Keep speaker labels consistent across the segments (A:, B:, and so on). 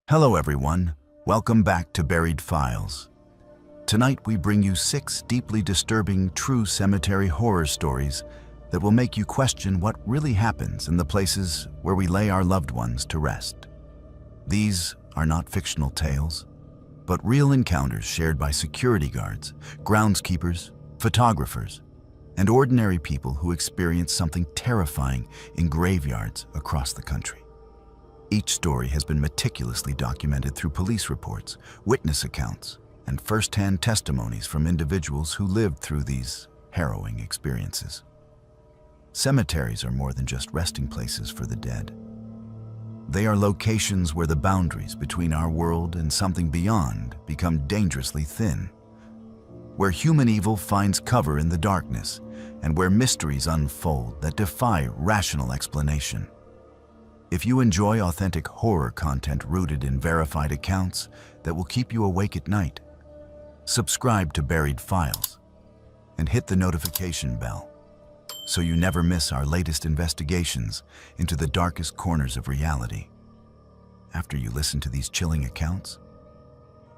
A: Hello everyone, welcome back to Buried Files. Tonight we bring you 6 deeply disturbing true cemetery horror stories that will make you question what really happens in the places where we lay our loved ones to rest. These are not fictional tales, but real encounters shared by security guards, groundskeepers, photographers, and ordinary people who experience something terrifying in graveyards across the country. Each story has been meticulously documented through police reports, witness accounts, and first-hand testimonies from individuals who lived through these harrowing experiences. Cemeteries are more than just resting places for the dead. They are locations where the boundaries between our world and something beyond become dangerously thin, where human evil finds cover in the darkness, and where mysteries unfold that defy rational explanation. If you enjoy authentic horror content rooted in verified accounts that will keep you awake at night, subscribe to Buried Files and hit the notification bell so you never miss our latest investigations into the darkest corners of reality. After you listen to these chilling accounts,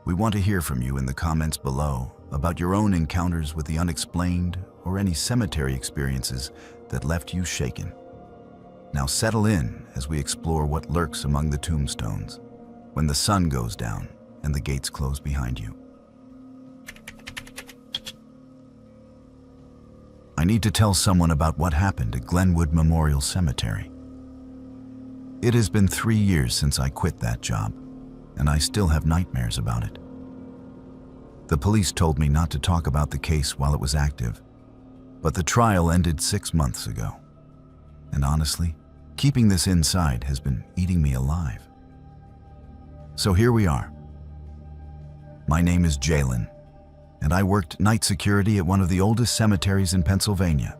A: we want to hear from you in the comments below about your own encounters with the unexplained or any cemetery experiences that left you shaken. Now settle in as we explore what lurks among the tombstones when the sun goes down and the gates close behind you. I need to tell someone about what happened at Glenwood Memorial Cemetery. It has been 3 years since I quit that job, and I still have nightmares about it. The police told me not to talk about the case while it was active, but the trial ended 6 months ago. And honestly, keeping this inside has been eating me alive. So here we are. My name is Jalen, and I worked night security at one of the oldest cemeteries in Pennsylvania.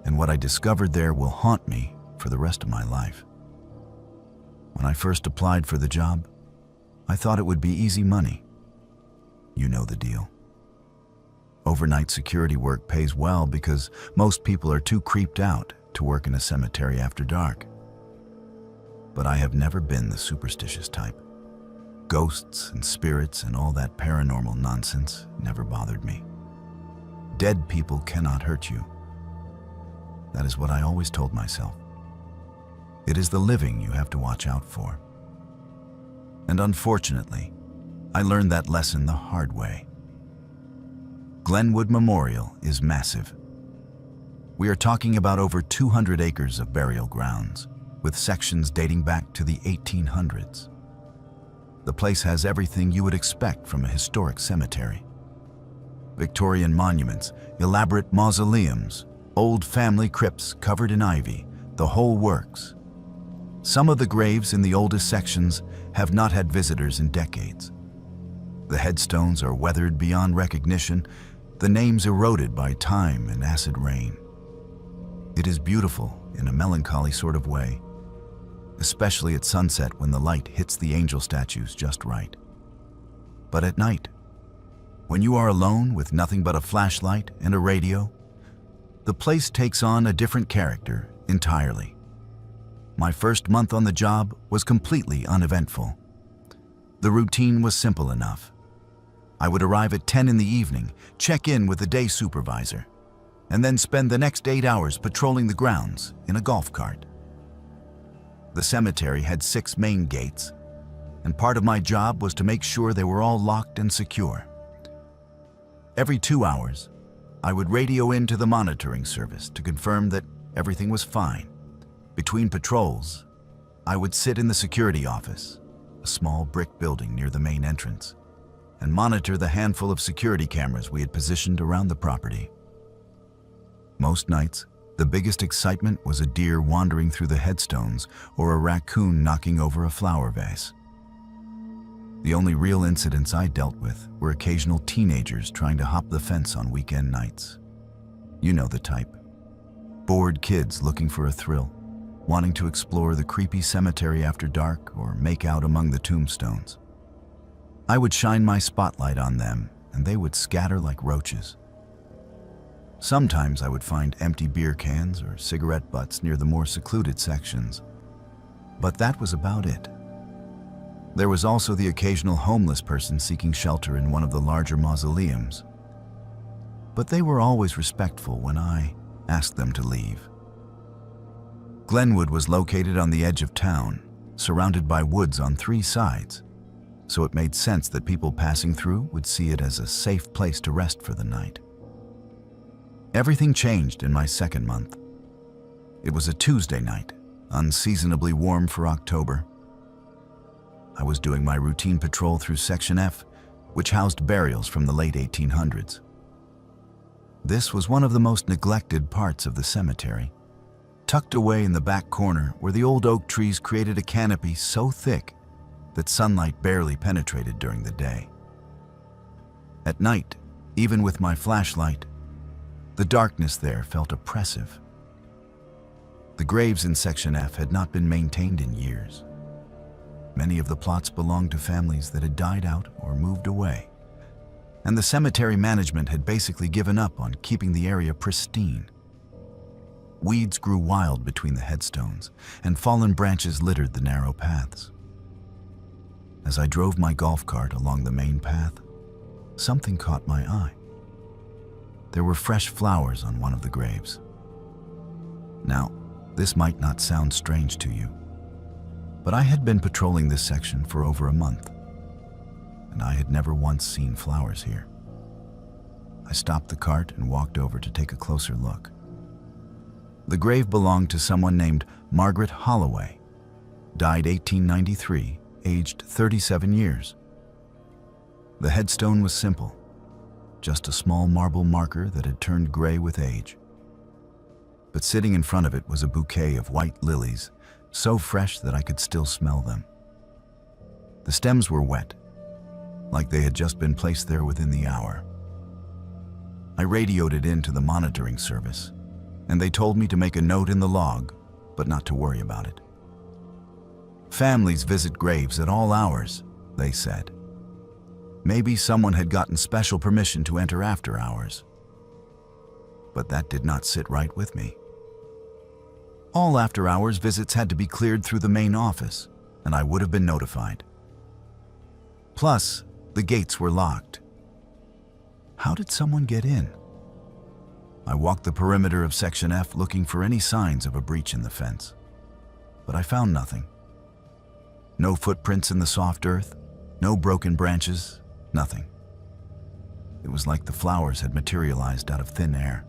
A: And what I discovered there will haunt me for the rest of my life. When I first applied for the job, I thought it would be easy money. You know the deal. Overnight security work pays well because most people are too creeped out to work in a cemetery after dark. But I have never been the superstitious type. Ghosts and spirits and all that paranormal nonsense never bothered me. Dead people cannot hurt you. That is what I always told myself. It is the living you have to watch out for. And unfortunately, I learned that lesson the hard way. Glenwood Memorial is massive. We are talking about over 200 acres of burial grounds, with sections dating back to the 1800s. The place has everything you would expect from a historic cemetery. Victorian monuments, elaborate mausoleums, old family crypts covered in ivy, the whole works. Some of the graves in the oldest sections have not had visitors in decades. The headstones are weathered beyond recognition, the names eroded by time and acid rain. It is beautiful in a melancholy sort of way, especially at sunset when the light hits the angel statues just right. But at night, when you are alone with nothing but a flashlight and a radio, the place takes on a different character entirely. My first month on the job was completely uneventful. The routine was simple enough. I would arrive at 10 in the evening, check in with the day supervisor, and then spend the next 8 hours patrolling the grounds in a golf cart. The cemetery had 6 main gates, and part of my job was to make sure they were all locked and secure. Every 2 hours, I would radio into the monitoring service to confirm that everything was fine. Between patrols, I would sit in the security office, a small brick building near the main entrance, and monitor the handful of security cameras we had positioned around the property. Most nights, the biggest excitement was a deer wandering through the headstones or a raccoon knocking over a flower vase. The only real incidents I dealt with were occasional teenagers trying to hop the fence on weekend nights. You know the type. Bored kids looking for a thrill, wanting to explore the creepy cemetery after dark or make out among the tombstones. I would shine my spotlight on them, and they would scatter like roaches. Sometimes I would find empty beer cans or cigarette butts near the more secluded sections, but that was about it. There was also the occasional homeless person seeking shelter in one of the larger mausoleums. But they were always respectful when I asked them to leave. Glenwood was located on the edge of town, surrounded by woods on 3 sides, so it made sense that people passing through would see it as a safe place to rest for the night. Everything changed in my second month. It was a Tuesday night, unseasonably warm for October. I was doing my routine patrol through Section F, which housed burials from the late 1800s. This was one of the most neglected parts of the cemetery. Tucked away in the back corner where the old oak trees created a canopy so thick that sunlight barely penetrated during the day. At night, even with my flashlight, the darkness there felt oppressive. The graves in Section F had not been maintained in years. Many of the plots belonged to families that had died out or moved away, and the cemetery management had basically given up on keeping the area pristine. Weeds grew wild between the headstones, and fallen branches littered the narrow paths. As I drove my golf cart along the main path, something caught my eye. There were fresh flowers on one of the graves. Now, this might not sound strange to you, but I had been patrolling this section for over a month, and I had never once seen flowers here. I stopped the cart and walked over to take a closer look. The grave belonged to someone named Margaret Holloway, died 1893, aged 37 years. The headstone was simple, just a small marble marker that had turned gray with age. But sitting in front of it was a bouquet of white lilies, so fresh that I could still smell them. The stems were wet, like they had just been placed there within the hour. I radioed it in to the monitoring service, and they told me to make a note in the log, but not to worry about it. Families visit graves at all hours, they said. Maybe someone had gotten special permission to enter after hours. But that did not sit right with me. All after-hours visits had to be cleared through the main office, and I would have been notified. Plus, the gates were locked. How did someone get in? I walked the perimeter of Section F looking for any signs of a breach in the fence, but I found nothing. No footprints in the soft earth, no broken branches, nothing. It was like the flowers had materialized out of thin air.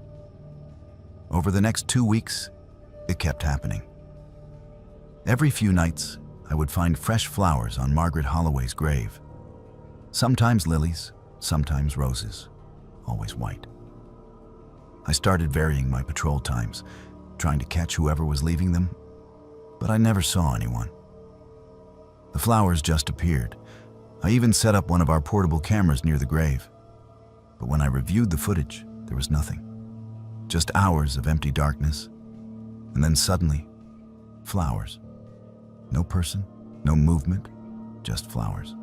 A: Over the next 2 weeks, it kept happening. Every few nights, I would find fresh flowers on Margaret Holloway's grave. Sometimes lilies, sometimes roses, always white. I started varying my patrol times, trying to catch whoever was leaving them, but I never saw anyone. The flowers just appeared. I even set up one of our portable cameras near the grave. But when I reviewed the footage, there was nothing. Just hours of empty darkness. And then suddenly, flowers. No person, no movement, just flowers.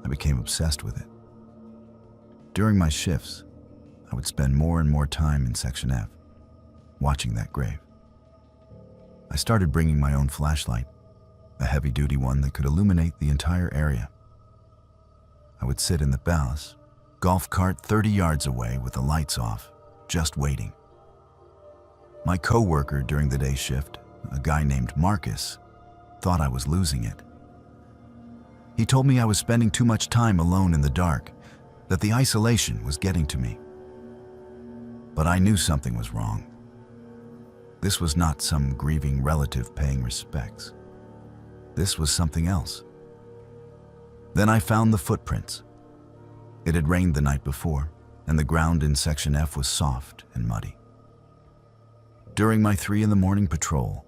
A: I became obsessed with it. During my shifts, I would spend more and more time in Section F, watching that grave. I started bringing my own flashlight, a heavy-duty one that could illuminate the entire area. I would sit in the ballast, golf cart 30 yards away with the lights off, just waiting. My co-worker during the day shift, a guy named Marcus, thought I was losing it. He told me I was spending too much time alone in the dark, that the isolation was getting to me. But I knew something was wrong. This was not some grieving relative paying respects. This was something else. Then I found the footprints. It had rained the night before, and the ground in Section F was soft and muddy. During my 3 a.m. patrol,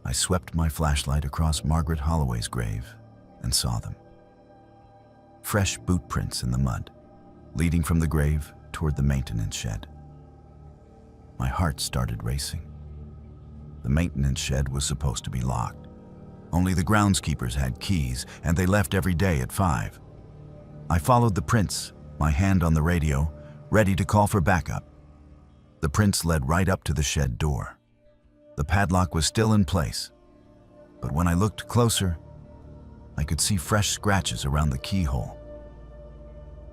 A: I swept my flashlight across Margaret Holloway's grave and saw them. Fresh boot prints in the mud, leading from the grave toward the maintenance shed. My heart started racing. The maintenance shed was supposed to be locked. Only the groundskeepers had keys, and they left every day at 5. I followed the prints, my hand on the radio, ready to call for backup. The prints led right up to the shed door. The padlock was still in place, but when I looked closer, I could see fresh scratches around the keyhole.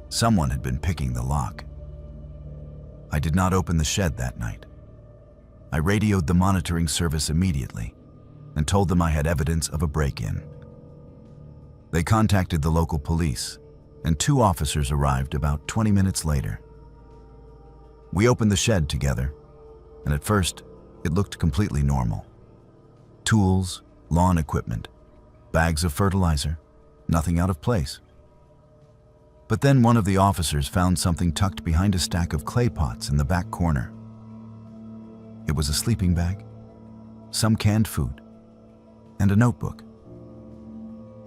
A: Someone had been picking the lock. I did not open the shed that night. I radioed the monitoring service immediately and told them I had evidence of a break-in. They contacted the local police, and 2 officers arrived about 20 minutes later. We opened the shed together, and at first, it looked completely normal. Tools, lawn equipment, bags of fertilizer, nothing out of place. But then one of the officers found something tucked behind a stack of clay pots in the back corner. It was a sleeping bag, some canned food, and a notebook.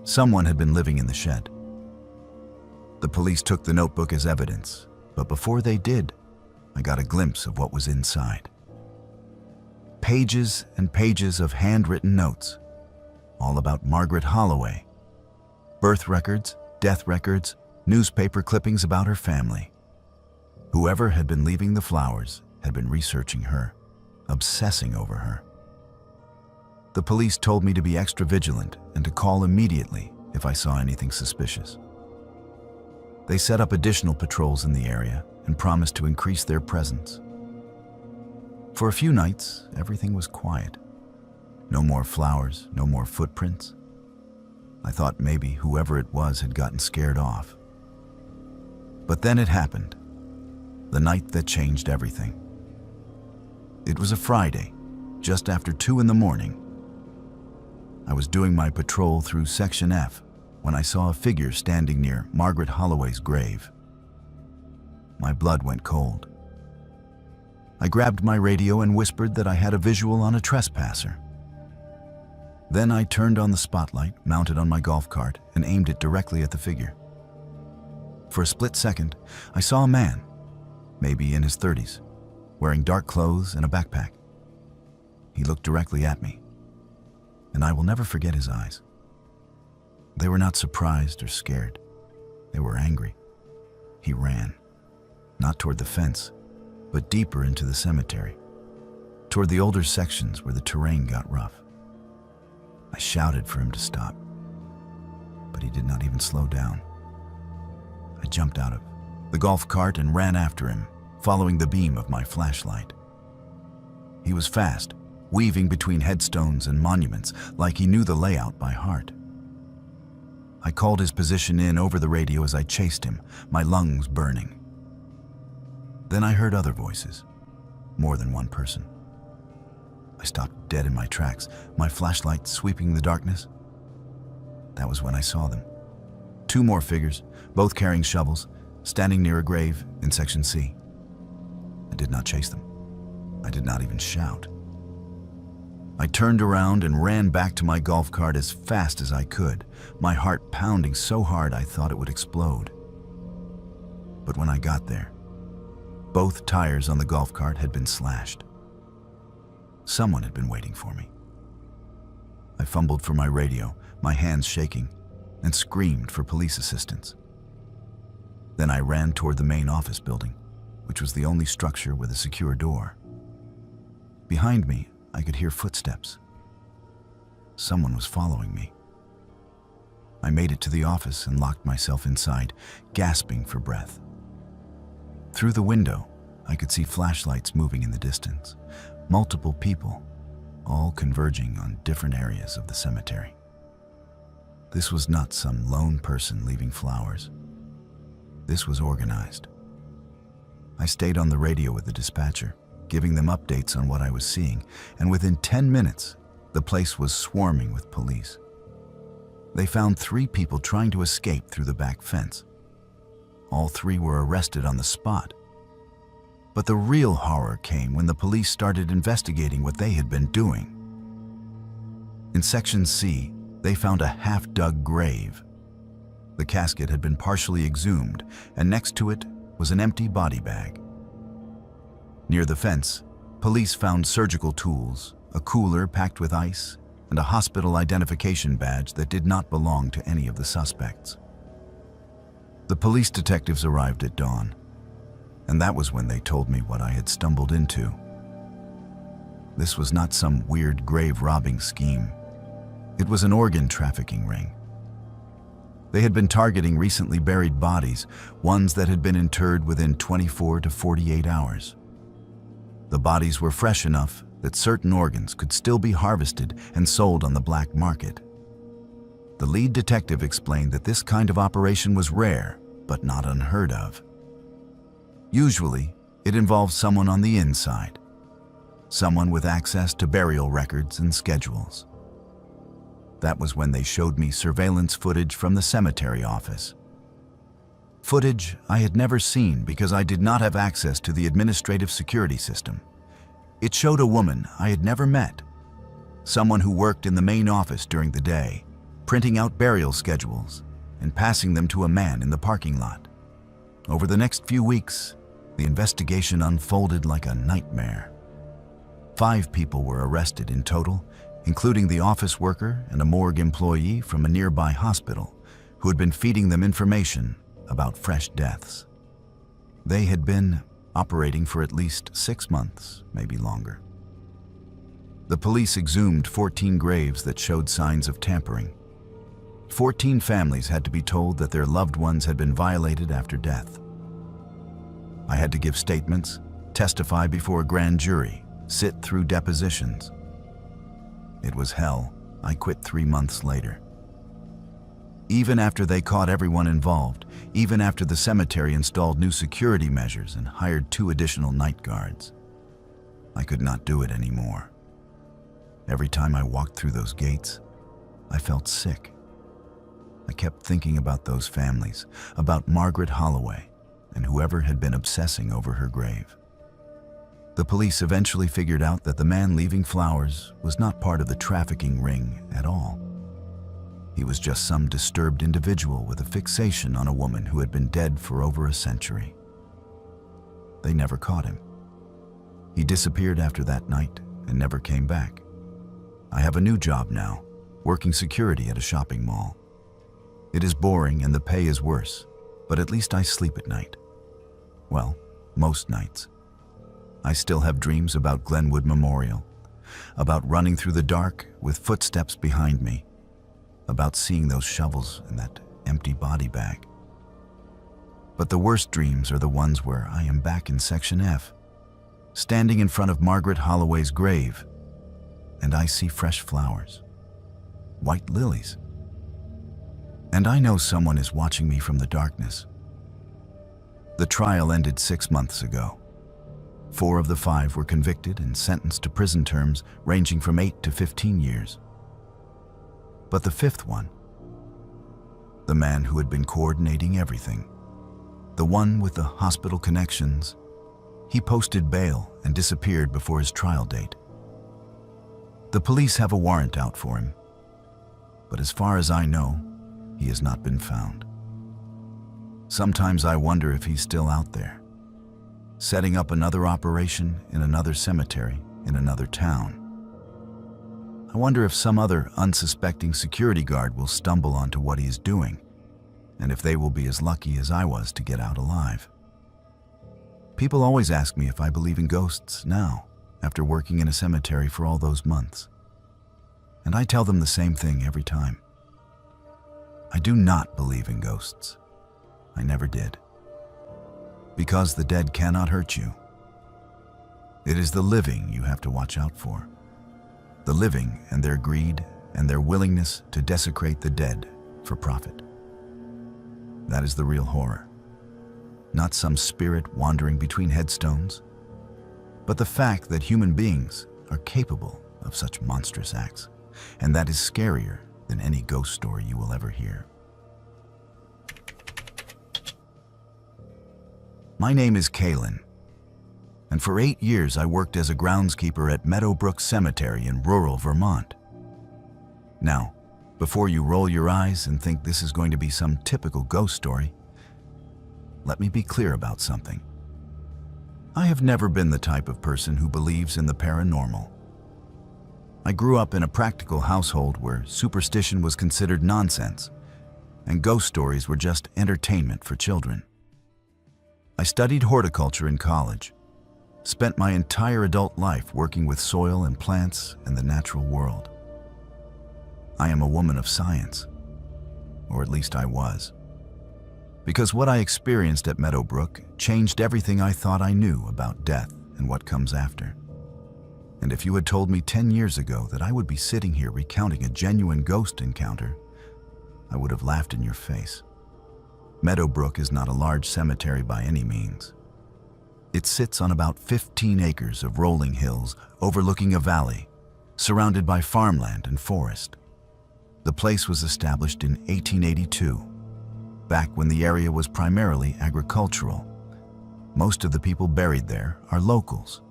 A: Someone had been living in the shed. The police took the notebook as evidence, but before they did, I got a glimpse of what was inside. Pages and pages of handwritten notes, all about Margaret Holloway. Birth records, death records, newspaper clippings about her family. Whoever had been leaving the flowers had been researching her, obsessing over her. The police told me to be extra vigilant and to call immediately if I saw anything suspicious. They set up additional patrols in the area and promised to increase their presence. For a few nights, everything was quiet. No more flowers, no more footprints. I thought maybe whoever it was had gotten scared off. But then it happened, the night that changed everything. It was a Friday, just after 2 in the morning. I was doing my patrol through Section F when I saw a figure standing near Margaret Holloway's grave. My blood went cold. I grabbed my radio and whispered that I had a visual on a trespasser. Then I turned on the spotlight mounted on my golf cart and aimed it directly at the figure. For a split second, I saw a man, maybe in his 30s, wearing dark clothes and a backpack. He looked directly at me, and I will never forget his eyes. They were not surprised or scared. They were angry. He ran, not toward the fence, but deeper into the cemetery, toward the older sections where the terrain got rough. I shouted for him to stop, but he did not even slow down. I jumped out of the golf cart and ran after him, following the beam of my flashlight. He was fast, weaving between headstones and monuments like he knew the layout by heart. I called his position in over the radio as I chased him, my lungs burning. Then I heard other voices, more than one person. I stopped dead in my tracks, my flashlight sweeping the darkness. That was when I saw them. 2 more figures, both carrying shovels, standing near a grave in Section C. I did not chase them. I did not even shout. I turned around and ran back to my golf cart as fast as I could, my heart pounding so hard I thought it would explode. But when I got there, both tires on the golf cart had been slashed. Someone had been waiting for me. I fumbled for my radio, my hands shaking, and screamed for police assistance. Then I ran toward the main office building, which was the only structure with a secure door. Behind me, I could hear footsteps. Someone was following me. I made it to the office and locked myself inside, gasping for breath. Through the window, I could see flashlights moving in the distance, multiple people, all converging on different areas of the cemetery. This was not some lone person leaving flowers. This was organized. I stayed on the radio with the dispatcher, giving them updates on what I was seeing, and within 10 minutes, the place was swarming with police. They found 3 people trying to escape through the back fence. All 3 were arrested on the spot. But the real horror came when the police started investigating what they had been doing. In Section C, they found a half-dug grave. The casket had been partially exhumed, and next to it was an empty body bag. Near the fence, police found surgical tools, a cooler packed with ice, and a hospital identification badge that did not belong to any of the suspects. The police detectives arrived at dawn, and that was when they told me what I had stumbled into. This was not some weird grave robbing scheme. It was an organ trafficking ring. They had been targeting recently buried bodies, ones that had been interred within 24 to 48 hours. The bodies were fresh enough that certain organs could still be harvested and sold on the black market. The lead detective explained that this kind of operation was rare, but not unheard of. Usually, it involves someone on the inside, someone with access to burial records and schedules. That was when they showed me surveillance footage from the cemetery office. Footage I had never seen because I did not have access to the administrative security system. It showed a woman I had never met, someone who worked in the main office during the day, printing out burial schedules and passing them to a man in the parking lot. Over the next few weeks, the investigation unfolded like a nightmare. 5 people were arrested in total, including the office worker and a morgue employee from a nearby hospital who had been feeding them information about fresh deaths. They had been operating for at least 6 months, maybe longer. The police exhumed 14 graves that showed signs of tampering. 14 families had to be told that their loved ones had been violated after death. I had to give statements, testify before a grand jury, sit through depositions. It was hell. I quit 3 months later. Even after they caught everyone involved, even after the cemetery installed new security measures and hired 2 additional night guards, I could not do it anymore. Every time I walked through those gates, I felt sick. I kept thinking about those families, about Margaret Holloway, and whoever had been obsessing over her grave. The police eventually figured out that the man leaving flowers was not part of the trafficking ring at all. He was just some disturbed individual with a fixation on a woman who had been dead for over a century. They never caught him. He disappeared after that night and never came back. I have a new job now, working security at a shopping mall. It is boring and the pay is worse, but at least I sleep at night. Well, most nights. I still have dreams about Glenwood Memorial, about running through the dark with footsteps behind me, about seeing those shovels and that empty body bag. But the worst dreams are the ones where I am back in Section F, standing in front of Margaret Holloway's grave, and I see fresh flowers, white lilies. And I know someone is watching me from the darkness. The trial ended 6 months ago. 4 of the 5 were convicted and sentenced to prison terms ranging from 8 to 15 years. But the 5th one, the man who had been coordinating everything, the one with the hospital connections, he posted bail and disappeared before his trial date. The police have a warrant out for him, but as far as I know, he has not been found. Sometimes I wonder if he's still out there, setting up another operation in another cemetery in another town. I wonder if some other unsuspecting security guard will stumble onto what he is doing, and if they will be as lucky as I was to get out alive. People always ask me if I believe in ghosts now, after working in a cemetery for all those months. And I tell them the same thing every time. I do not believe in ghosts. I never did. Because the dead cannot hurt you. It is the living you have to watch out for. The living and their greed and their willingness to desecrate the dead for profit. That is the real horror. Not some spirit wandering between headstones, but the fact that human beings are capable of such monstrous acts, and that is scarier than any ghost story you will ever hear. My name is Kalen, and for 8 years I worked as a groundskeeper at Meadowbrook Cemetery in rural Vermont. Now, before you roll your eyes and think this is going to be some typical ghost story, let me be clear about something. I have never been the type of person who believes in the paranormal. I grew up in a practical household where superstition was considered nonsense, and ghost stories were just entertainment for children. I studied horticulture in college, spent my entire adult life working with soil and plants and the natural world. I am a woman of science. or at least I was. Because what I experienced at Meadowbrook changed everything I thought I knew about death and what comes after. And if you had told me 10 years ago that I would be sitting here recounting a genuine ghost encounter, I would have laughed in your face. Meadowbrook is not a large cemetery by any means. It sits on about 15 acres of rolling hills overlooking a valley, surrounded by farmland and forest. The place was established in 1882, back when the area was primarily agricultural. Most of the people buried there are locals.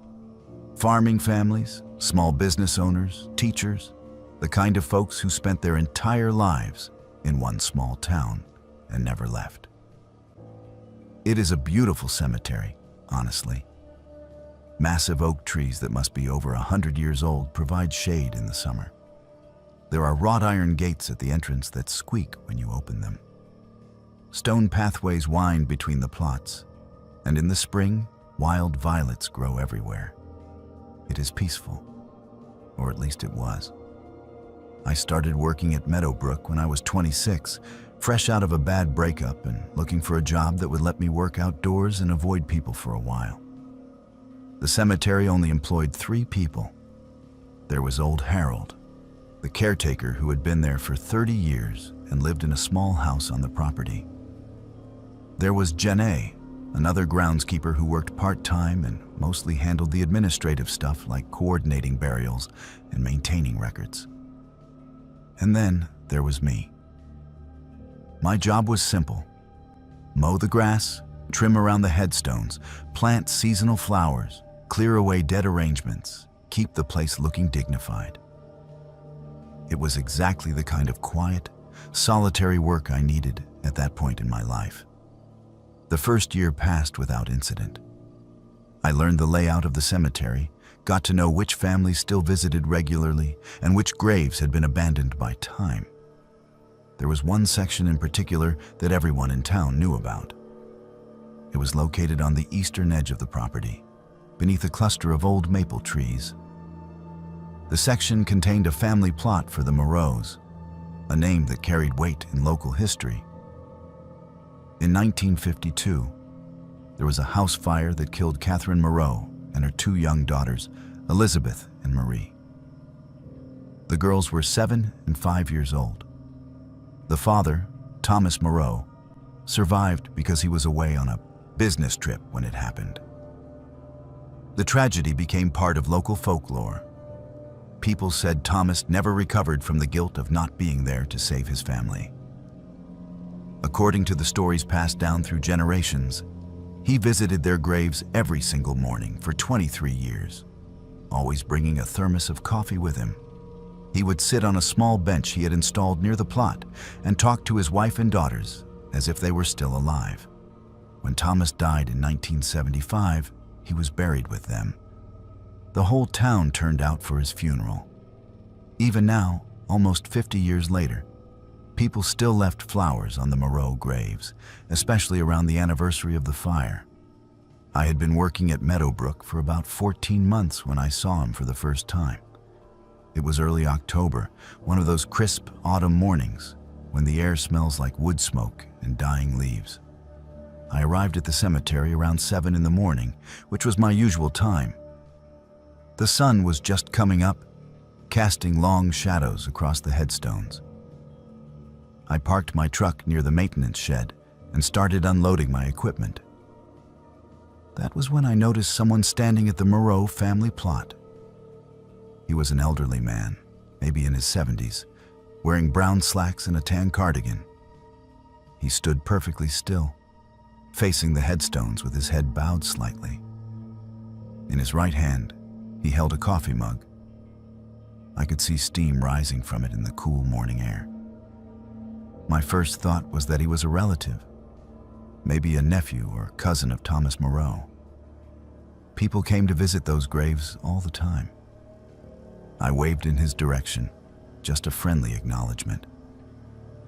A: Farming families, small business owners, teachers, the kind of folks who spent their entire lives in one small town and never left. It is a beautiful cemetery, honestly. Massive oak trees that must be over 100 years old provide shade in the summer. There are wrought iron gates at the entrance that squeak when you open them. Stone pathways wind between the plots, and in the spring, wild violets grow everywhere. It is peaceful, or at least it was. I started working at Meadowbrook when I was 26, fresh out of a bad breakup and looking for a job that would let me work outdoors and avoid people for a while. The cemetery only employed 3 people. There was old Harold, the caretaker who had been there for 30 years and lived in a small house on the property. There was Jenny, another groundskeeper who worked part-time and mostly handled the administrative stuff like coordinating burials and maintaining records. And then there was me. My job was simple: mow the grass, trim around the headstones, plant seasonal flowers, clear away dead arrangements, keep the place looking dignified. It was exactly the kind of quiet, solitary work I needed at that point in my life. The first year passed without incident. I learned the layout of the cemetery, got to know which families still visited regularly and which graves had been abandoned by time. There was one section in particular that everyone in town knew about. It was located on the eastern edge of the property, beneath a cluster of old maple trees. The section contained a family plot for the Moreaus, a name that carried weight in local history. In 1952, there was a house fire that killed Catherine Moreau and her 2 young daughters, Elizabeth and Marie. The girls were 7 and 5 years old. The father, Thomas Moreau, survived because he was away on a business trip when it happened. The tragedy became part of local folklore. People said Thomas never recovered from the guilt of not being there to save his family. According to the stories passed down through generations, he visited their graves every single morning for 23 years, always bringing a thermos of coffee with him. He would sit on a small bench he had installed near the plot and talk to his wife and daughters as if they were still alive. When Thomas died in 1975, he was buried with them. The whole town turned out for his funeral. Even now, almost 50 years later, people still left flowers on the Moreau graves, especially around the anniversary of the fire. I had been working at Meadowbrook for about 14 months when I saw him for the first time. It was early October, one of those crisp autumn mornings when the air smells like wood smoke and dying leaves. I arrived at the cemetery around 7 in the morning, which was my usual time. The sun was just coming up, casting long shadows across the headstones. I parked my truck near the maintenance shed and started unloading my equipment. That was when I noticed someone standing at the Moreau family plot. He was an elderly man, maybe in his 70s, wearing brown slacks and a tan cardigan. He stood perfectly still, facing the headstones with his head bowed slightly. In his right hand, he held a coffee mug. I could see steam rising from it in the cool morning air. My first thought was that he was a relative, maybe a nephew or cousin of Thomas Moreau. People came to visit those graves all the time. I waved in his direction, just a friendly acknowledgement.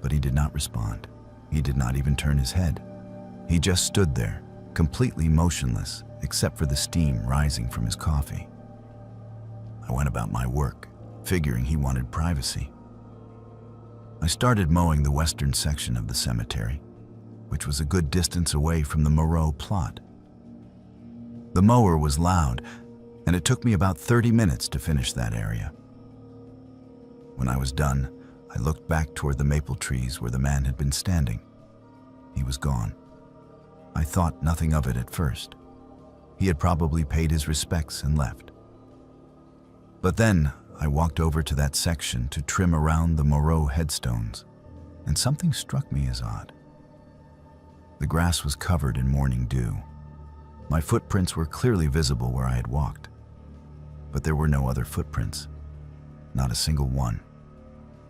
A: But he did not respond. He did not even turn his head. He just stood there, completely motionless, except for the steam rising from his coffee. I went about my work, figuring he wanted privacy. I started mowing the western section of the cemetery, which was a good distance away from the Moreau plot. The mower was loud, and it took me about 30 minutes to finish that area. When I was done, I looked back toward the maple trees where the man had been standing. He was gone. I thought nothing of it at first. He had probably paid his respects and left. But then I walked over to that section to trim around the Moreau headstones, and something struck me as odd. The grass was covered in morning dew. My footprints were clearly visible where I had walked, but there were no other footprints, not a single one,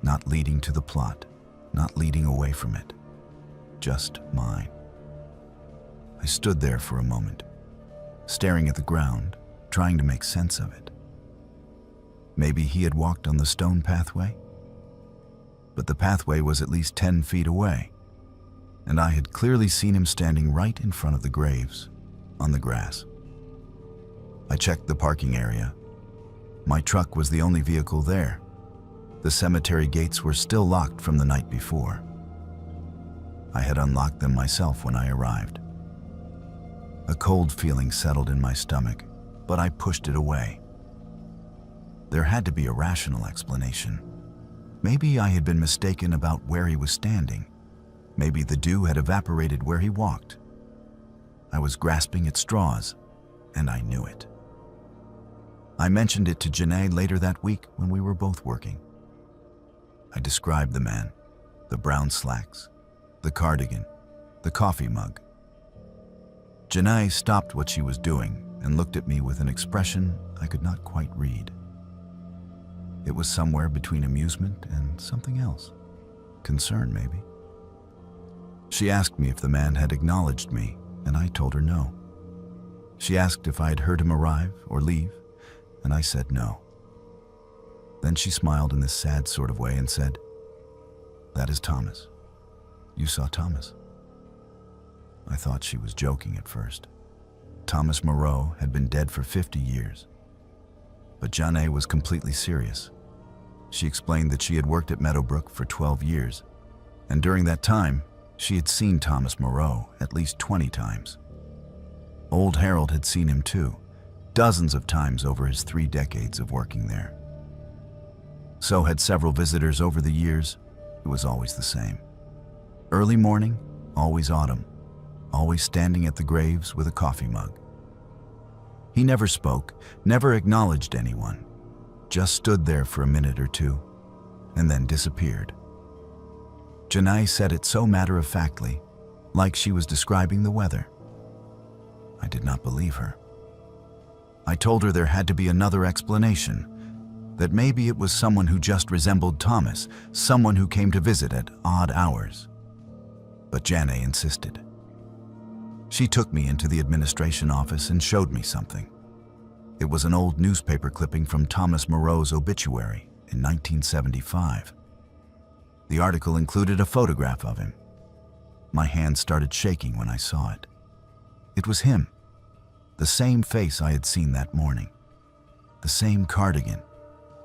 A: not leading to the plot, not leading away from it, just mine. I stood there for a moment, staring at the ground, trying to make sense of it. Maybe he had walked on the stone pathway? But the pathway was at least 10 feet away, and I had clearly seen him standing right in front of the graves, on the grass. I checked the parking area. My truck was the only vehicle there. The cemetery gates were still locked from the night before. I had unlocked them myself when I arrived. A cold feeling settled in my stomach, but I pushed it away. There had to be a rational explanation. Maybe I had been mistaken about where he was standing. Maybe the dew had evaporated where he walked. I was grasping at straws, and I knew it. I mentioned it to Janae later that week when we were both working. I described the man, the brown slacks, the cardigan, the coffee mug. Janae stopped what she was doing and looked at me with an expression I could not quite read. It was somewhere between amusement and something else. Concern, maybe. She asked me if the man had acknowledged me, and I told her no. She asked if I had heard him arrive or leave, and I said no. Then she smiled in this sad sort of way and said, "That is Thomas. You saw Thomas." I thought she was joking at first. Thomas Moreau had been dead for 50 years. But Janae was completely serious. She explained that she had worked at Meadowbrook for 12 years, and during that time, she had seen Thomas Moreau at least 20 times. Old Harold had seen him too, dozens of times over his 3 decades of working there. So had several visitors over the years. It was always the same. Early morning, always autumn, always standing at the graves with a coffee mug. He never spoke, never acknowledged anyone, just stood there for a minute or two, and then disappeared. Janae said it so matter-of-factly, like she was describing the weather. I did not believe her. I told her there had to be another explanation, that maybe it was someone who just resembled Thomas, someone who came to visit at odd hours. But Janae insisted. She took me into the administration office and showed me something. It was an old newspaper clipping from Thomas Moreau's obituary in 1975. The article included a photograph of him. My hand started shaking when I saw it. It was him, the same face I had seen that morning, the same cardigan,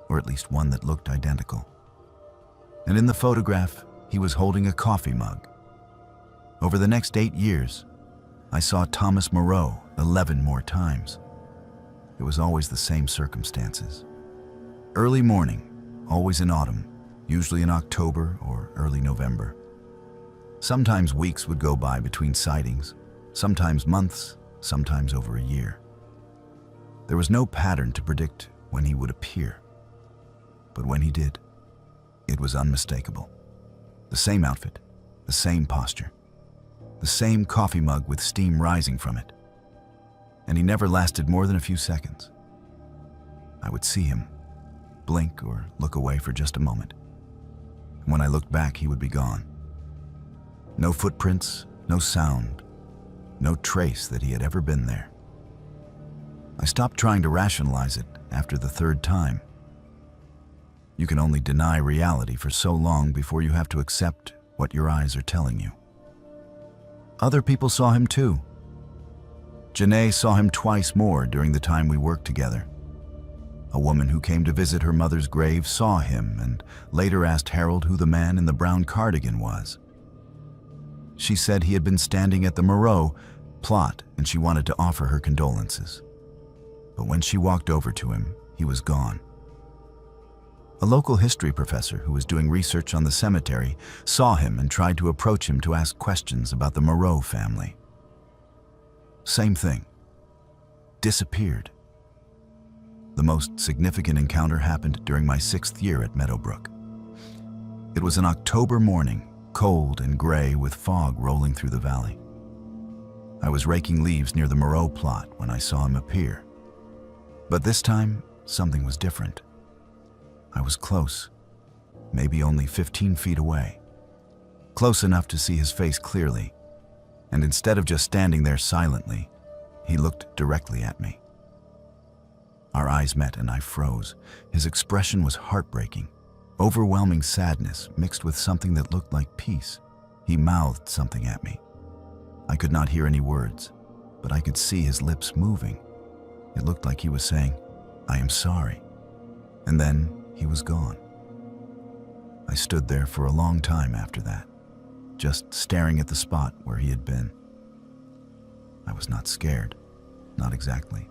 A: or at least one that looked identical. And in the photograph, he was holding a coffee mug. Over the next 8 years, I saw Thomas Moreau 11 more times. It was always the same circumstances. Early morning, always in autumn, usually in October or early November. Sometimes weeks would go by between sightings, sometimes months, sometimes over a year. There was no pattern to predict when he would appear. But when he did, it was unmistakable. The same outfit, the same posture, the same coffee mug with steam rising from it. And he never lasted more than a few seconds. I would see him, blink or look away for just a moment. And when I looked back, he would be gone. No footprints, no sound, no trace that he had ever been there. I stopped trying to rationalize it after the 3rd time. You can only deny reality for so long before you have to accept what your eyes are telling you. Other people saw him too. Janae saw him twice more during the time we worked together. A woman who came to visit her mother's grave saw him and later asked Harold who the man in the brown cardigan was. She said he had been standing at the Moreau plot and she wanted to offer her condolences. But when she walked over to him, he was gone. A local history professor who was doing research on the cemetery saw him and tried to approach him to ask questions about the Moreau family. Same thing. Disappeared. The most significant encounter happened during my 6th year at Meadowbrook. It was an October morning, cold and gray with fog rolling through the valley. I was raking leaves near the Moreau plot when I saw him appear. But this time, something was different. I was close, maybe only 15 feet away. Close enough to see his face clearly, and instead of just standing there silently, he looked directly at me. Our eyes met and I froze. His expression was heartbreaking, overwhelming sadness mixed with something that looked like peace. He mouthed something at me. I could not hear any words, but I could see his lips moving. It looked like he was saying, "I am sorry." And then he was gone. I stood there for a long time after that, just staring at the spot where he had been. I was not scared, not exactly.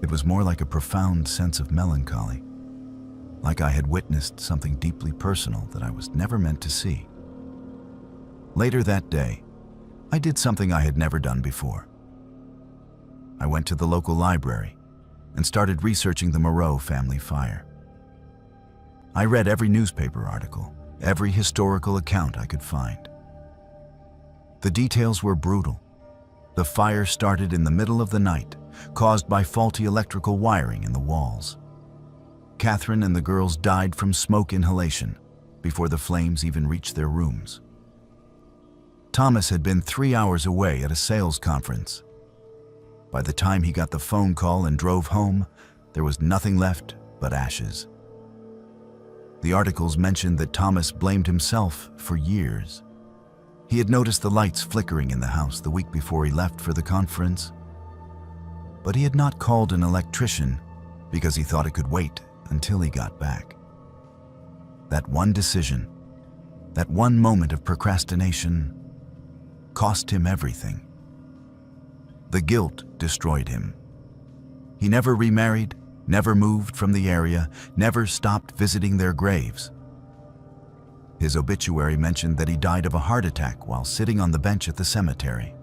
A: It was more like a profound sense of melancholy, like I had witnessed something deeply personal that I was never meant to see. Later that day, I did something I had never done before. I went to the local library and started researching the Moreau family fire. I read every newspaper article, every historical account I could find. The details were brutal. The fire started in the middle of the night, caused by faulty electrical wiring in the walls. Catherine and the girls died from smoke inhalation before the flames even reached their rooms. Thomas had been 3 hours away at a sales conference. By the time he got the phone call and drove home, there was nothing left but ashes. The articles mentioned that Thomas blamed himself for years. He had noticed the lights flickering in the house the week before he left for the conference. But he had not called an electrician because he thought it could wait until he got back. That one decision, that one moment of procrastination, cost him everything. The guilt destroyed him. He never remarried, never moved from the area, never stopped visiting their graves. His obituary mentioned that he died of a heart attack while sitting on the bench at the cemetery.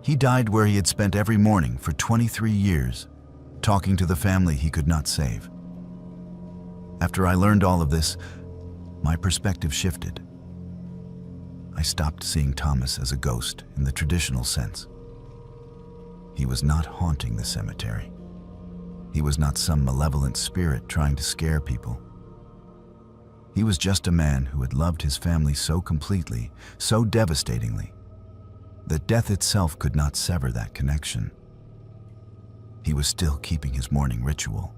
A: He died where he had spent every morning for 23 years, talking to the family he could not save. After I learned all of this, my perspective shifted. I stopped seeing Thomas as a ghost in the traditional sense. He was not haunting the cemetery. He was not some malevolent spirit trying to scare people. He was just a man who had loved his family so completely, so devastatingly, that death itself could not sever that connection. He was still keeping his morning ritual,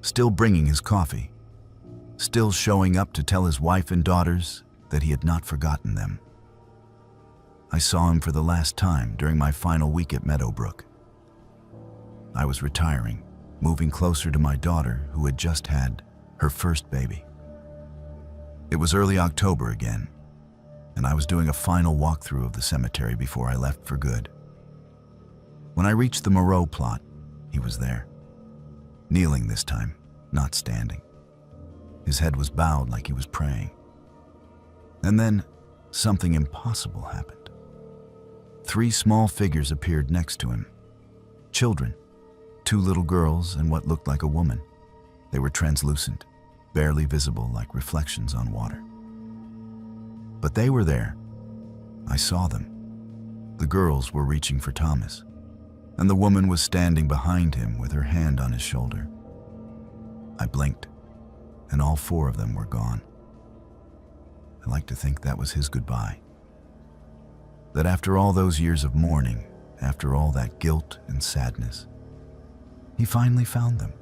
A: still bringing his coffee, still showing up to tell his wife and daughters that he had not forgotten them. I saw him for the last time during my final week at Meadowbrook. I was retiring, moving closer to my daughter who had just had her first baby. It was early October again, and I was doing a final walkthrough of the cemetery before I left for good. When I reached the Moreau plot, he was there, kneeling this time, not standing. His head was bowed like he was praying. And then something impossible happened. 3 small figures appeared next to him. Children, 2 little girls and what looked like a woman. They were translucent, barely visible like reflections on water. But they were there. I saw them. The girls were reaching for Thomas, and the woman was standing behind him with her hand on his shoulder. I blinked, and all 4 of them were gone. I like to think that was his goodbye. That after all those years of mourning, after all that guilt and sadness, he finally found them.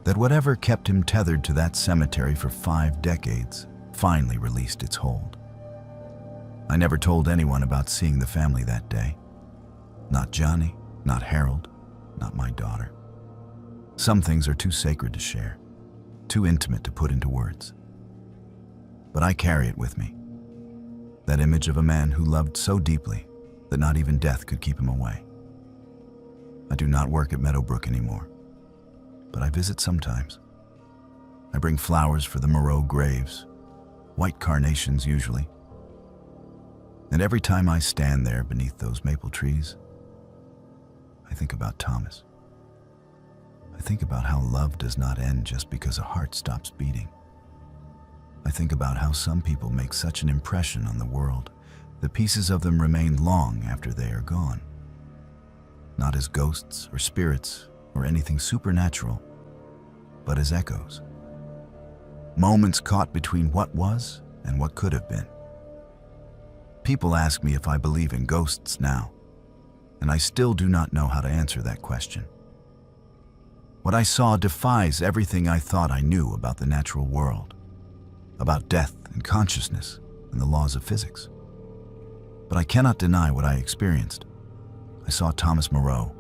A: That whatever kept him tethered to that cemetery for 5 decades finally released its hold. I never told anyone about seeing the family that day. Not Johnny, not Harold, not my daughter. Some things are too sacred to share, too intimate to put into words. But I carry it with me. That image of a man who loved so deeply that not even death could keep him away. I do not work at Meadowbrook anymore, but I visit sometimes. I bring flowers for the Moreau graves, white carnations usually. And every time I stand there beneath those maple trees, I think about Thomas. I think about how love does not end just because a heart stops beating. I think about how some people make such an impression on the world that pieces of them remain long after they are gone. Not as ghosts or spirits or anything supernatural, but as echoes. Moments caught between what was and what could have been. People ask me if I believe in ghosts now, and I still do not know how to answer that question. What I saw defies everything I thought I knew about the natural world, about death and consciousness and the laws of physics. But I cannot deny what I experienced. I saw Thomas Moreau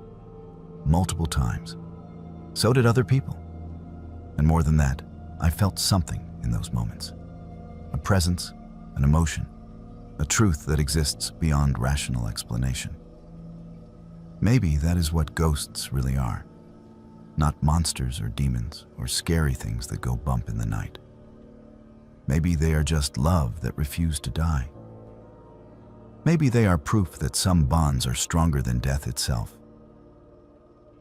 A: multiple times. So did other people. And more than that, I felt something in those moments. A presence, an emotion, a truth that exists beyond rational explanation. Maybe that is what ghosts really are. Not monsters or demons or scary things that go bump in the night. Maybe they are just love that refused to die. Maybe they are proof that some bonds are stronger than death itself.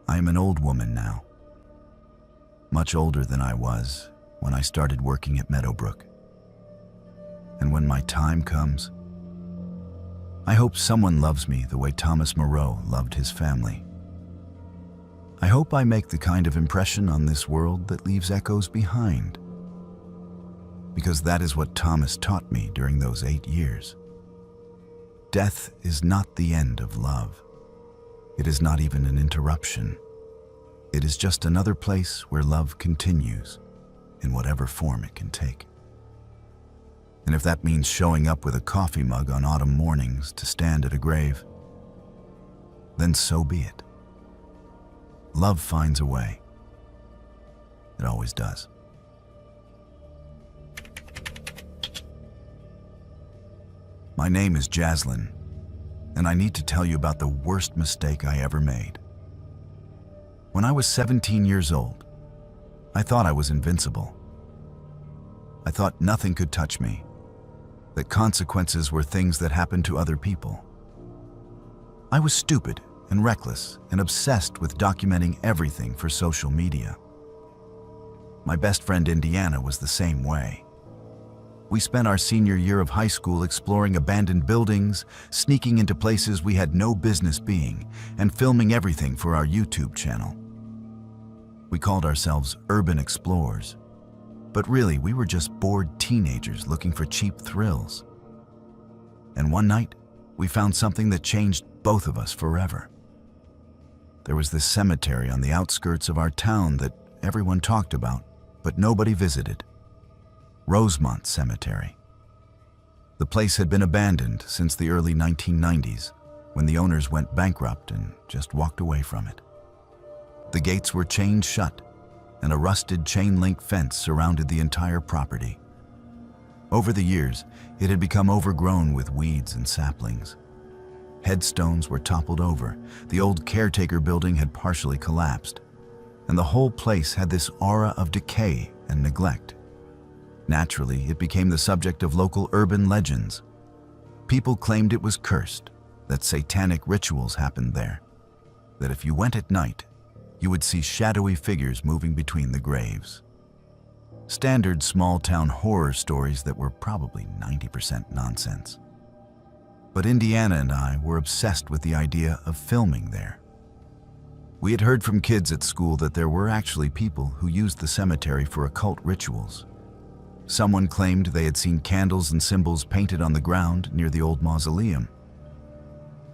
A: I am an old woman now, much older than I was when I started working at Meadowbrook. And when my time comes, I hope someone loves me the way Thomas Moreau loved his family. I hope I make the kind of impression on this world that leaves echoes behind. Because that is what Thomas taught me during those 8 years. Death is not the end of love. It is not even an interruption. It is just another place where love continues, in whatever form it can take. And if that means showing up with a coffee mug on autumn mornings to stand at a grave, then so be it. Love finds a way. It always does. My name is Jaslyn, and I need to tell you about the worst mistake I ever made. When I was 17 years old, I thought I was invincible. I thought nothing could touch me, that consequences were things that happened to other people. I was stupid and reckless and obsessed with documenting everything for social media. My best friend Indiana was the same way. We spent our senior year of high school exploring abandoned buildings, sneaking into places we had no business being, and filming everything for our YouTube channel. We called ourselves urban explorers, but really we were just bored teenagers looking for cheap thrills. And one night, we found something that changed both of us forever. There was this cemetery on the outskirts of our town that everyone talked about, but nobody visited. Rosemont Cemetery. The place had been abandoned since the early 1990s, when the owners went bankrupt and just walked away from it. The gates were chained shut, and a rusted chain-link fence surrounded the entire property. Over the years, it had become overgrown with weeds and saplings. Headstones were toppled over, the old caretaker building had partially collapsed, and the whole place had this aura of decay and neglect. Naturally, it became the subject of local urban legends. People claimed it was cursed, that satanic rituals happened there, that if you went at night, you would see shadowy figures moving between the graves. Standard small-town horror stories that were probably 90% nonsense. But Indiana and I were obsessed with the idea of filming there. We had heard from kids at school that there were actually people who used the cemetery for occult rituals. Someone claimed they had seen candles and symbols painted on the ground near the old mausoleum.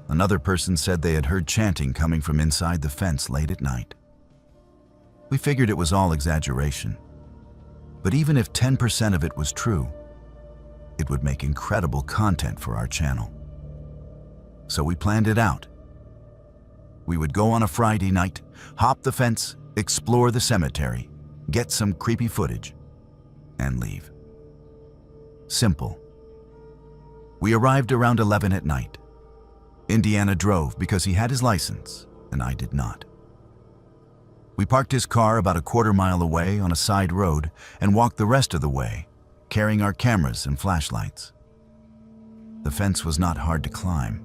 A: Another person said they had heard chanting coming from inside the fence late at night. We figured it was all exaggeration, but even if 10% of it was true, it would make incredible content for our channel. So we planned it out. We would go on a Friday night, hop the fence, explore the cemetery, get some creepy footage, and leave. Simple. We arrived around 11 at night. Indiana drove because he had his license, and I did not. We parked his car about a quarter-mile away on a side road and walked the rest of the way, carrying our cameras and flashlights. The fence was not hard to climb.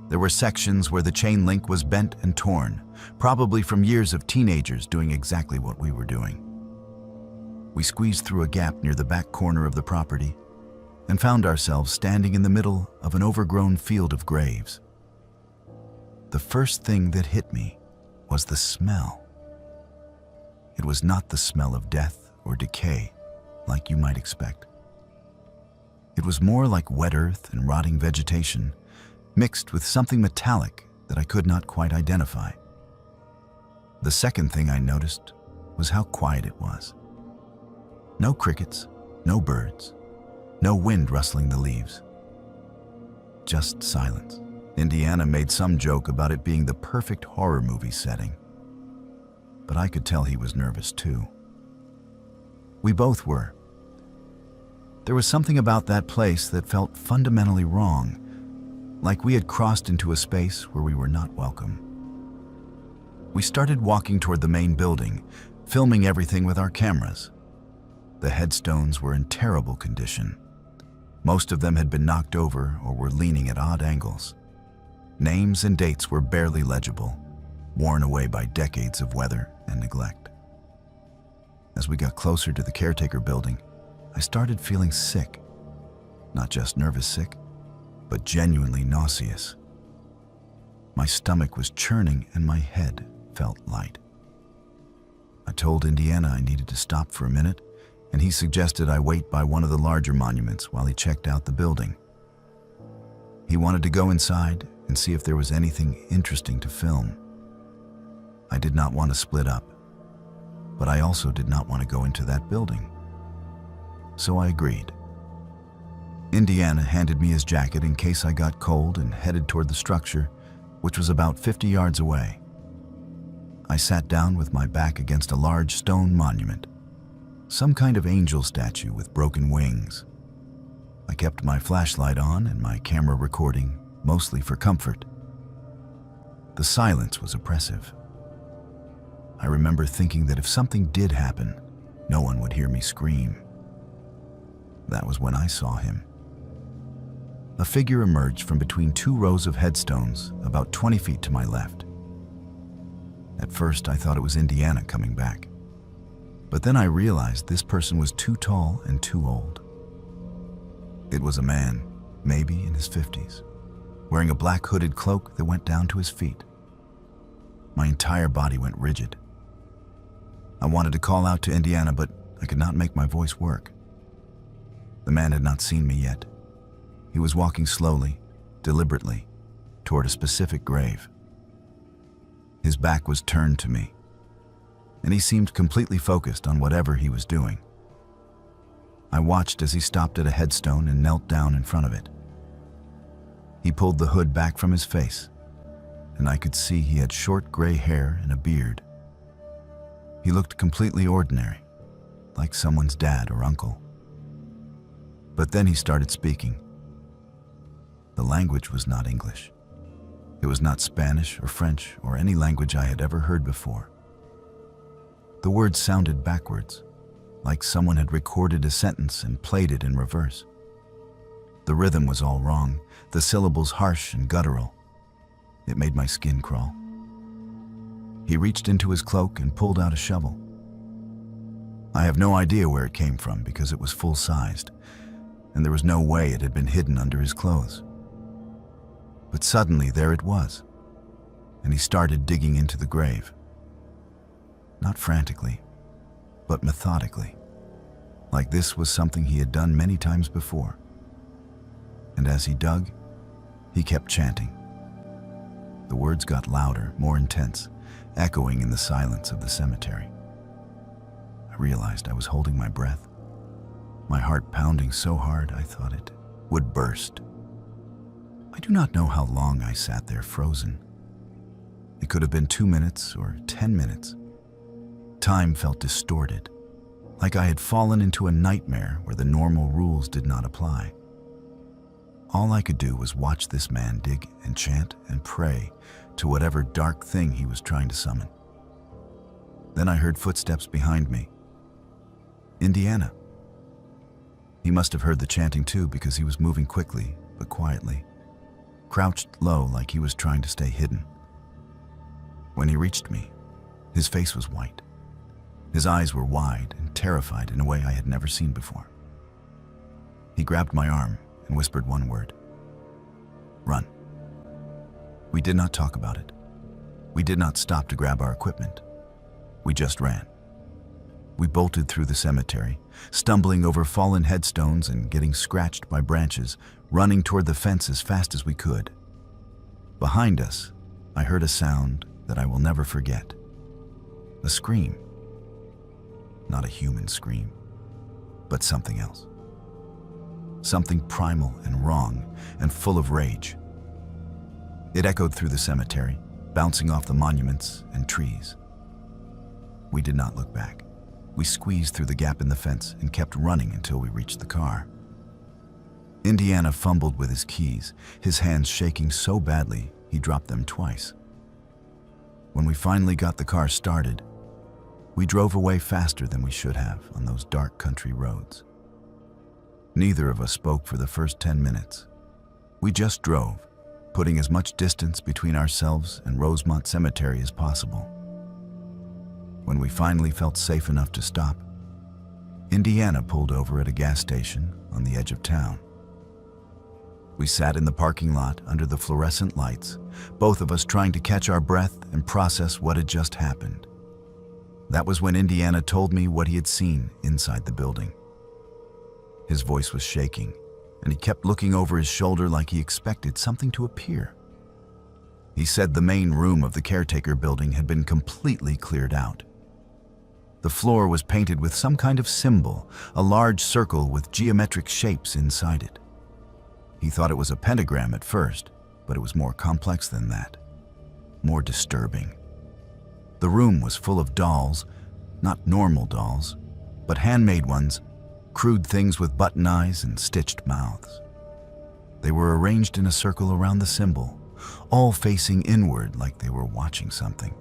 A: There were sections where the chain link was bent and torn, probably from years of teenagers doing exactly what we were doing. We squeezed through a gap near the back corner of the property and found ourselves standing in the middle of an overgrown field of graves. The first thing that hit me was the smell. It was not the smell of death or decay, like you might expect. It was more like wet earth and rotting vegetation, mixed with something metallic that I could not quite identify. The second thing I noticed was how quiet it was. No crickets, no birds, no wind rustling the leaves. Just silence. Indiana made some joke about it being the perfect horror movie setting, but I could tell he was nervous too. We both were. There was something about that place that felt fundamentally wrong, like we had crossed into a space where we were not welcome. We started walking toward the main building, filming everything with our cameras. The headstones were in terrible condition. Most of them had been knocked over or were leaning at odd angles. Names and dates were barely legible, worn away by decades of weather and neglect. As we got closer to the caretaker building, I started feeling sick. Not just nervous sick, but genuinely nauseous. My stomach was churning and my head felt light. I told Indiana I needed to stop for a minute, and he suggested I wait by one of the larger monuments while he checked out the building. He wanted to go inside and see if there was anything interesting to film. I did not want to split up, but I also did not want to go into that building. So I agreed. Indiana handed me his jacket in case I got cold and headed toward the structure, which was about 50 yards away. I sat down with my back against a large stone monument, some kind of angel statue with broken wings. I kept my flashlight on and my camera recording, mostly for comfort. The silence was oppressive. I remember thinking that if something did happen, no one would hear me scream. That was when I saw him. A figure emerged from between two rows of headstones about 20 feet to my left. At first, I thought it was Indiana coming back. But then I realized this person was too tall and too old. It was a man, maybe in his 50s, wearing a black hooded cloak that went down to his feet. My entire body went rigid. I wanted to call out to Indiana, but I could not make my voice work. The man had not seen me yet. He was walking slowly, deliberately, toward a specific grave. His back was turned to me, and he seemed completely focused on whatever he was doing. I watched as he stopped at a headstone and knelt down in front of it. He pulled the hood back from his face, and I could see he had short gray hair and a beard. He looked completely ordinary, like someone's dad or uncle. But then he started speaking. The language was not English. It was not Spanish or French or any language I had ever heard before. The words sounded backwards, like someone had recorded a sentence and played it in reverse. The rhythm was all wrong, the syllables harsh and guttural. It made my skin crawl. He reached into his cloak and pulled out a shovel. I have no idea where it came from because it was full-sized, and there was no way it had been hidden under his clothes. But suddenly there it was, and he started digging into the grave. Not frantically, but methodically, like this was something he had done many times before. And as he dug, he kept chanting. The words got louder, more intense, echoing in the silence of the cemetery. I realized I was holding my breath, my heart pounding so hard I thought it would burst. I do not know how long I sat there frozen. It could have been 2 minutes or 10 minutes, Time felt distorted, like I had fallen into a nightmare where the normal rules did not apply. All I could do was watch this man dig and chant and pray to whatever dark thing he was trying to summon. Then I heard footsteps behind me. Indiana. He must have heard the chanting too, because he was moving quickly but quietly, crouched low like he was trying to stay hidden. When he reached me, his face was white. His eyes were wide and terrified in a way I had never seen before. He grabbed my arm and whispered one word: "Run." We did not talk about it. We did not stop to grab our equipment. We just ran. We bolted through the cemetery, stumbling over fallen headstones and getting scratched by branches, running toward the fence as fast as we could. Behind us, I heard a sound that I will never forget. A scream. Not a human scream, but something else. Something primal and wrong and full of rage. It echoed through the cemetery, bouncing off the monuments and trees. We did not look back. We squeezed through the gap in the fence and kept running until we reached the car. Indiana fumbled with his keys, his hands shaking so badly he dropped them twice. When we finally got the car started, we drove away faster than we should have on those dark country roads. Neither of us spoke for the first 10 minutes. We just drove, putting as much distance between ourselves and Rosemont Cemetery as possible. When we finally felt safe enough to stop, Indiana pulled over at a gas station on the edge of town. We sat in the parking lot under the fluorescent lights, both of us trying to catch our breath and process what had just happened. That was when Indiana told me what he had seen inside the building. His voice was shaking, and he kept looking over his shoulder like he expected something to appear. He said the main room of the caretaker building had been completely cleared out. The floor was painted with some kind of symbol, a large circle with geometric shapes inside it. He thought it was a pentagram at first, but it was more complex than that, more disturbing. The room was full of dolls, not normal dolls, but handmade ones, crude things with button eyes and stitched mouths. They were arranged in a circle around the symbol, all facing inward like they were watching something.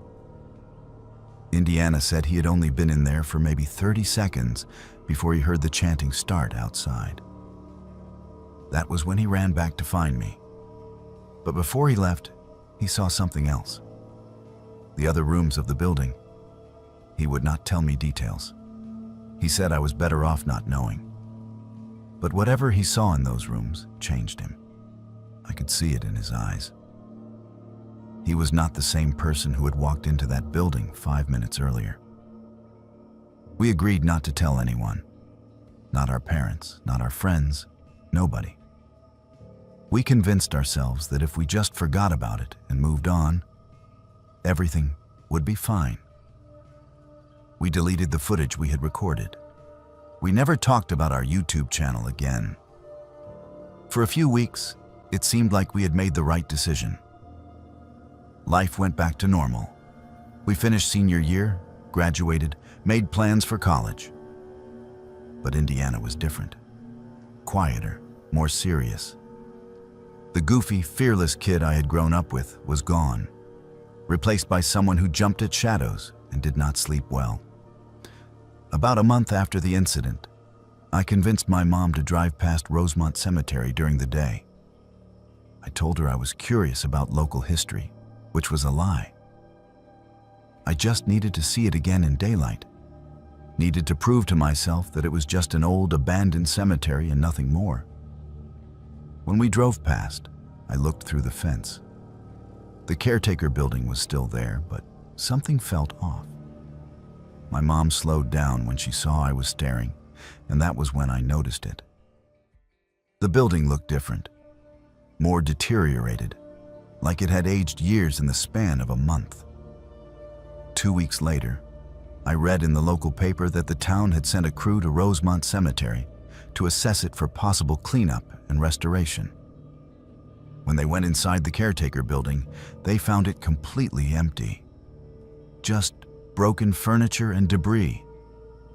A: Indiana said he had only been in there for maybe 30 seconds before he heard the chanting start outside. That was when he ran back to find me. But before he left, he saw something else. The other rooms of the building. He would not tell me details. He said I was better off not knowing. But whatever he saw in those rooms changed him. I could see it in his eyes. He was not the same person who had walked into that building 5 minutes earlier. We agreed not to tell anyone. Not our parents, not our friends, nobody. We convinced ourselves that if we just forgot about it and moved on, everything would be fine. We deleted the footage we had recorded. We never talked about our YouTube channel again. For a few weeks, it seemed like we had made the right decision. Life went back to normal. We finished senior year, graduated, made plans for college. But Indiana was different. Quieter, more serious. The goofy, fearless kid I had grown up with was gone, replaced by someone who jumped at shadows and did not sleep well. About a month after the incident, I convinced my mom to drive past Rosemont Cemetery during the day. I told her I was curious about local history, which was a lie. I just needed to see it again in daylight, needed to prove to myself that it was just an old abandoned cemetery and nothing more. When we drove past, I looked through the fence. The caretaker building was still there, but something felt off. My mom slowed down when she saw I was staring, and that was when I noticed it. The building looked different, more deteriorated, like it had aged years in the span of a month. 2 weeks later, I read in the local paper that the town had sent a crew to Rosemont Cemetery to assess it for possible cleanup and restoration. When they went inside the caretaker building, they found it completely empty. Just broken furniture and debris.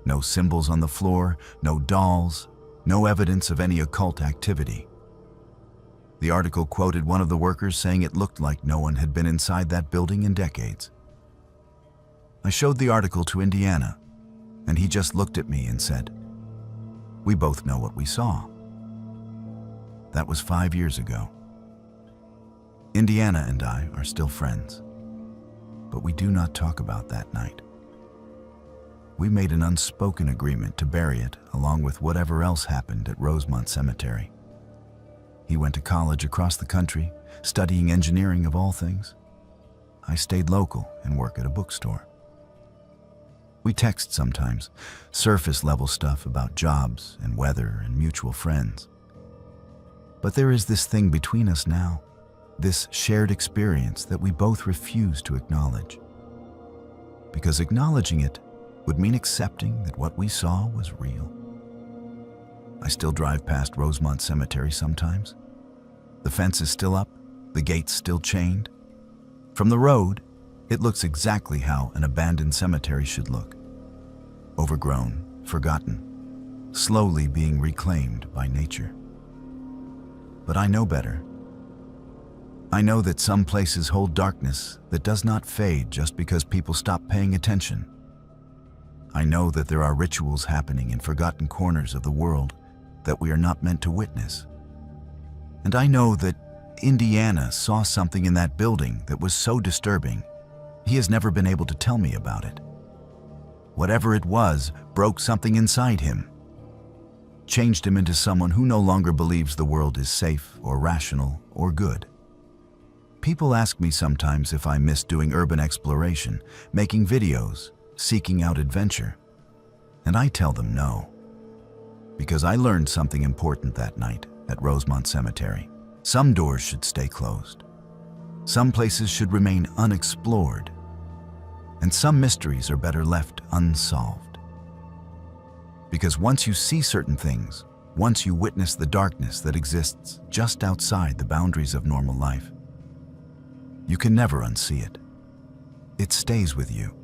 A: No symbols on the floor, no dolls, no evidence of any occult activity. The article quoted one of the workers saying it looked like no one had been inside that building in decades. I showed the article to Indiana, and he just looked at me and said, "We both know what we saw." That was 5 years ago. Indiana and I are still friends, but we do not talk about that night. We made an unspoken agreement to bury it along with whatever else happened at Rosemont Cemetery. He went to college across the country, studying engineering of all things. I stayed local and work at a bookstore. We text sometimes, surface-level stuff about jobs and weather and mutual friends. But there is this thing between us now, this shared experience that we both refuse to acknowledge. Because acknowledging it would mean accepting that what we saw was real. I still drive past Rosemont Cemetery sometimes. The fence is still up, the gates still chained. From the road, it looks exactly how an abandoned cemetery should look. Overgrown, forgotten, slowly being reclaimed by nature. But I know better. I know that some places hold darkness that does not fade just because people stop paying attention. I know that there are rituals happening in forgotten corners of the world that we are not meant to witness. And I know that Indiana saw something in that building that was so disturbing, he has never been able to tell me about it. Whatever it was broke something inside him, changed him into someone who no longer believes the world is safe or rational or good. People ask me sometimes if I miss doing urban exploration, making videos, seeking out adventure. And I tell them no. Because I learned something important that night at Rosemont Cemetery. Some doors should stay closed. Some places should remain unexplored. And some mysteries are better left unsolved. Because once you see certain things, once you witness the darkness that exists just outside the boundaries of normal life, you can never unsee it. It stays with you.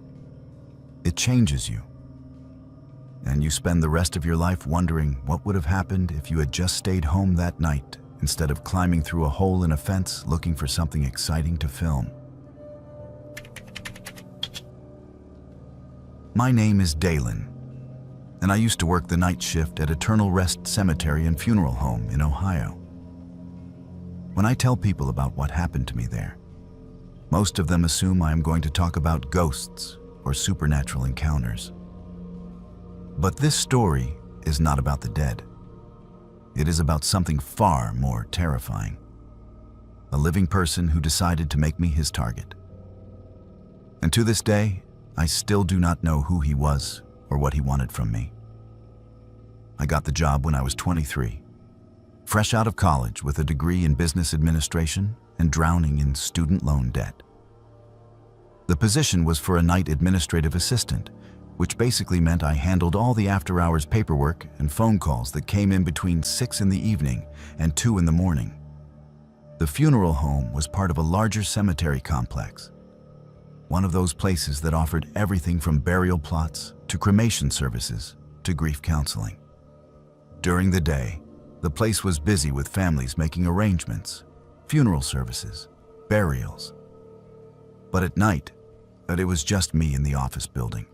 A: It changes you. And you spend the rest of your life wondering what would have happened if you had just stayed home that night instead of climbing through a hole in a fence looking for something exciting to film. My name is Dalen, and I used to work the night shift at Eternal Rest Cemetery and Funeral Home in Ohio. When I tell people about what happened to me there, most of them assume I am going to talk about ghosts or supernatural encounters. But this story is not about the dead. It is about something far more terrifying. A living person who decided to make me his target. And to this day, I still do not know who he was or what he wanted from me. I got the job when I was 23, fresh out of college with a degree in business administration and drowning in student loan debt. The position was for a night administrative assistant, which basically meant I handled all the after-hours paperwork and phone calls that came in between 6 in the evening and 2 in the morning. The funeral home was part of a larger cemetery complex, one of those places that offered everything from burial plots to cremation services to grief counseling. During the day, the place was busy with families making arrangements, funeral services, burials. But at night, it was just me in the office building,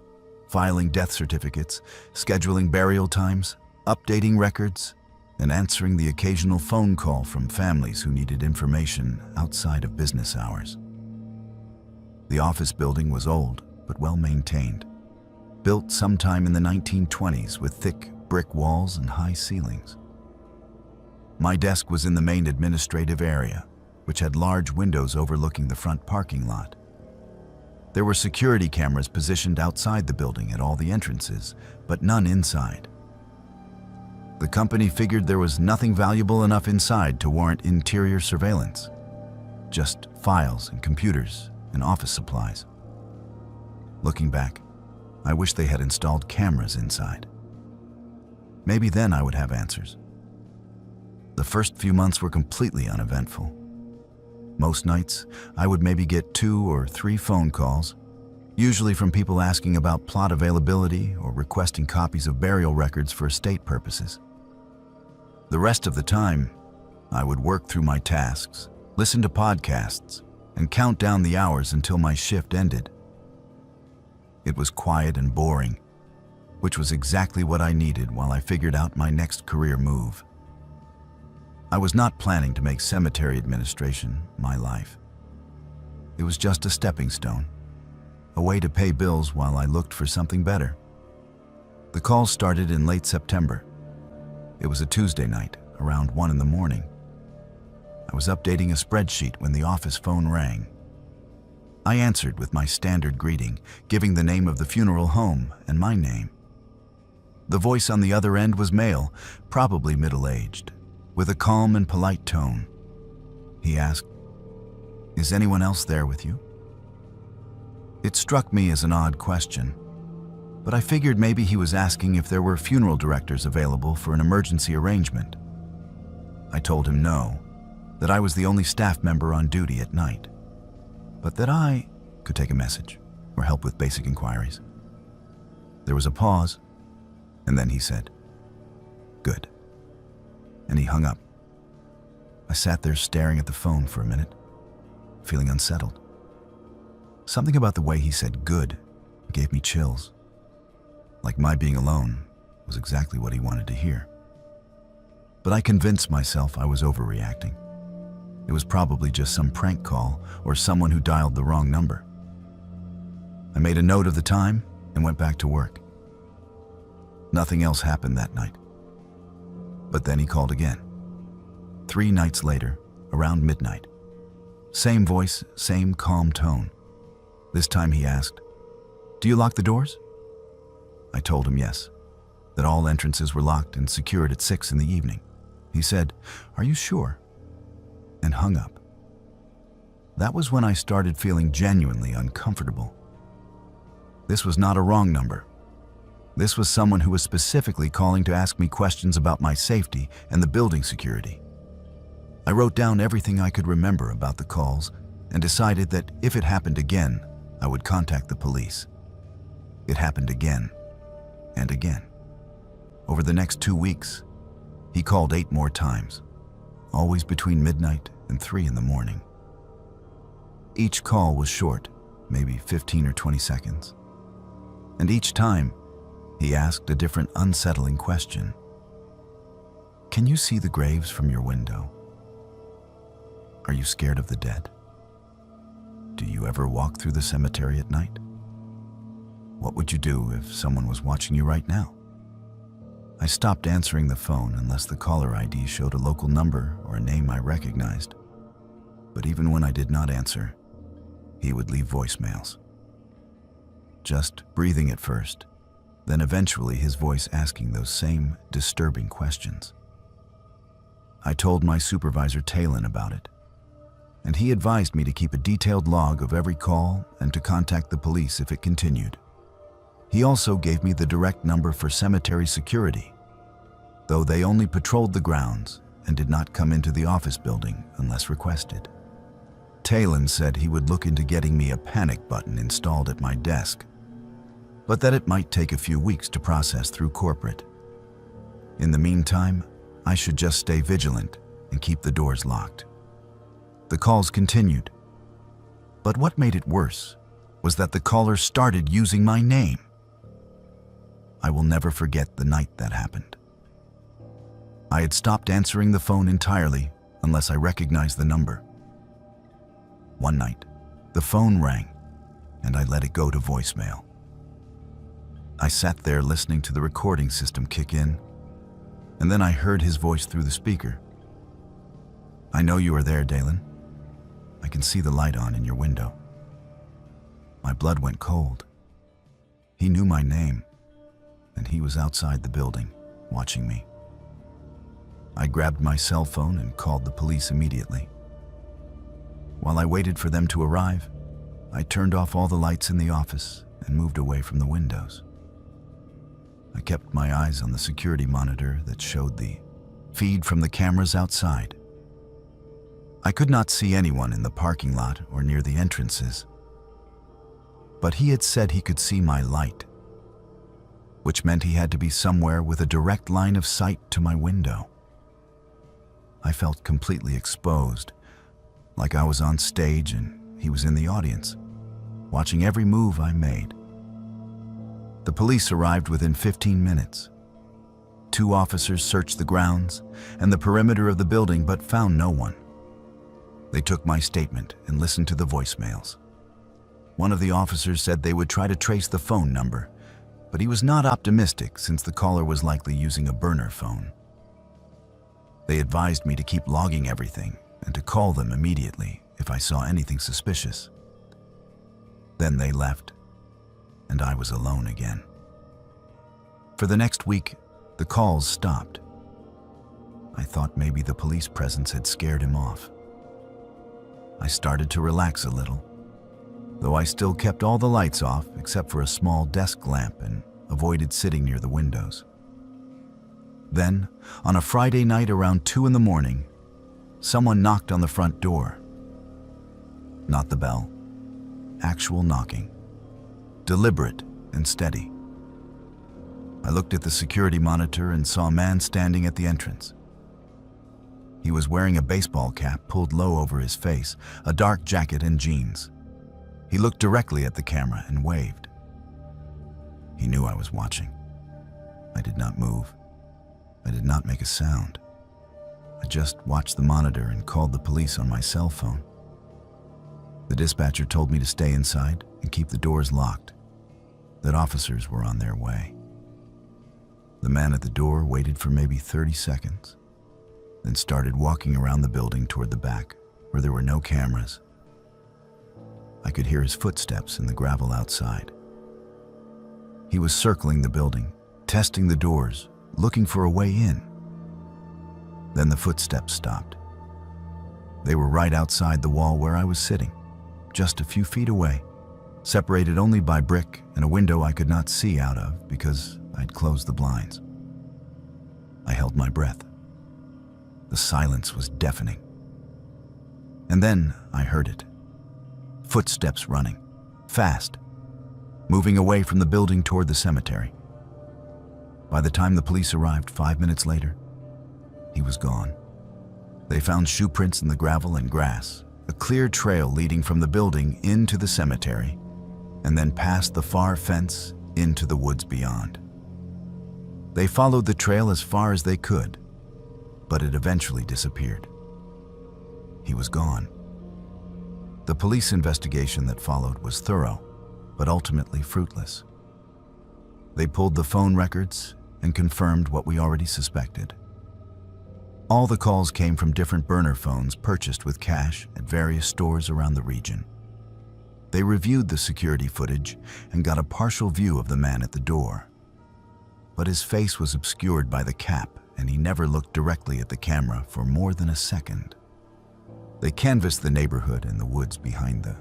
A: filing death certificates, scheduling burial times, updating records, and answering the occasional phone call from families who needed information outside of business hours. The office building was old, but well maintained, built sometime in the 1920s with thick brick walls and high ceilings. My desk was in the main administrative area, which had large windows overlooking the front parking lot. There were security cameras positioned outside the building at all the entrances, but none inside. The company figured there was nothing valuable enough inside to warrant interior surveillance, just files and computers and office supplies. Looking back, I wish they had installed cameras inside. Maybe then I would have answers. The first few months were completely uneventful. Most nights, I would maybe get 2 or 3 phone calls, usually from people asking about plot availability or requesting copies of burial records for estate purposes. The rest of the time, I would work through my tasks, listen to podcasts, and count down the hours until my shift ended. It was quiet and boring, which was exactly what I needed while I figured out my next career move. I was not planning to make cemetery administration my life. It was just a stepping stone, a way to pay bills while I looked for something better. The call started in late September. It was a Tuesday night, around 1 in the morning. I was updating a spreadsheet when the office phone rang. I answered with my standard greeting, giving the name of the funeral home and my name. The voice on the other end was male, probably middle-aged, with a calm and polite tone. He asked, "Is anyone else there with you?" It struck me as an odd question, but I figured maybe he was asking if there were funeral directors available for an emergency arrangement. I told him no, that I was the only staff member on duty at night, but that I could take a message or help with basic inquiries. There was a pause, and then he said, "Good." And he hung up. I sat there staring at the phone for a minute, feeling unsettled. Something about the way he said "good" gave me chills. Like my being alone was exactly what he wanted to hear. But I convinced myself I was overreacting. It was probably just some prank call or someone who dialed the wrong number. I made a note of the time and went back to work. Nothing else happened that night. But then he called again. 3 nights later, around midnight. Same voice, same calm tone. This time he asked, "Do you lock the doors?" I told him yes, that all entrances were locked and secured at 6 in the evening. He said, "Are you sure?" and hung up. That was when I started feeling genuinely uncomfortable. This was not a wrong number. This was someone who was specifically calling to ask me questions about my safety and the building security. I wrote down everything I could remember about the calls and decided that if it happened again, I would contact the police. It happened again and again. Over the next 2 weeks, he called 8 more times, always between midnight and 3 in the morning. Each call was short, maybe 15 or 20 seconds. And each time, he asked a different unsettling question. "Can you see the graves from your window? Are you scared of the dead? Do you ever walk through the cemetery at night? What would you do if someone was watching you right now?" I stopped answering the phone unless the caller ID showed a local number or a name I recognized. But even when I did not answer, he would leave voicemails. Just breathing at first, then eventually his voice asking those same disturbing questions. I told my supervisor Talon about it, and he advised me to keep a detailed log of every call and to contact the police if it continued. He also gave me the direct number for cemetery security, though they only patrolled the grounds and did not come into the office building unless requested. Talon said he would look into getting me a panic button installed at my desk, but that it might take a few weeks to process through corporate. In the meantime, I should just stay vigilant and keep the doors locked. The calls continued, but what made it worse was that the caller started using my name. I will never forget the night that happened. I had stopped answering the phone entirely unless I recognized the number. One night, the phone rang, and I let it go to voicemail. I sat there listening to the recording system kick in, and then I heard his voice through the speaker. "I know you are there, Dalen. I can see the light on in your window." My blood went cold. He knew my name, and he was outside the building, watching me. I grabbed my cell phone and called the police immediately. While I waited for them to arrive, I turned off all the lights in the office and moved away from the windows. I kept my eyes on the security monitor that showed the feed from the cameras outside. I could not see anyone in the parking lot or near the entrances. but he had said he could see my light, which meant he had to be somewhere with a direct line of sight to my window. I felt completely exposed, like I was on stage and he was in the audience, watching every move I made. The police arrived within 15 minutes. 2 officers searched the grounds and the perimeter of the building but found no one. They took my statement and listened to the voicemails. One of the officers said they would try to trace the phone number, but he was not optimistic since the caller was likely using a burner phone. They advised me to keep logging everything and to call them immediately if I saw anything suspicious. Then they left, and I was alone again. For the next week, the calls stopped. I thought maybe the police presence had scared him off. I started to relax a little, though I still kept all the lights off except for a small desk lamp and avoided sitting near the windows. Then, on a Friday night around 2 in the morning, someone knocked on the front door. Not the bell. Actual knocking. Deliberate and steady. I looked at the security monitor and saw a man standing at the entrance. He was wearing a baseball cap pulled low over his face, a dark jacket and jeans. He looked directly at the camera and waved. He knew I was watching. I did not move. I did not make a sound. I just watched the monitor and called the police on my cell phone. The dispatcher told me to stay inside and keep the doors locked, that officers were on their way. The man at the door waited for maybe 30 seconds, then started walking around the building toward the back, where there were no cameras. I could hear his footsteps in the gravel outside. He was circling the building, testing the doors, looking for a way in. Then the footsteps stopped. They were right outside the wall where I was sitting, just a few feet away, separated only by brick and a window I could not see out of because I'd closed the blinds. I held my breath. The silence was deafening. And then I heard it. Footsteps running, fast, moving away from the building toward the cemetery. By the time the police arrived 5 minutes later, he was gone. They found shoe prints in the gravel and grass, a clear trail leading from the building into the cemetery, and then past the far fence into the woods beyond. They followed the trail as far as they could, but it eventually disappeared. He was gone. The police investigation that followed was thorough, but ultimately fruitless. They pulled the phone records and confirmed what we already suspected. All the calls came from different burner phones purchased with cash at various stores around the region. They reviewed the security footage and got a partial view of the man at the door. But his face was obscured by the cap, and he never looked directly at the camera for more than a second. They canvassed the neighborhood and the woods behind the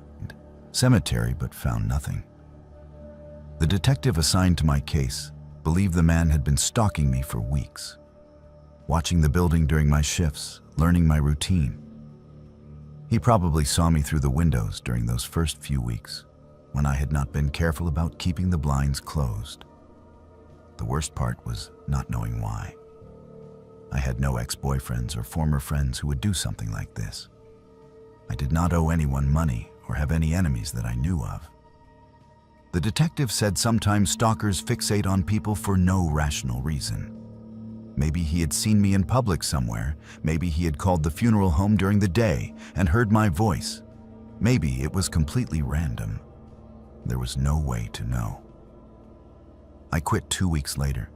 A: cemetery, but found nothing. The detective assigned to my case believed the man had been stalking me for weeks, watching the building during my shifts, learning my routine. He probably saw me through the windows during those first few weeks, when I had not been careful about keeping the blinds closed. The worst part was not knowing why. I had no ex-boyfriends or former friends who would do something like this. I did not owe anyone money or have any enemies that I knew of. The detective said sometimes stalkers fixate on people for no rational reason. Maybe he had seen me in public somewhere. Maybe he had called the funeral home during the day and heard my voice. Maybe it was completely random. There was no way to know. I quit 2 weeks later.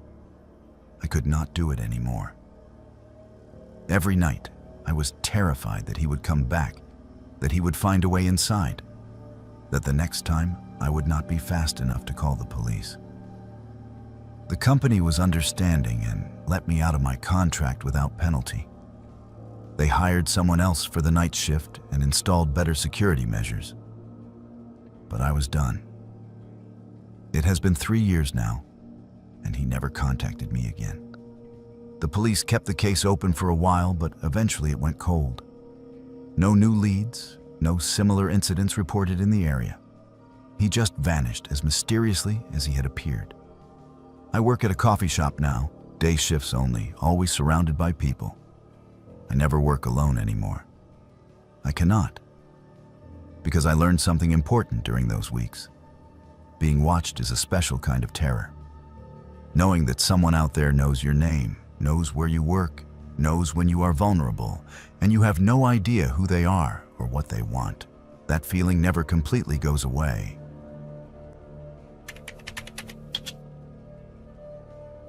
A: I could not do it anymore. Every night, I was terrified that he would come back, that he would find a way inside, that the next time I would not be fast enough to call the police. The company was understanding and let me out of my contract without penalty. They hired someone else for the night shift and installed better security measures. But I was done. It has been 3 years now, and he never contacted me again. The police kept the case open for a while, but eventually it went cold. No new leads, no similar incidents reported in the area. He just vanished as mysteriously as he had appeared. I work at a coffee shop now, day shifts only, always surrounded by people. I never work alone anymore. I cannot, because I learned something important during those weeks. Being watched is a special kind of terror. Knowing that someone out there knows your name, knows where you work, knows when you are vulnerable, and you have no idea who they are or what they want. That feeling never completely goes away.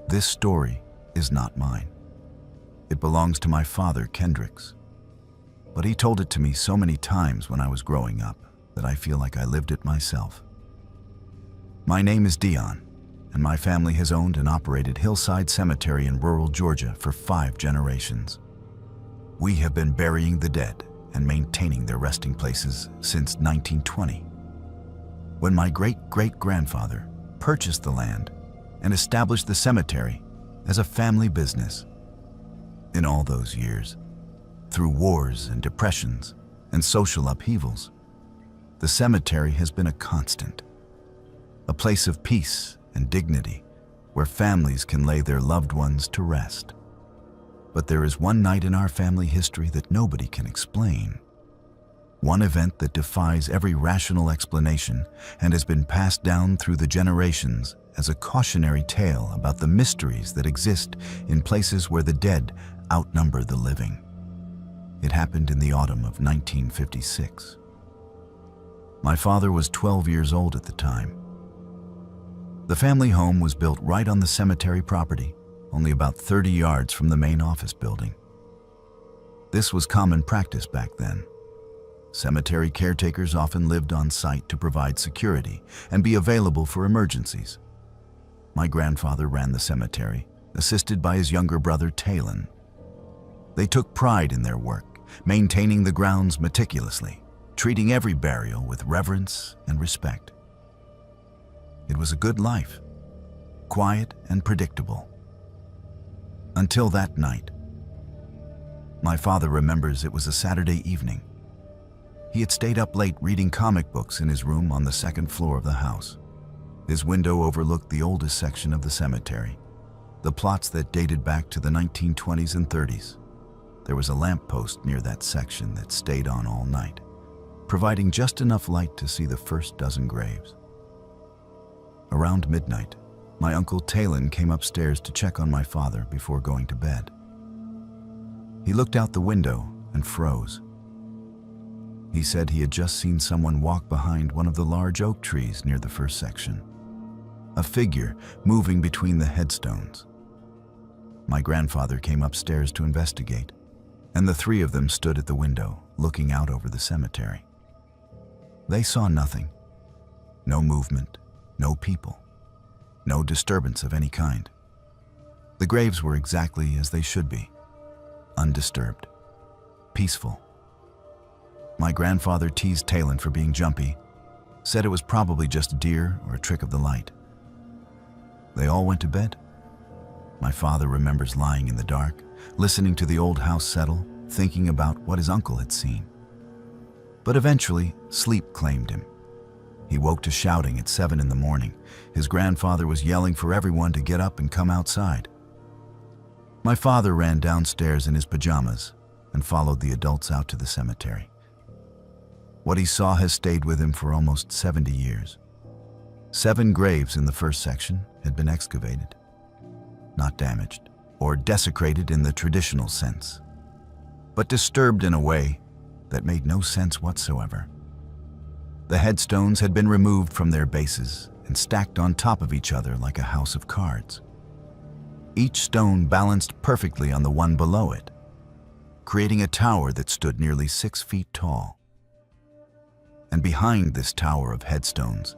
A: This story is not mine. It belongs to my father, Kendricks. But he told it to me so many times when I was growing up that I feel like I lived it myself. My name is Dion, and my family has owned and operated Hillside Cemetery in rural Georgia for 5 generations. We have been burying the dead and maintaining their resting places since 1920, when my great-great-grandfather purchased the land and established the cemetery as a family business. In all those years, through wars and depressions and social upheavals, the cemetery has been a constant, a place of peace and dignity where families can lay their loved ones to rest. But there is one night in our family history that nobody can explain. One event that defies every rational explanation and has been passed down through the generations as a cautionary tale about the mysteries that exist in places where the dead outnumber the living. It happened in the autumn of 1956. My father was 12 years old at the time. The family home was built right on the cemetery property, only about 30 yards from the main office building. This was common practice back then. Cemetery caretakers often lived on site to provide security and be available for emergencies. My grandfather ran the cemetery, assisted by his younger brother, Talon. They took pride in their work, maintaining the grounds meticulously, treating every burial with reverence and respect. It was a good life, quiet and predictable. Until that night. My father remembers it was a Saturday evening. He had stayed up late reading comic books in his room on the 2nd floor of the house. His window overlooked the oldest section of the cemetery, the plots that dated back to the 1920s and 30s. There was a lamppost near that section that stayed on all night, providing just enough light to see the first dozen graves. Around midnight, my uncle Talon came upstairs to check on my father before going to bed. He looked out the window and froze. He said he had just seen someone walk behind one of the large oak trees near the first section, a figure moving between the headstones. My grandfather came upstairs to investigate, and the 3 of them stood at the window, looking out over the cemetery. They saw nothing. No movement, no people, no disturbance of any kind. The graves were exactly as they should be, undisturbed, peaceful. My grandfather teased Talon for being jumpy, said it was probably just a deer or a trick of the light. They all went to bed. My father remembers lying in the dark, listening to the old house settle, thinking about what his uncle had seen. But eventually, sleep claimed him. He woke to shouting at 7 in the morning. His grandfather was yelling for everyone to get up and come outside. My father ran downstairs in his pajamas and followed the adults out to the cemetery. What he saw has stayed with him for almost 70 years. 7 graves in the first section had been excavated, not damaged or desecrated in the traditional sense, but disturbed in a way that made no sense whatsoever. The headstones had been removed from their bases and stacked on top of each other like a house of cards. Each stone balanced perfectly on the one below it, creating a tower that stood nearly 6 feet tall. And behind this tower of headstones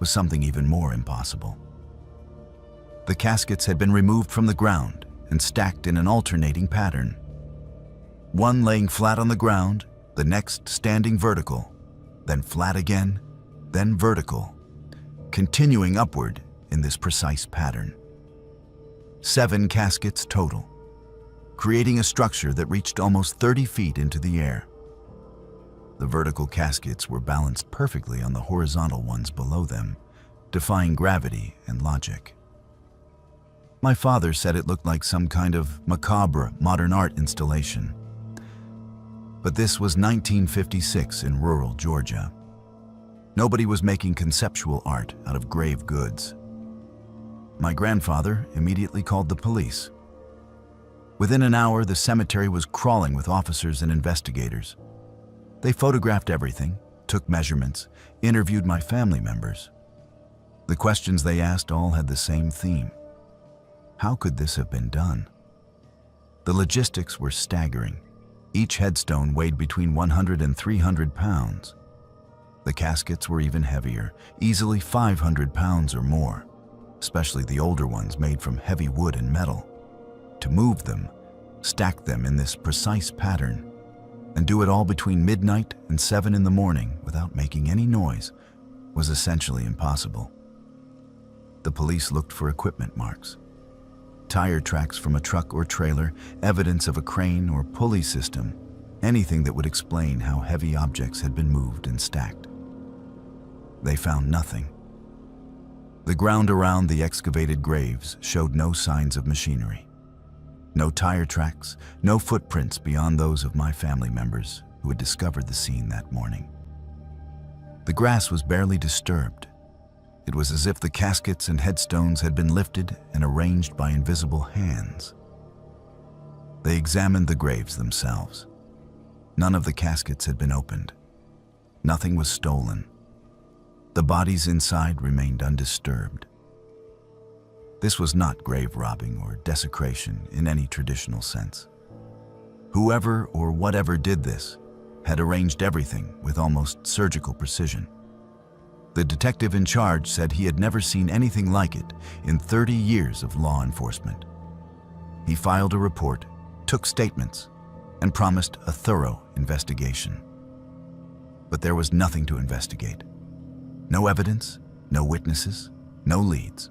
A: was something even more impossible. The caskets had been removed from the ground and stacked in an alternating pattern. One laying flat on the ground, the next standing vertical, then flat again, then vertical, continuing upward in this precise pattern. 7 caskets total, creating a structure that reached almost 30 feet into the air. The vertical caskets were balanced perfectly on the horizontal ones below them, defying gravity and logic. My father said it looked like some kind of macabre modern art installation. But this was 1956 in rural Georgia. Nobody was making conceptual art out of grave goods. My grandfather immediately called the police. Within an hour, the cemetery was crawling with officers and investigators. They photographed everything, took measurements, interviewed my family members. The questions they asked all had the same theme. How could this have been done? The logistics were staggering. Each headstone weighed between 100 and 300 pounds. The caskets were even heavier, easily 500 pounds or more, especially the older ones made from heavy wood and metal. To move them, stack them in this precise pattern, and do it all between midnight and 7 in the morning without making any noise was essentially impossible. The police looked for equipment marks, tire tracks from a truck or trailer, evidence of a crane or pulley system, anything that would explain how heavy objects had been moved and stacked. They found nothing. The ground around the excavated graves showed no signs of machinery. No tire tracks, no footprints beyond those of my family members who had discovered the scene that morning. The grass was barely disturbed. It was as if the caskets and headstones had been lifted and arranged by invisible hands. They examined the graves themselves. None of the caskets had been opened. Nothing was stolen. The bodies inside remained undisturbed. This was not grave robbing or desecration in any traditional sense. Whoever or whatever did this had arranged everything with almost surgical precision. The detective in charge said he had never seen anything like it in 30 years of law enforcement. He filed a report, took statements, and promised a thorough investigation. But there was nothing to investigate. No evidence, no witnesses, no leads.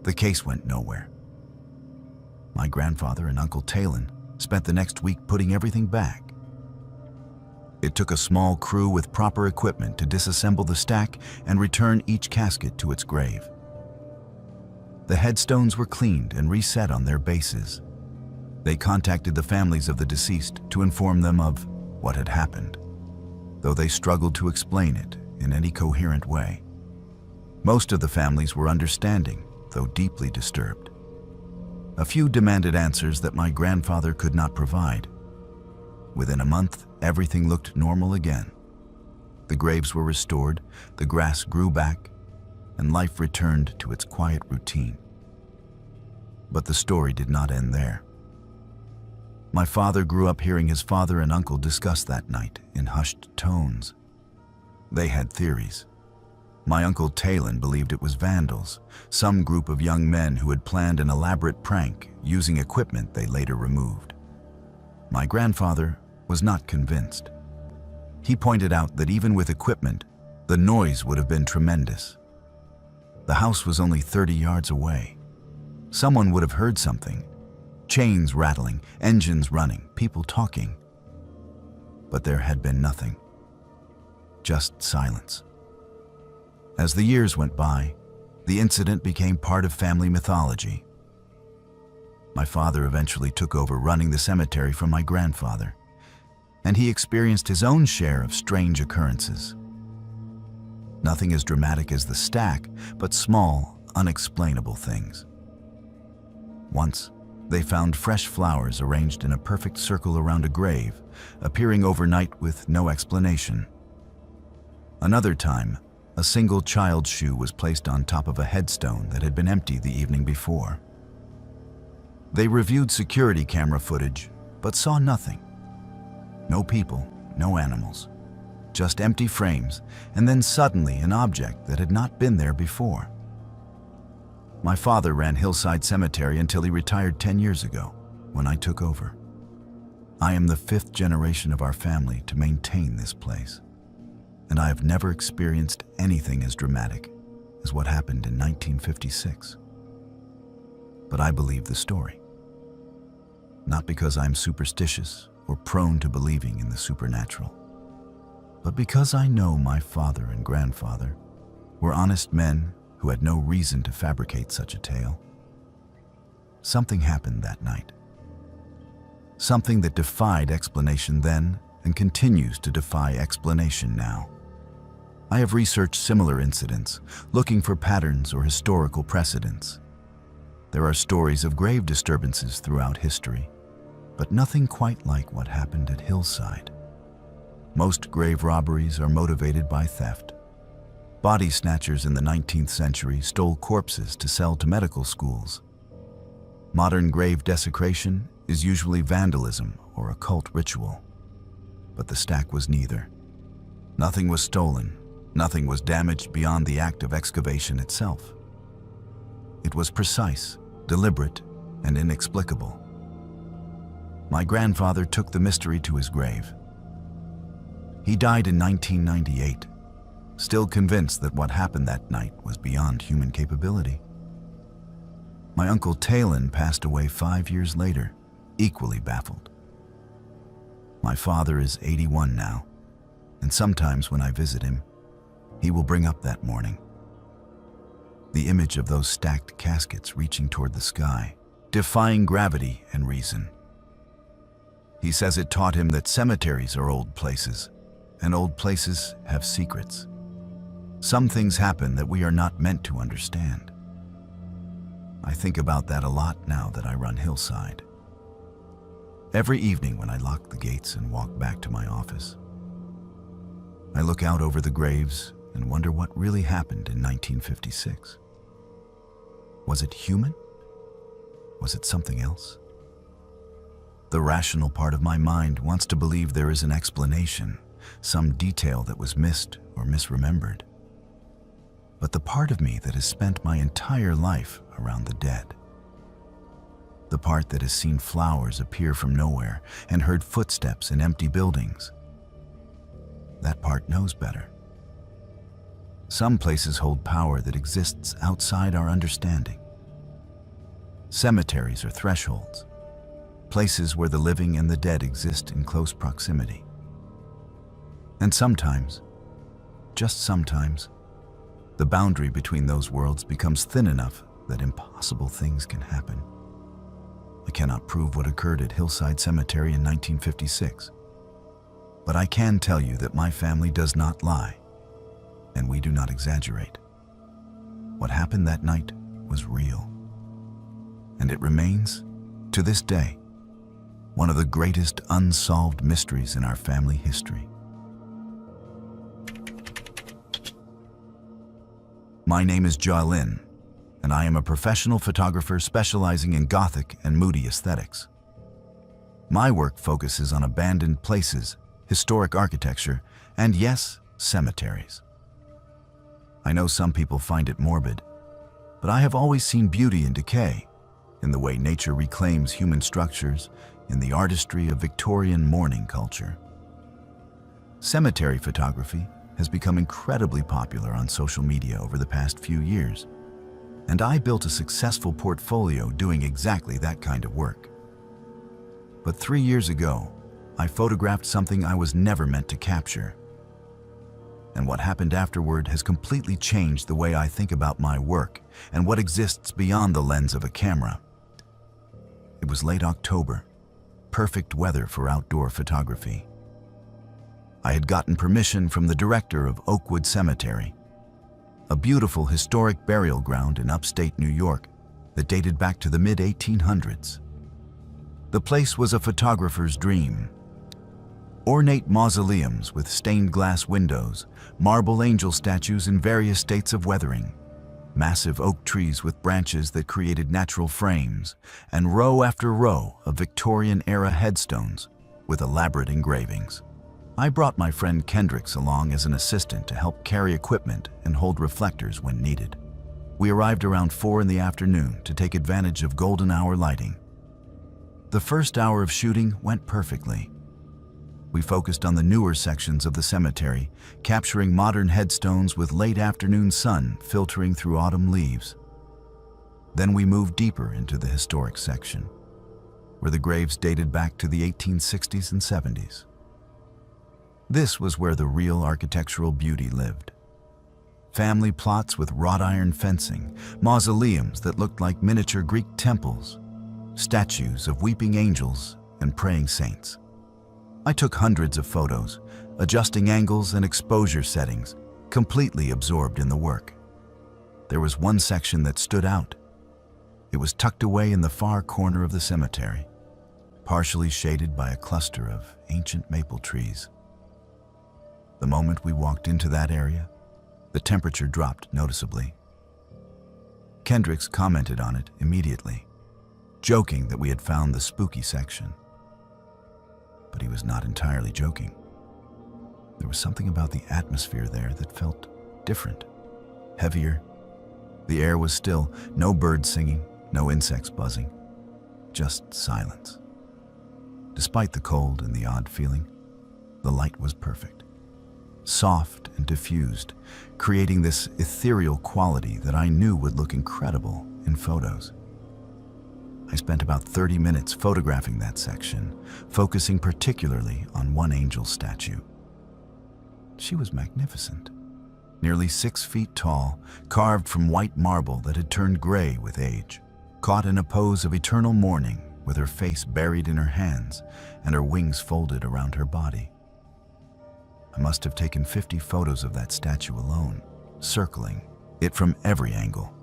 A: The case went nowhere. My grandfather and Uncle Talon spent the next week putting everything back. It took a small crew with proper equipment to disassemble the stack and return each casket to its grave. The headstones were cleaned and reset on their bases. They contacted the families of the deceased to inform them of what had happened, though they struggled to explain it in any coherent way. Most of the families were understanding, though deeply disturbed. A few demanded answers that my grandfather could not provide. Within a month, everything looked normal again. The graves were restored, the grass grew back, and life returned to its quiet routine. But the story did not end there. My father grew up hearing his father and uncle discuss that night in hushed tones. They had theories. My Uncle Talon believed it was vandals, some group of young men who had planned an elaborate prank using equipment they later removed. My grandfather was not convinced. He pointed out that even with equipment, the noise would have been tremendous. The house was only 30 yards away. Someone would have heard something. Chains rattling, engines running, people talking. But there had been nothing. Just silence. As the years went by, the incident became part of family mythology. My father eventually took over running the cemetery from my grandfather, and he experienced his own share of strange occurrences. Nothing as dramatic as the stack, but small, unexplainable things. Once, they found fresh flowers arranged in a perfect circle around a grave, appearing overnight with no explanation. Another time, a single child's shoe was placed on top of a headstone that had been empty the evening before. They reviewed security camera footage, but saw nothing. No people, no animals, just empty frames, and then suddenly an object that had not been there before. My father ran Hillside Cemetery until he retired 10 years ago, when I took over. I am the 5th generation of our family to maintain this place, and I have never experienced anything as dramatic as what happened in 1956. But I believe the story. Not because I'm superstitious or prone to believing in the supernatural, But because I know my father and grandfather were honest men who had no reason to fabricate such a tale, something happened that night. Something that defied explanation then and continues to defy explanation now. I have researched similar incidents, looking for patterns or historical precedents. There are stories of grave disturbances throughout history, but nothing quite like what happened at Hillside. Most grave robberies are motivated by theft. Body snatchers in the 19th century stole corpses to sell to medical schools. Modern grave desecration is usually vandalism or occult ritual. But the stack was neither. Nothing was stolen, nothing was damaged beyond the act of excavation itself. It was precise, deliberate, and inexplicable. My grandfather took the mystery to his grave. He died in 1998, still convinced that what happened that night was beyond human capability. My uncle Talon passed away 5 years later, equally baffled. My father is 81 now, and sometimes when I visit him, he will bring up that morning. The image of those stacked caskets reaching toward the sky, defying gravity and reason. He says it taught him that cemeteries are old places, and old places have secrets. Some things happen that we are not meant to understand. I think about that a lot now that I run Hillside. Every evening when I lock the gates and walk back to my office, I look out over the graves and wonder what really happened in 1956. Was it human? Was it something else? The rational part of my mind wants to believe there is an explanation, some detail that was missed or misremembered. But the part of me that has spent my entire life around the dead, the part that has seen flowers appear from nowhere and heard footsteps in empty buildings, that part knows better. Some places hold power that exists outside our understanding. Cemeteries are thresholds, places where the living and the dead exist in close proximity. And sometimes, just sometimes, the boundary between those worlds becomes thin enough that impossible things can happen. I cannot prove what occurred at Hillside Cemetery in 1956, but I can tell you that my family does not lie, and we do not exaggerate. What happened that night was real, and it remains, to this day, one of the greatest unsolved mysteries in our family history. My name is Jia Lin, and I am a professional photographer specializing in Gothic and moody aesthetics. My work focuses on abandoned places, historic architecture, and yes, cemeteries. I know some people find it morbid, but I have always seen beauty in decay, in the way nature reclaims human structures, in the artistry of Victorian mourning culture. Cemetery photography has become incredibly popular on social media over the past few years, and I built a successful portfolio doing exactly that kind of work. But 3 years ago, I photographed something I was never meant to capture. And what happened afterward has completely changed the way I think about my work and what exists beyond the lens of a camera. It was late October, perfect weather for outdoor photography. I had gotten permission from the director of Oakwood Cemetery, a beautiful historic burial ground in upstate New York that dated back to the mid-1800s. The place was a photographer's dream. Ornate mausoleums with stained glass windows, marble angel statues in various states of weathering, massive oak trees with branches that created natural frames, and row after row of Victorian-era headstones with elaborate engravings. I brought my friend Kendricks along as an assistant to help carry equipment and hold reflectors when needed. We arrived around 4 in the afternoon to take advantage of golden hour lighting. The first hour of shooting went perfectly. We focused on the newer sections of the cemetery, capturing modern headstones with late afternoon sun filtering through autumn leaves. Then we moved deeper into the historic section, where the graves dated back to the 1860s and 70s. This was where the real architectural beauty lived. Family plots with wrought iron fencing, mausoleums that looked like miniature Greek temples, statues of weeping angels and praying saints. I took hundreds of photos, adjusting angles and exposure settings, completely absorbed in the work. There was one section that stood out. It was tucked away in the far corner of the cemetery, partially shaded by a cluster of ancient maple trees. The moment we walked into that area, the temperature dropped noticeably. Kendricks commented on it immediately, joking that we had found the spooky section. But he was not entirely joking. There was something about the atmosphere there that felt different, heavier. The air was still, no birds singing, no insects buzzing, just silence. Despite the cold and the odd feeling, the light was perfect, soft and diffused, creating this ethereal quality that I knew would look incredible in photos. I spent about 30 minutes photographing that section, focusing particularly on one angel statue. She was magnificent, nearly 6 feet tall, carved from white marble that had turned gray with age, caught in a pose of eternal mourning with her face buried in her hands and her wings folded around her body. I must have taken 50 photos of that statue alone, circling it from every angle,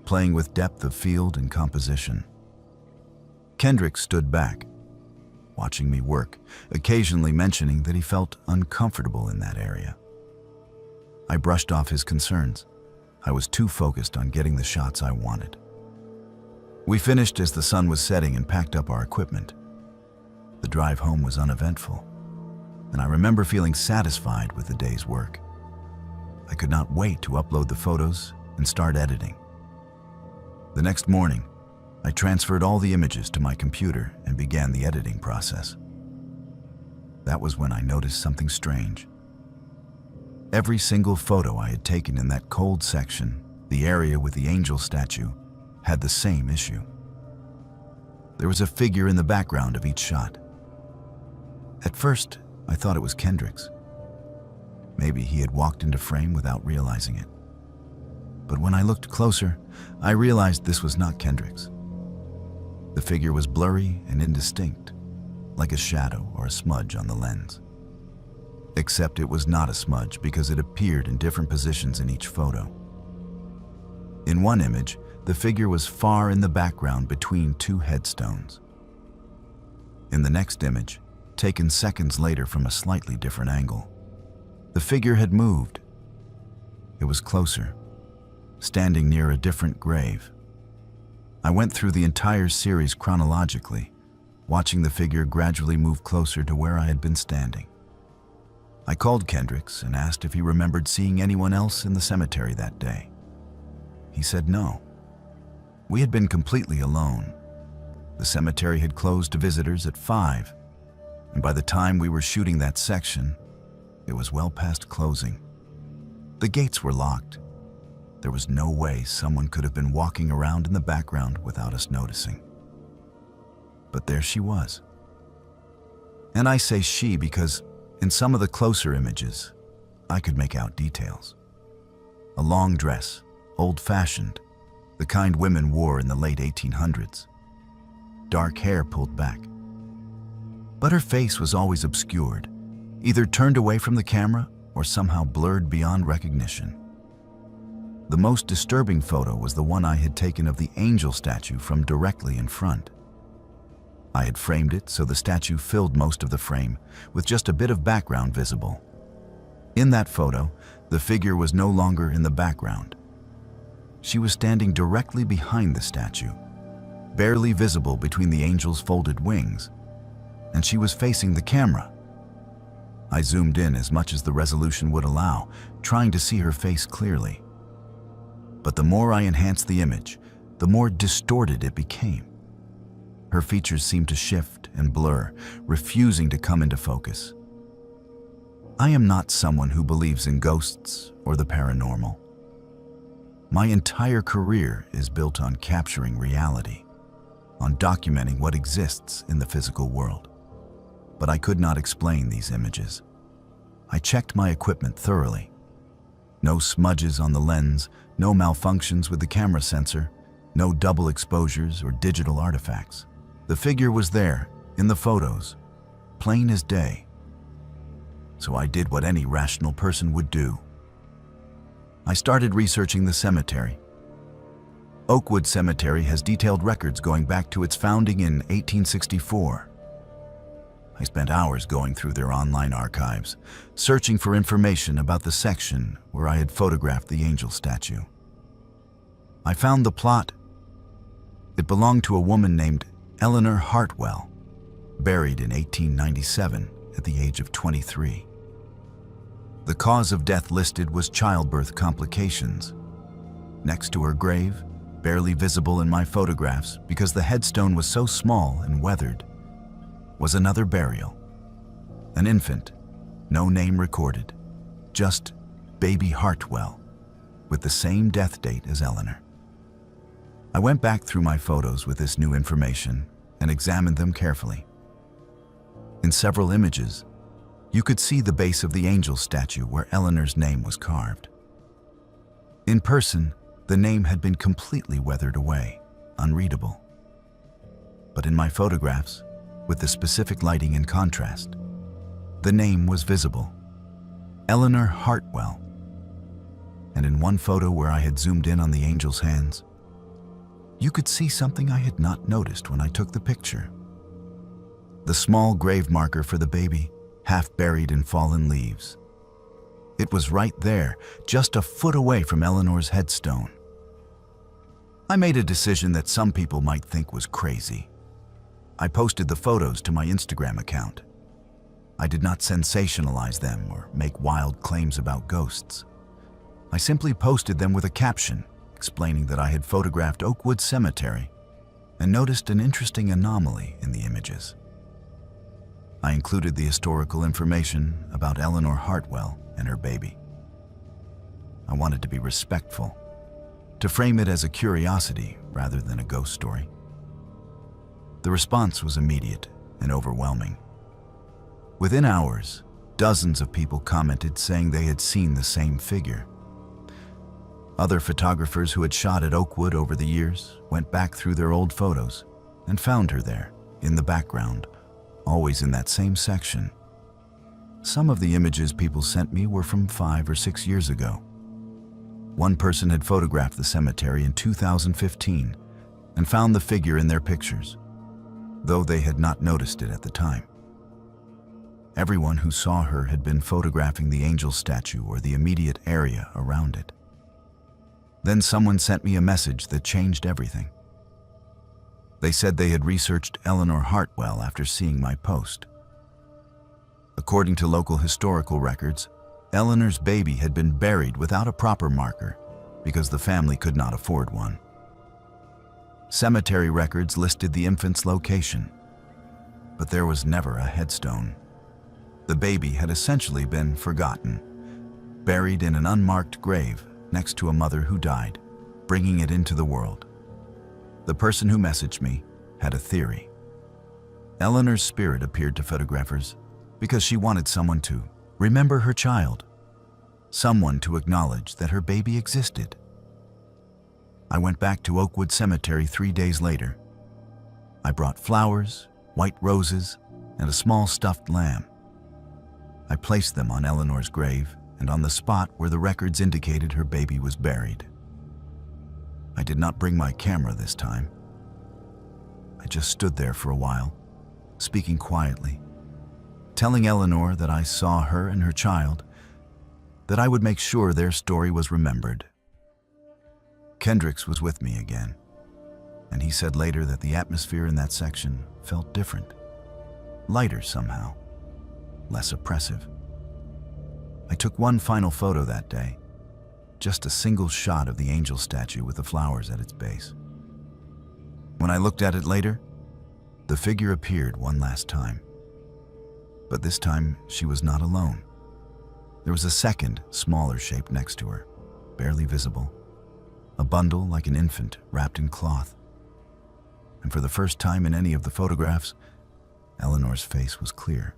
A: playing with depth of field and composition. Kendricks stood back, watching me work, occasionally mentioning that he felt uncomfortable in that area. I brushed off his concerns. I was too focused on getting the shots I wanted. We finished as the sun was setting and packed up our equipment. The drive home was uneventful, and I remember feeling satisfied with the day's work. I could not wait to upload the photos and start editing. The next morning, I transferred all the images to my computer and began the editing process. That was when I noticed something strange. Every single photo I had taken in that cold section, the area with the angel statue, had the same issue. There was a figure in the background of each shot. At first, I thought it was Kendricks. Maybe he had walked into frame without realizing it. But when I looked closer, I realized this was not Kendricks. The figure was blurry and indistinct, like a shadow or a smudge on the lens. Except it was not a smudge because it appeared in different positions in each photo. In one image, the figure was far in the background between 2 headstones. In the next image, taken seconds later from a slightly different angle, the figure had moved. It was closer, standing near a different grave. I went through the entire series chronologically, watching the figure gradually move closer to where I had been standing. I called Kendricks and asked if he remembered seeing anyone else in the cemetery that day. He said no. We had been completely alone. The cemetery had closed to visitors at 5, and by the time we were shooting that section, it was well past closing. The gates were locked. There was no way someone could have been walking around in the background without us noticing. But there she was. And I say she because in some of the closer images, I could make out details. A long dress, old-fashioned, the kind women wore in the late 1800s. Dark hair pulled back. But her face was always obscured, either turned away from the camera or somehow blurred beyond recognition. The most disturbing photo was the one I had taken of the angel statue from directly in front. I had framed it so the statue filled most of the frame, with just a bit of background visible. In that photo, the figure was no longer in the background. She was standing directly behind the statue, barely visible between the angel's folded wings, and she was facing the camera. I zoomed in as much as the resolution would allow, trying to see her face clearly. But the more I enhanced the image, the more distorted it became. Her features seemed to shift and blur, refusing to come into focus. I am not someone who believes in ghosts or the paranormal. My entire career is built on capturing reality, on documenting what exists in the physical world. But I could not explain these images. I checked my equipment thoroughly. No smudges on the lens, no malfunctions with the camera sensor, no double exposures or digital artifacts. The figure was there, in the photos, plain as day. So I did what any rational person would do. I started researching the cemetery. Oakwood Cemetery has detailed records going back to its founding in 1864. I spent hours going through their online archives, searching for information about the section where I had photographed the angel statue. I found the plot. It belonged to a woman named Eleanor Hartwell, buried in 1897 at the age of 23. The cause of death listed was childbirth complications. Next to her grave, barely visible in my photographs because the headstone was so small and weathered, was another burial. An infant, no name recorded, just baby Hartwell, with the same death date as Eleanor. I went back through my photos with this new information and examined them carefully. In several images, you could see the base of the angel statue where Eleanor's name was carved. In person, the name had been completely weathered away, unreadable. But in my photographs, with the specific lighting and contrast, the name was visible. Eleanor Hartwell. And in one photo where I had zoomed in on the angel's hands, you could see something I had not noticed when I took the picture. The small grave marker for the baby, half buried in fallen leaves. It was right there, just a foot away from Eleanor's headstone. I made a decision that some people might think was crazy. I posted the photos to my Instagram account. I did not sensationalize them or make wild claims about ghosts. I simply posted them with a caption explaining that I had photographed Oakwood Cemetery and noticed an interesting anomaly in the images. I included the historical information about Eleanor Hartwell and her baby. I wanted to be respectful, to frame it as a curiosity rather than a ghost story. The response was immediate and overwhelming. Within hours, dozens of people commented saying they had seen the same figure. Other photographers who had shot at Oakwood over the years went back through their old photos and found her there, in the background, always in that same section. Some of the images people sent me were from 5 or 6 years ago. One person had photographed the cemetery in 2015 and found the figure in their pictures, though they had not noticed it at the time. Everyone who saw her had been photographing the angel statue or the immediate area around it. Then someone sent me a message that changed everything. They said they had researched Eleanor Hartwell after seeing my post. According to local historical records, Eleanor's baby had been buried without a proper marker because the family could not afford one. Cemetery records listed the infant's location, but there was never a headstone. The baby had essentially been forgotten, buried in an unmarked grave next to a mother who died, bringing it into the world. The person who messaged me had a theory. Eleanor's spirit appeared to photographers because she wanted someone to remember her child, someone to acknowledge that her baby existed. I went back to Oakwood Cemetery 3 days later. I brought flowers, white roses, and a small stuffed lamb. I placed them on Eleanor's grave and on the spot where the records indicated her baby was buried. I did not bring my camera this time. I just stood there for a while, speaking quietly, telling Eleanor that I saw her and her child, that I would make sure their story was remembered. Kendricks was with me again, and he said later that the atmosphere in that section felt different, lighter somehow, less oppressive. I took one final photo that day, just a single shot of the angel statue with the flowers at its base. When I looked at it later, the figure appeared one last time. But this time, she was not alone. There was a second, smaller shape next to her, barely visible. A bundle like an infant wrapped in cloth. And for the first time in any of the photographs, Eleanor's face was clear.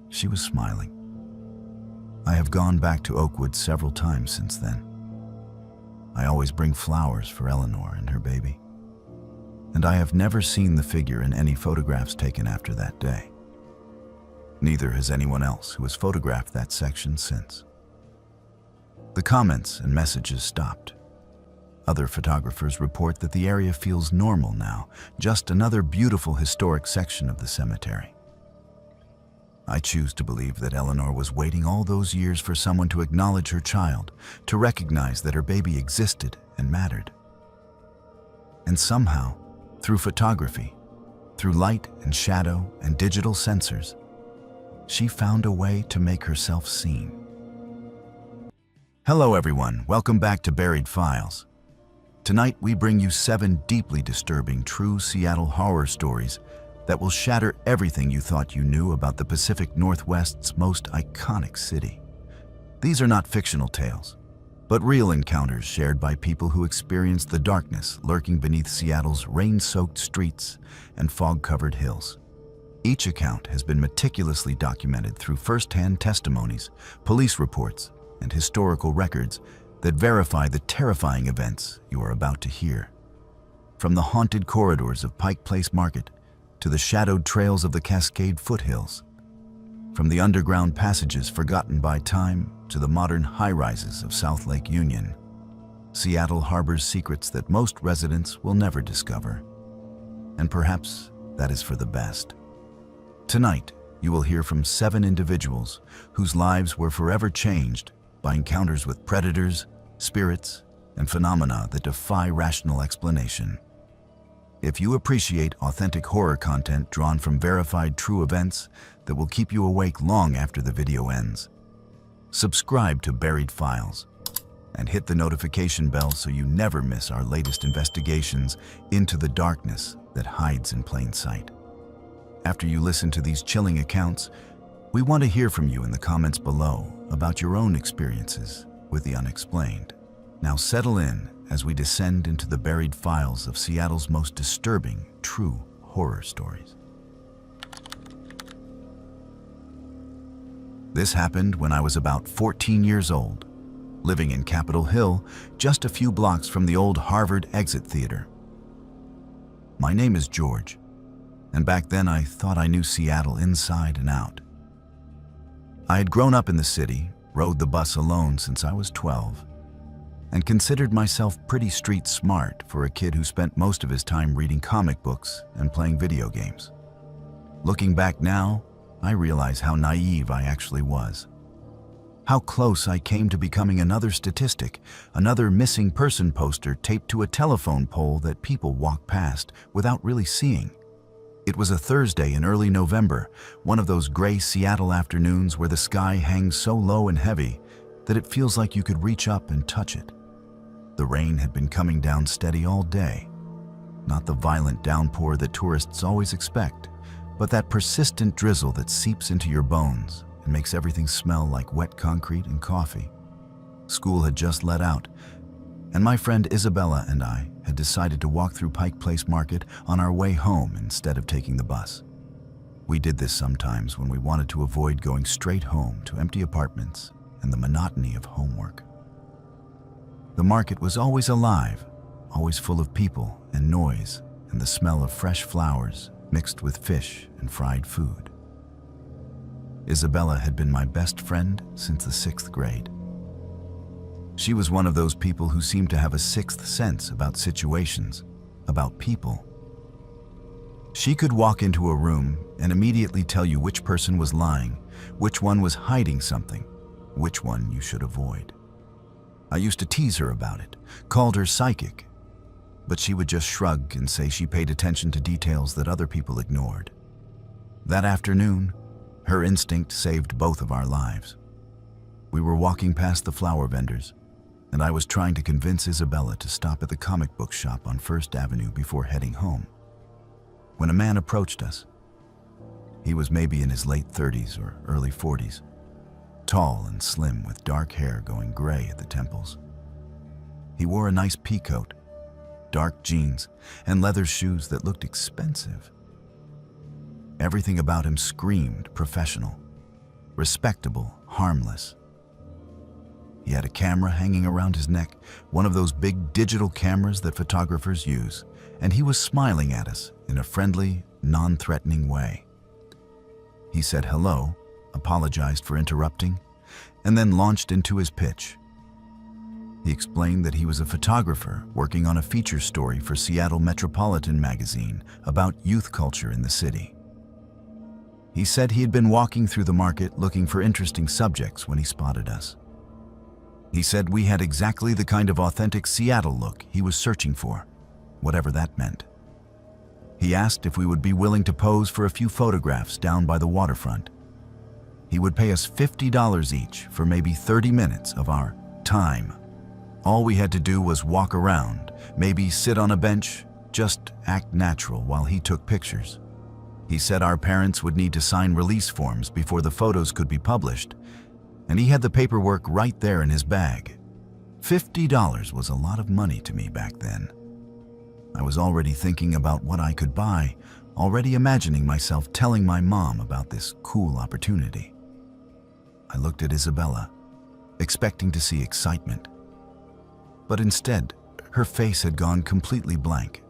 A: She was smiling. I have gone back to Oakwood several times since then. I always bring flowers for Eleanor and her baby. And I have never seen the figure in any photographs taken after that day. Neither has anyone else who has photographed that section since. The comments and messages stopped. Other photographers report that the area feels normal now, just another beautiful historic section of the cemetery. I choose to believe that Eleanor was waiting all those years for someone to acknowledge her child, to recognize that her baby existed and mattered. And somehow, through photography, through light and shadow and digital sensors, she found a way to make herself seen. Hello everyone, welcome back to Buried Files. Tonight we bring you 7 deeply disturbing true Seattle horror stories that will shatter everything you thought you knew about the Pacific Northwest's most iconic city. These are not fictional tales, but real encounters shared by people who experienced the darkness lurking beneath Seattle's rain-soaked streets and fog-covered hills. Each account has been meticulously documented through first-hand testimonies, police reports, and historical records that verify the terrifying events you are about to hear. From the haunted corridors of Pike Place Market to the shadowed trails of the Cascade foothills, from the underground passages forgotten by time to the modern high-rises of South Lake Union, Seattle harbors secrets that most residents will never discover. And perhaps that is for the best. Tonight, you will hear from 7 individuals whose lives were forever changed by encounters with predators, spirits, and phenomena that defy rational explanation. If you appreciate authentic horror content drawn from verified true events that will keep you awake long after the video ends, subscribe to Buried Files and hit the notification bell so you never miss our latest investigations into the darkness that hides in plain sight. After you listen to these chilling accounts, we want to hear from you in the comments below about your own experiences with the unexplained. Now settle in as we descend into the buried files of Seattle's most disturbing true horror stories. This happened when I was about 14 years old, living in Capitol Hill, just a few blocks from the old Harvard Exit Theater. My name is George, and back then I thought I knew Seattle inside and out. I had grown up in the city, rode the bus alone since I was 12, and considered myself pretty street smart for a kid who spent most of his time reading comic books and playing video games. Looking back now, I realize how naive I actually was. How close I came to becoming another statistic, another missing person poster taped to a telephone pole that people walk past without really seeing. It was a Thursday in early November, one of those gray Seattle afternoons where the sky hangs so low and heavy that it feels like you could reach up and touch it. The rain had been coming down steady all day. Not the violent downpour that tourists always expect, but that persistent drizzle that seeps into your bones and makes everything smell like wet concrete and coffee. School had just let out, and my friend Isabella and I had decided to walk through Pike Place Market on our way home instead of taking the bus. We did this sometimes when we wanted to avoid going straight home to empty apartments and the monotony of homework. The market was always alive, always full of people and noise and the smell of fresh flowers mixed with fish and fried food. Isabella had been my best friend since the 6th grade. She was one of those people who seemed to have a sixth sense about situations, about people. She could walk into a room and immediately tell you which person was lying, which one was hiding something, which one you should avoid. I used to tease her about it, called her psychic, but she would just shrug and say she paid attention to details that other people ignored. That afternoon, her instinct saved both of our lives. We were walking past the flower vendors, and I was trying to convince Isabella to stop at the comic book shop on First Avenue before heading home, when a man approached us. He was maybe in his late 30s or early 40s, tall and slim with dark hair going gray at the temples. He wore a nice pea coat, dark jeans, and leather shoes that looked expensive. Everything about him screamed professional, respectable, harmless, He had a camera hanging around his neck, one of those big digital cameras that photographers use, and he was smiling at us in a friendly, non-threatening way. He said hello, apologized for interrupting, and then launched into his pitch. He explained that he was a photographer working on a feature story for Seattle Metropolitan Magazine about youth culture in the city. He said he had been walking through the market looking for interesting subjects when he spotted us. He said we had exactly the kind of authentic Seattle look he was searching for, whatever that meant. He asked if we would be willing to pose for a few photographs down by the waterfront. He would pay us $50 each for maybe 30 minutes of our time. All we had to do was walk around, maybe sit on a bench, just act natural while he took pictures. He said our parents would need to sign release forms before the photos could be published, and he had the paperwork right there in his bag. $50 was a lot of money to me back then. I was already thinking about what I could buy, already imagining myself telling my mom about this cool opportunity. I looked at Isabella, expecting to see excitement. But instead, her face had gone completely blank.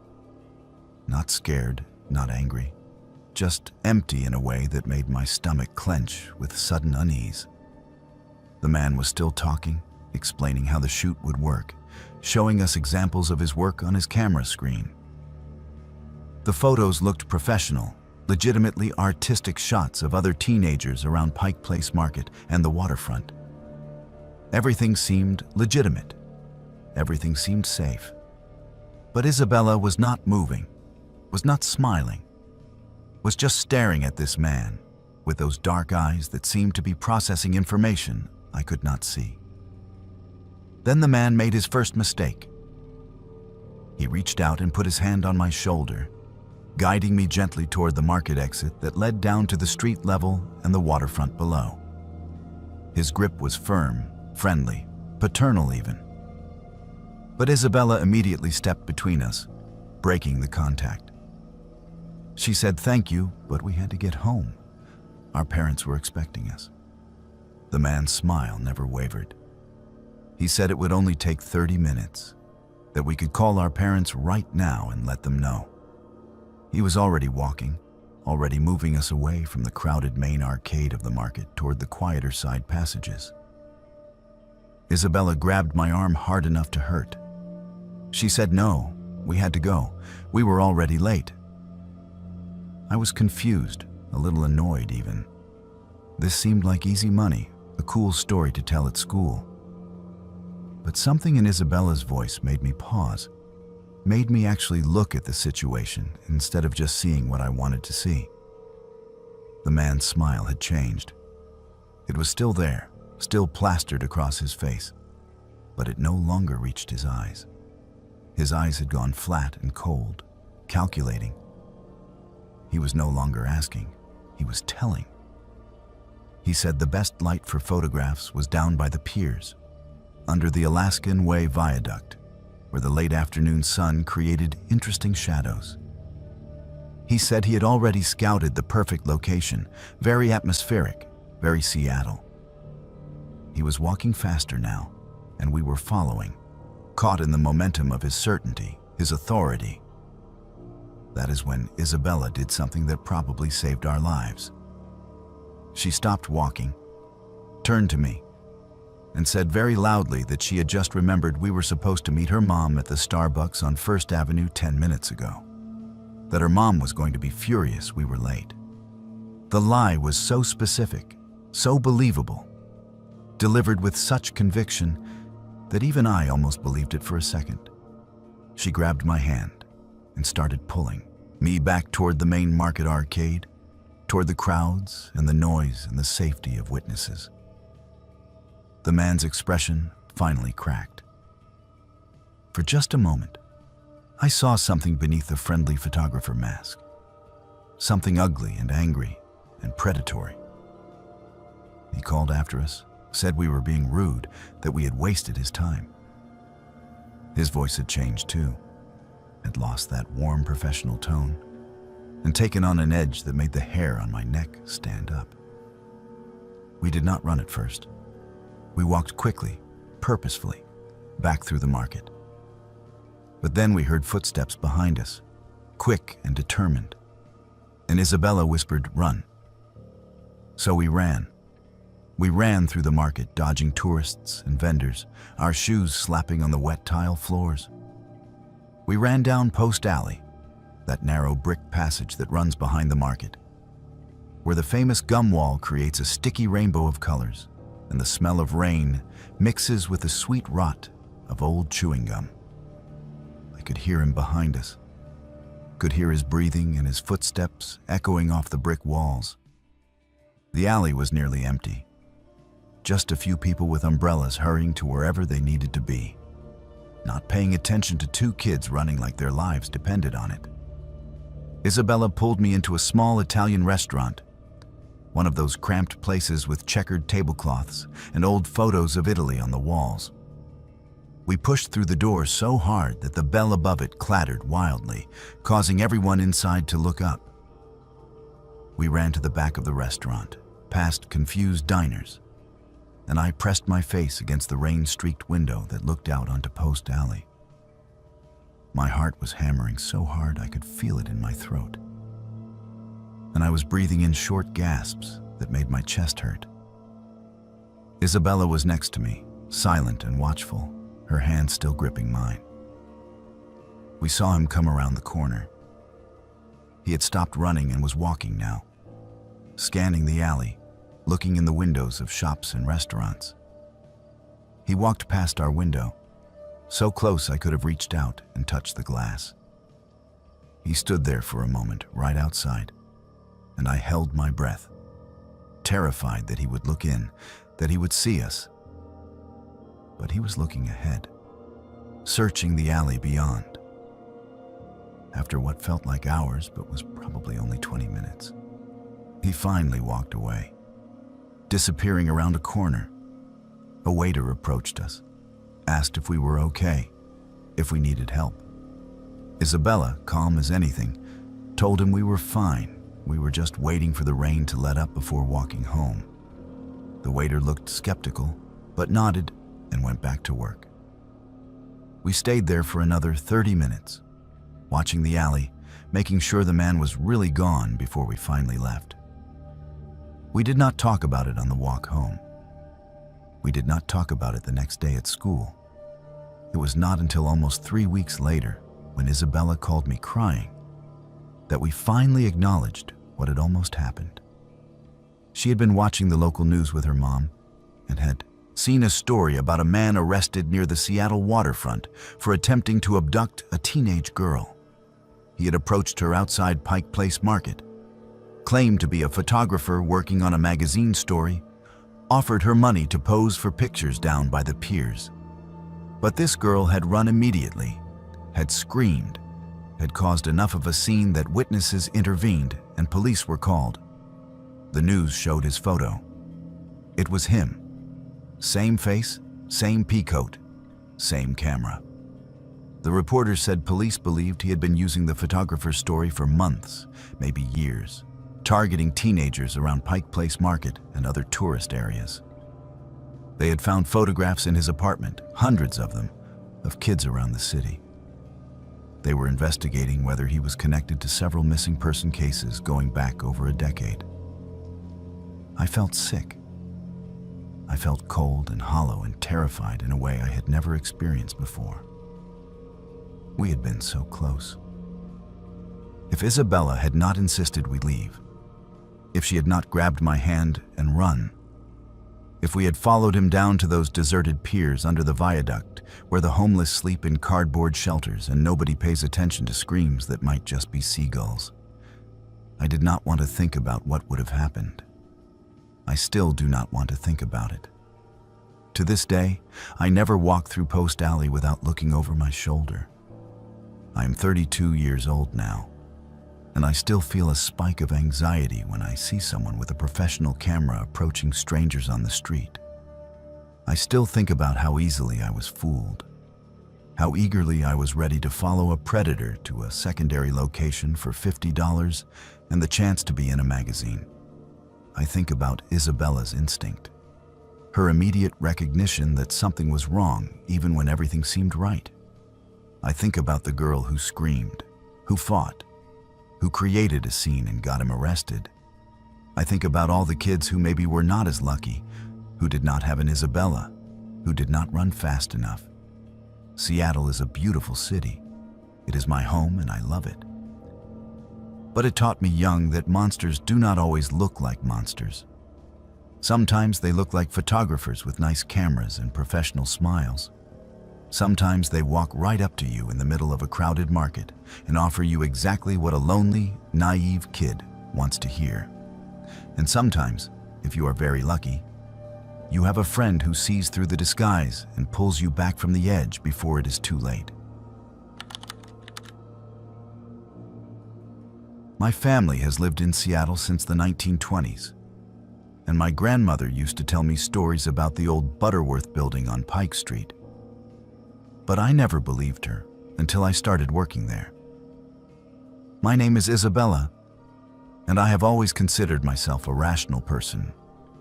A: Not scared, not angry, just empty in a way that made my stomach clench with sudden unease. The man was still talking, explaining how the shoot would work, showing us examples of his work on his camera screen. The photos looked professional, legitimately artistic shots of other teenagers around Pike Place Market and the waterfront. Everything seemed legitimate. Everything seemed safe. But Isabella was not moving, was not smiling, was just staring at this man with those dark eyes that seemed to be processing information I could not see. Then the man made his first mistake. He reached out and put his hand on my shoulder, guiding me gently toward the market exit that led down to the street level and the waterfront below. His grip was firm, friendly, paternal even. But Isabella immediately stepped between us, breaking the contact. She said thank you, but we had to get home. Our parents were expecting us. The man's smile never wavered. He said it would only take 30 minutes, that we could call our parents right now and let them know. He was already walking, already moving us away from the crowded main arcade of the market toward the quieter side passages. Isabella grabbed my arm hard enough to hurt. She said no, we had to go. We were already late. I was confused, a little annoyed even. This seemed like easy money, a cool story to tell at school. But something in Isabella's voice made me pause, made me actually look at the situation instead of just seeing what I wanted to see. The man's smile had changed. It was still there, still plastered across his face, but it no longer reached his eyes. His eyes had gone flat and cold, calculating. He was no longer asking, he was telling. He said the best light for photographs was down by the piers, under the Alaskan Way Viaduct, where the late afternoon sun created interesting shadows. He said he had already scouted the perfect location, very atmospheric, very Seattle. He was walking faster now, and we were following, caught in the momentum of his certainty, his authority. That is when Isabella did something that probably saved our lives. She stopped walking, turned to me, and said very loudly that she had just remembered we were supposed to meet her mom at the Starbucks on First Avenue 10 minutes ago. That her mom was going to be furious we were late. The lie was so specific, so believable, delivered with such conviction that even I almost believed it for a second. She grabbed my hand and started pulling me back toward the main market arcade, toward the crowds and the noise and the safety of witnesses. The man's expression finally cracked. For just a moment, I saw something beneath the friendly photographer mask. Something ugly and angry and predatory. He called after us, said we were being rude, that we had wasted his time. His voice had changed too, had lost that warm professional tone, and taken on an edge that made the hair on my neck stand up. We did not run at first. We walked quickly, purposefully, back through the market. But then we heard footsteps behind us, quick and determined, and Isabella whispered, "Run." So we ran. We ran through the market, dodging tourists and vendors, our shoes slapping on the wet tile floors. We ran down Post Alley, that narrow brick passage that runs behind the market, where the famous gum wall creates a sticky rainbow of colors, and the smell of rain mixes with the sweet rot of old chewing gum. I could hear him behind us, could hear his breathing and his footsteps echoing off the brick walls. The alley was nearly empty. Just a few people with umbrellas hurrying to wherever they needed to be, not paying attention to two kids running like their lives depended on it. Isabella pulled me into a small Italian restaurant, one of those cramped places with checkered tablecloths and old photos of Italy on the walls. We pushed through the door so hard that the bell above it clattered wildly, causing everyone inside to look up. We ran to the back of the restaurant, past confused diners, and I pressed my face against the rain-streaked window that looked out onto Post Alley. My heart was hammering so hard I could feel it in my throat, and I was breathing in short gasps that made my chest hurt. Isabella was next to me, silent and watchful, her hand still gripping mine. We saw him come around the corner. He had stopped running and was walking now, scanning the alley, looking in the windows of shops and restaurants. He walked past our window, so close I could have reached out and touched the glass. He stood there for a moment right outside, and I held my breath, terrified that he would look in, that he would see us. But he was looking ahead, searching the alley beyond. After what felt like hours but was probably only 20 minutes, he finally walked away, disappearing around a corner. A waiter approached us, asked if we were okay, if we needed help. Isabella, calm as anything, told him we were fine. We were just waiting for the rain to let up before walking home. The waiter looked skeptical, but nodded and went back to work. We stayed there for another 30 minutes, watching the alley, making sure the man was really gone before we finally left. We did not talk about it on the walk home. We did not talk about it the next day at school. It was not until almost 3 weeks later, when Isabella called me crying, that we finally acknowledged what had almost happened. She had been watching the local news with her mom and had seen a story about a man arrested near the Seattle waterfront for attempting to abduct a teenage girl. He had approached her outside Pike Place Market, claimed to be a photographer working on a magazine story, offered her money to pose for pictures down by the piers. But this girl had run immediately, had screamed, had caused enough of a scene that witnesses intervened and police were called. The news showed his photo. It was him. Same face, same peacoat, same camera. The reporter said police believed he had been using the photographer's story for months, maybe years, targeting teenagers around Pike Place Market and other tourist areas. They had found photographs in his apartment, hundreds of them, of kids around the city. They were investigating whether he was connected to several missing person cases going back over a decade. I felt sick. I felt cold and hollow and terrified in a way I had never experienced before. We had been so close. If Isabella had not insisted we leave, if she had not grabbed my hand and run, if we had followed him down to those deserted piers under the viaduct where the homeless sleep in cardboard shelters and nobody pays attention to screams that might just be seagulls, I did not want to think about what would have happened. I still do not want to think about it. To this day, I never walk through Post Alley without looking over my shoulder. I am 32 years old now, and I still feel a spike of anxiety when I see someone with a professional camera approaching strangers on the street. I still think about how easily I was fooled, how eagerly I was ready to follow a predator to a secondary location for $50 and the chance to be in a magazine. I think about Isabella's instinct, her immediate recognition that something was wrong even when everything seemed right. I think about the girl who screamed, who fought, who created a scene and got him arrested. I think about all the kids who maybe were not as lucky, who did not have an Isabella, who did not run fast enough. Seattle is a beautiful city. It is my home and I love it. But it taught me young that monsters do not always look like monsters. Sometimes they look like photographers with nice cameras and professional smiles. Sometimes they walk right up to you in the middle of a crowded market and offer you exactly what a lonely, naive kid wants to hear. And sometimes, if you are very lucky, you have a friend who sees through the disguise and pulls you back from the edge before it is too late. My family has lived in Seattle since the 1920s, and my grandmother used to tell me stories about the old Butterworth building on Pike Street. But I never believed her until I started working there. My name is Isabella, and I have always considered myself a rational person,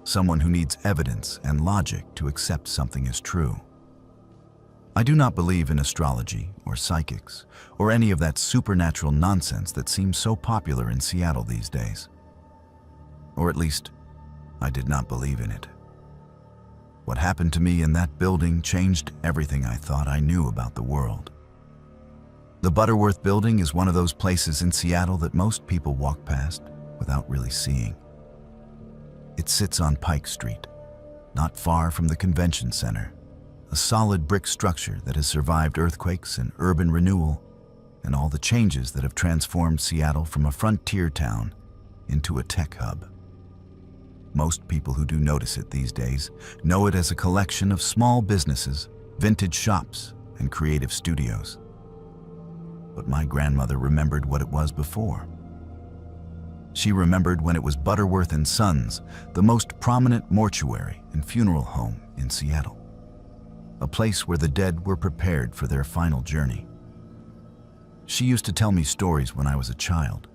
A: someone who needs evidence and logic to accept something as true. I do not believe in astrology or psychics or any of that supernatural nonsense that seems so popular in Seattle these days. Or at least, I did not believe in it. What happened to me in that building changed everything I thought I knew about the world. The Butterworth building is one of those places in Seattle that most people walk past without really seeing. It sits on Pike Street, not far from the convention center, a solid brick structure that has survived earthquakes and urban renewal and all the changes that have transformed Seattle from a frontier town into a tech hub. Most people who do notice it these days know it as a collection of small businesses, vintage shops, and creative studios. But my grandmother remembered what it was before. She remembered when it was Butterworth and Sons, the most prominent mortuary and funeral home in Seattle, a place where the dead were prepared for their final journey. She used to tell me stories when I was a child,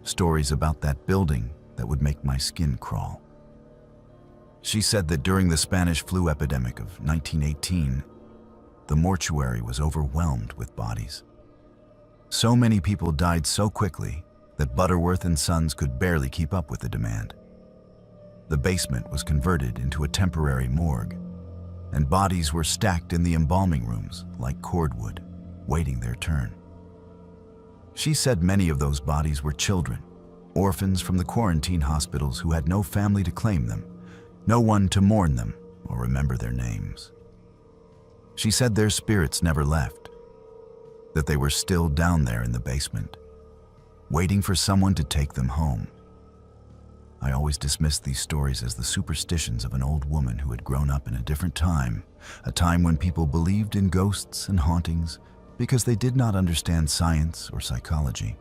A: stories about that building that would make my skin crawl. She said that during the Spanish flu epidemic of 1918, the mortuary was overwhelmed with bodies. So many people died so quickly that Butterworth and Sons could barely keep up with the demand. The basement was converted into a temporary morgue, and bodies were stacked in the embalming rooms like cordwood, waiting their turn. She said many of those bodies were children, orphans from the quarantine hospitals who had no family to claim them, no one to mourn them or remember their names. She said their spirits never left, that they were still down there in the basement, waiting for someone to take them home. I always dismissed these stories as the superstitions of an old woman who had grown up in a different time, a time when people believed in ghosts and hauntings because they did not understand science or psychology.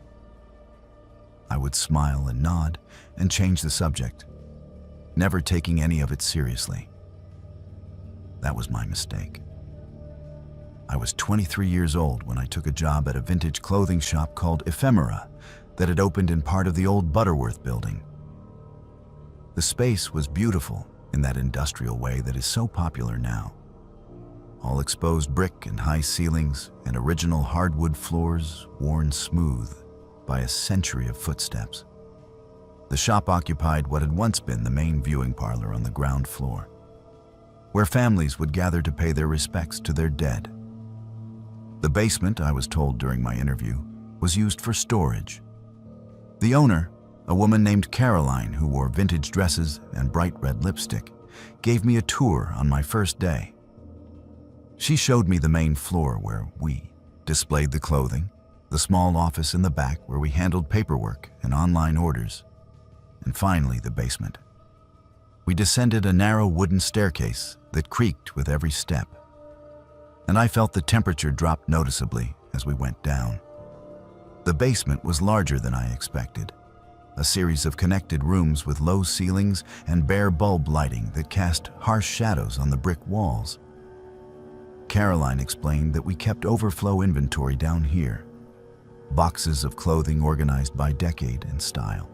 A: I would smile and nod and change the subject, never taking any of it seriously. That was my mistake. I was 23 years old when I took a job at a vintage clothing shop called Ephemera that had opened in part of the old Butterworth building. The space was beautiful in that industrial way that is so popular now. All exposed brick and high ceilings and original hardwood floors worn smooth by a century of footsteps. The shop occupied what had once been the main viewing parlor on the ground floor, where families would gather to pay their respects to their dead. The basement, I was told during my interview, was used for storage. The owner, a woman named Caroline who wore vintage dresses and bright red lipstick, gave me a tour on my first day. She showed me the main floor where we displayed the clothing, the small office in the back where we handled paperwork and online orders, and finally the basement. We descended a narrow wooden staircase that creaked with every step, and I felt the temperature drop noticeably as we went down. The basement was larger than I expected, a series of connected rooms with low ceilings and bare bulb lighting that cast harsh shadows on the brick walls. Caroline explained that we kept overflow inventory down here, boxes of clothing organized by decade and style.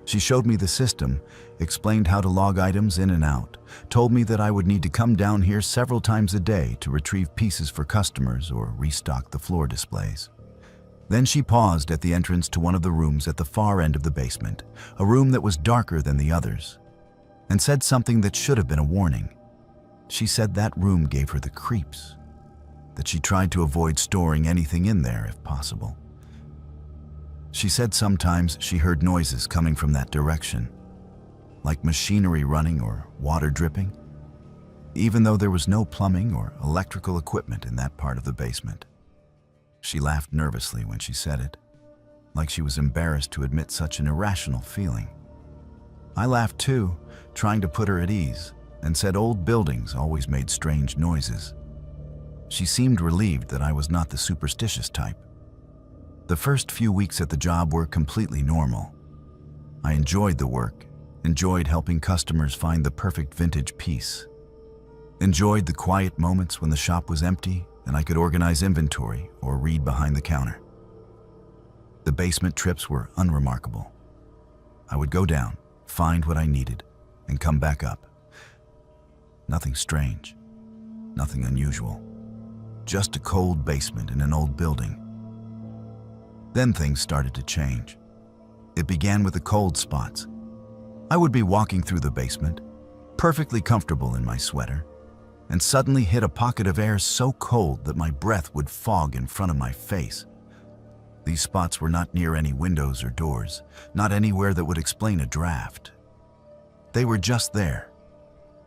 A: She showed me the system, explained how to log items in and out, told me that I would need to come down here several times a day to retrieve pieces for customers or restock the floor displays. Then she paused at the entrance to one of the rooms at the far end of the basement, a room that was darker than the others, and said something that should have been a warning. She said that room gave her the creeps, that she tried to avoid storing anything in there if possible. She said sometimes she heard noises coming from that direction, like machinery running or water dripping, even though there was no plumbing or electrical equipment in that part of the basement. She laughed nervously when she said it, like she was embarrassed to admit such an irrational feeling. I laughed too, trying to put her at ease, and said old buildings always made strange noises. She seemed relieved that I was not the superstitious type. The first few weeks at the job were completely normal. I enjoyed the work, enjoyed helping customers find the perfect vintage piece, enjoyed the quiet moments when the shop was empty and I could organize inventory or read behind the counter. The basement trips were unremarkable. I would go down, find what I needed, and come back up. Nothing strange, nothing unusual, just a cold basement in an old building. Then things started to change. It began with the cold spots. I would be walking through the basement, perfectly comfortable in my sweater, and suddenly hit a pocket of air so cold that my breath would fog in front of my face. These spots were not near any windows or doors, not anywhere that would explain a draft. They were just there,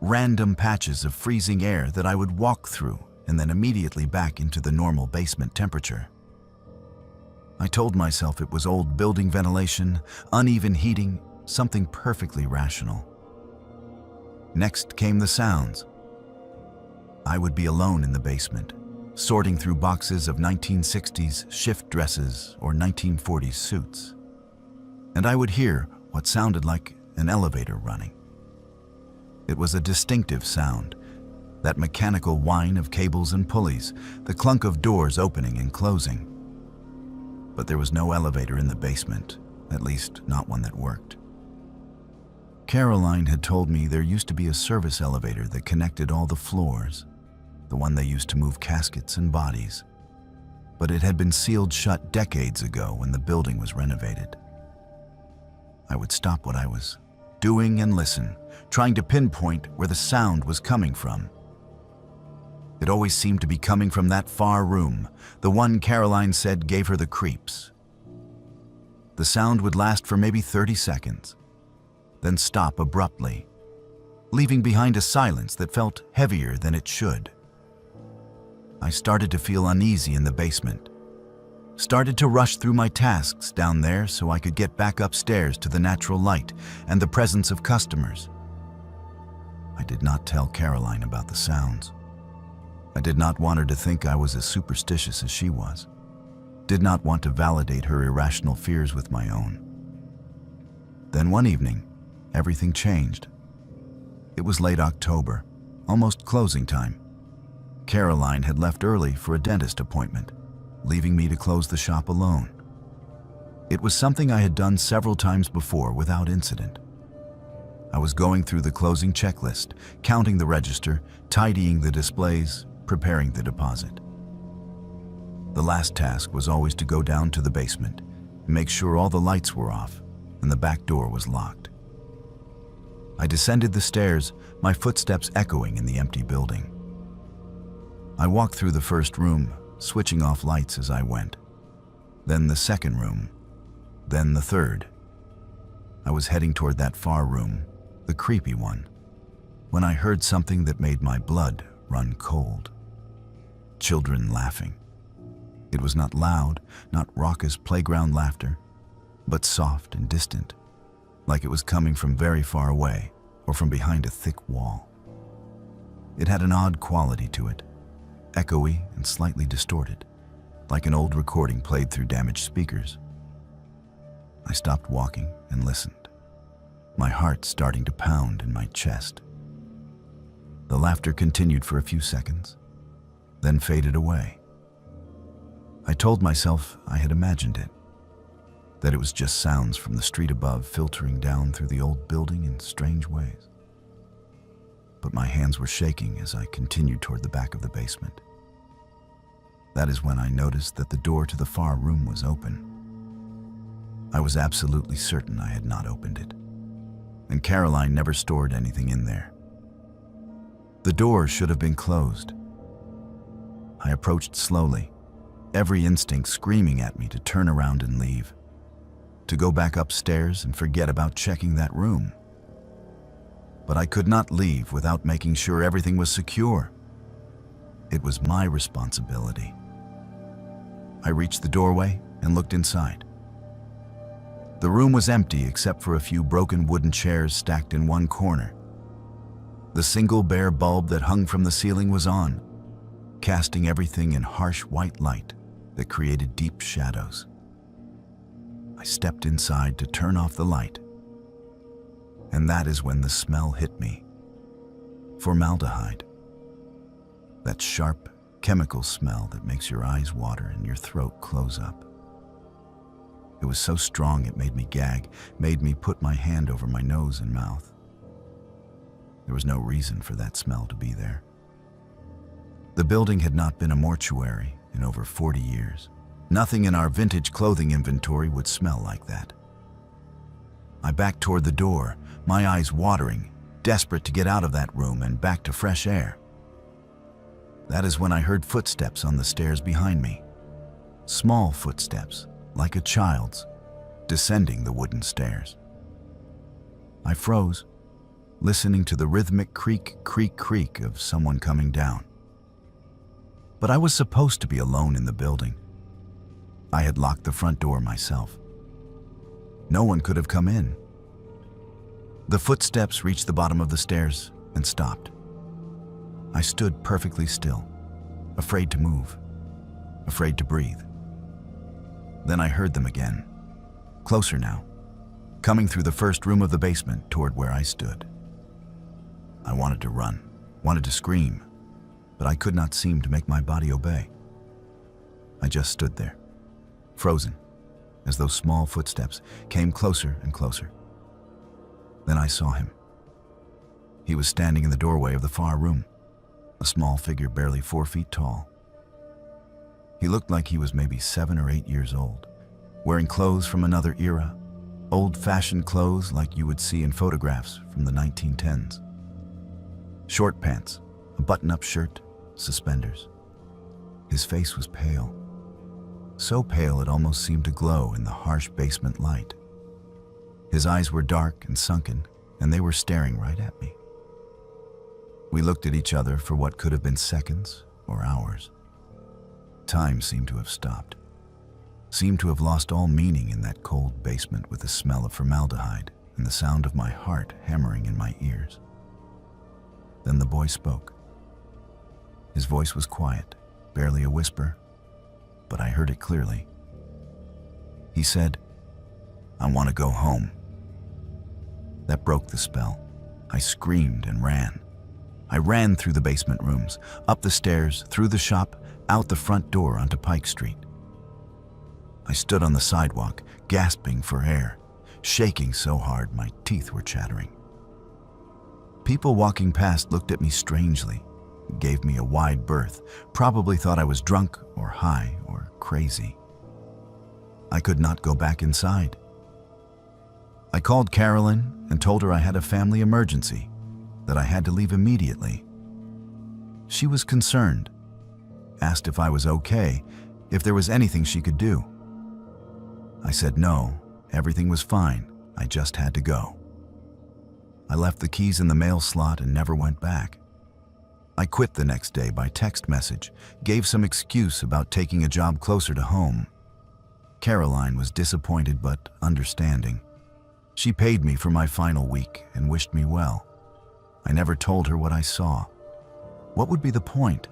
A: random patches of freezing air that I would walk through and then immediately back into the normal basement temperature. I told myself it was old building ventilation, uneven heating, something perfectly rational. Next came the sounds. I would be alone in the basement, sorting through boxes of 1960s shift dresses or 1940s suits. And I would hear what sounded like an elevator running. It was a distinctive sound, that mechanical whine of cables and pulleys, the clunk of doors opening and closing. But there was no elevator in the basement, at least not one that worked. Caroline had told me there used to be a service elevator that connected all the floors, the one they used to move caskets and bodies. But it had been sealed shut decades ago when the building was renovated. I would stop what I was doing and listen, trying to pinpoint where the sound was coming from. It always seemed to be coming from that far room, the one Caroline said gave her the creeps. The sound would last for maybe 30 seconds, then stop abruptly, leaving behind a silence that felt heavier than it should. I started to feel uneasy in the basement, started to rush through my tasks down there so I could get back upstairs to the natural light and the presence of customers. I did not tell Caroline about the sounds. I did not want her to think I was as superstitious as she was. Did not want to validate her irrational fears with my own. Then one evening, everything changed. It was late October, almost closing time. Caroline had left early for a dentist appointment, leaving me to close the shop alone. It was something I had done several times before without incident. I was going through the closing checklist, counting the register, tidying the displays, preparing the deposit. The last task was always to go down to the basement and make sure all the lights were off and the back door was locked. I descended the stairs, my footsteps echoing in the empty building. I walked through the first room, switching off lights as I went. Then the second room, then the third. I was heading toward that far room, the creepy one, when I heard something that made my blood run cold. Children laughing. It was not loud, not raucous playground laughter, but soft and distant, like it was coming from very far away or from behind a thick wall. It had an odd quality to it, echoey and slightly distorted, like an old recording played through damaged speakers. I stopped walking and listened, my heart starting to pound in my chest. The laughter continued for a few seconds, then faded away. I told myself I had imagined it. that it was just sounds from the street above filtering down through the old building in strange ways. But my hands were shaking as I continued toward the back of the basement. That is when I noticed that the door to the far room was open. I was absolutely certain I had not opened it, and Caroline never stored anything in there. The door should have been closed. I approached slowly, every instinct screaming at me to turn around and leave, to go back upstairs and forget about checking that room. But I could not leave without making sure everything was secure. It was my responsibility. I reached the doorway and looked inside. The room was empty except for a few broken wooden chairs stacked in one corner. The single bare bulb that hung from the ceiling was on, casting everything in harsh white light that created deep shadows. I stepped inside to turn off the light, and that is when the smell hit me. Formaldehyde. That sharp, chemical smell that makes your eyes water and your throat close up. It was so strong it made me gag, made me put my hand over my nose and mouth. There was no reason for that smell to be there. The building had not been a mortuary in over 40 years. Nothing in our vintage clothing inventory would smell like that. I backed toward the door, my eyes watering, desperate to get out of that room and back to fresh air. That is when I heard footsteps on the stairs behind me. Small footsteps, like a child's, descending the wooden stairs. I froze, listening to the rhythmic creak, creak, creak of someone coming down. But I was supposed to be alone in the building. I had locked the front door myself. No one could have come in. The footsteps reached the bottom of the stairs and stopped. I stood perfectly still, afraid to move, afraid to breathe. Then I heard them again, closer now, coming through the first room of the basement toward where I stood. I wanted to run, wanted to scream, but I could not seem to make my body obey. I just stood there, frozen, as those small footsteps came closer and closer. Then I saw him. He was standing in the doorway of the far room, a small figure barely 4 feet tall. He looked like he was maybe 7 or 8 years old, wearing clothes from another era, old-fashioned clothes like you would see in photographs from the 1910s. Short pants, a button-up shirt, suspenders. His face was pale, so pale it almost seemed to glow in the harsh basement light. His eyes were dark and sunken, and they were staring right at me. We looked at each other for what could have been seconds or hours. Time seemed to have stopped, seemed to have lost all meaning in that cold basement with the smell of formaldehyde and the sound of my heart hammering in my ears. Then the boy spoke. His voice was quiet, barely a whisper, but I heard it clearly. He said, "I want to go home." That broke the spell. I screamed and ran. I ran through the basement rooms, up the stairs, through the shop, out the front door onto Pike Street. I stood on the sidewalk, gasping for air, shaking so hard my teeth were chattering. People walking past looked at me strangely, gave me a wide berth, probably thought I was drunk or high or crazy. I could not go back inside. I called Carolyn and told her I had a family emergency, that I had to leave immediately. She was concerned, asked if I was okay, if there was anything she could do. I said no, everything was fine, I just had to go. I left the keys in the mail slot and never went back. I quit the next day by text message, gave some excuse about taking a job closer to home. Caroline was disappointed but understanding. She paid me for my final week and wished me well. I never told her what I saw. What would be the point?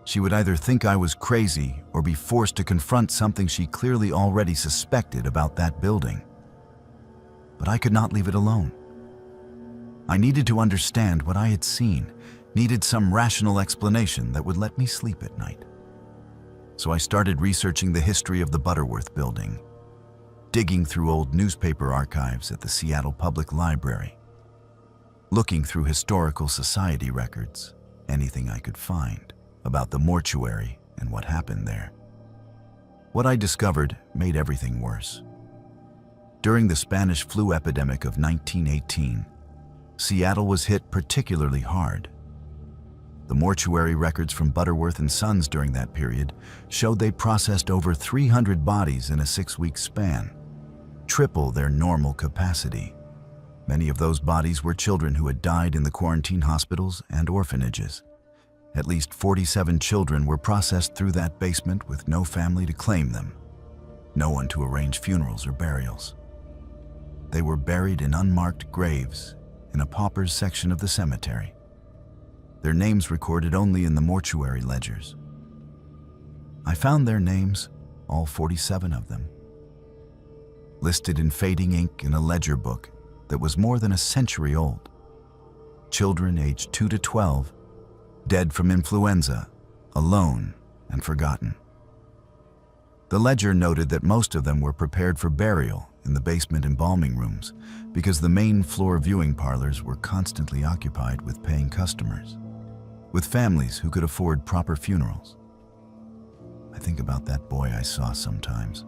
A: She would either think I was crazy or be forced to confront something she clearly already suspected about that building. But I could not leave it alone. I needed to understand what I had seen, needed some rational explanation that would let me sleep at night. So I started researching the history of the Butterworth building. digging through old newspaper archives at the Seattle Public Library, looking through historical society records, anything I could find about the mortuary and what happened there. What I discovered made everything worse. During the Spanish flu epidemic of 1918, Seattle was hit particularly hard. The mortuary records from Butterworth and Sons during that period showed they processed over 300 bodies in a 6-week span, triple their normal capacity. Many of those bodies were children who had died in the quarantine hospitals and orphanages. At least 47 children were processed through that basement with no family to claim them, no one to arrange funerals or burials. They were buried in unmarked graves in a pauper's section of the cemetery, their names recorded only in the mortuary ledgers. I found their names, all 47 of them, listed in fading ink in a ledger book that was more than a century old. Children aged 2 to 12, dead from influenza, alone and forgotten. The ledger noted that most of them were prepared for burial in the basement embalming rooms because the main floor viewing parlors were constantly occupied with paying customers, with families who could afford proper funerals. I think about that boy I saw sometimes.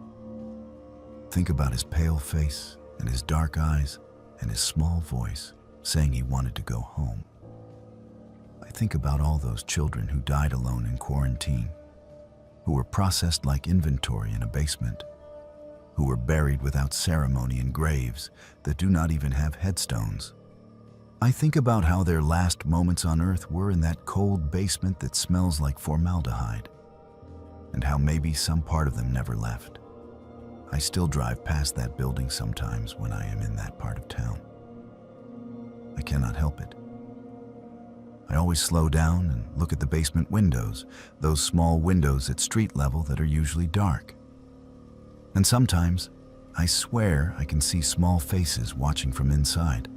A: Think about his pale face and his dark eyes and his small voice saying he wanted to go home. I think about all those children who died alone in quarantine, who were processed like inventory in a basement, who were buried without ceremony in graves that do not even have headstones. I think about how their last moments on earth were in that cold basement that smells like formaldehyde, and how maybe some part of them never left. I still drive past that building sometimes when I am in that part of town. I cannot help it. I always slow down and look at the basement windows, those small windows at street level that are usually dark. And sometimes, I swear I can see small faces watching from inside,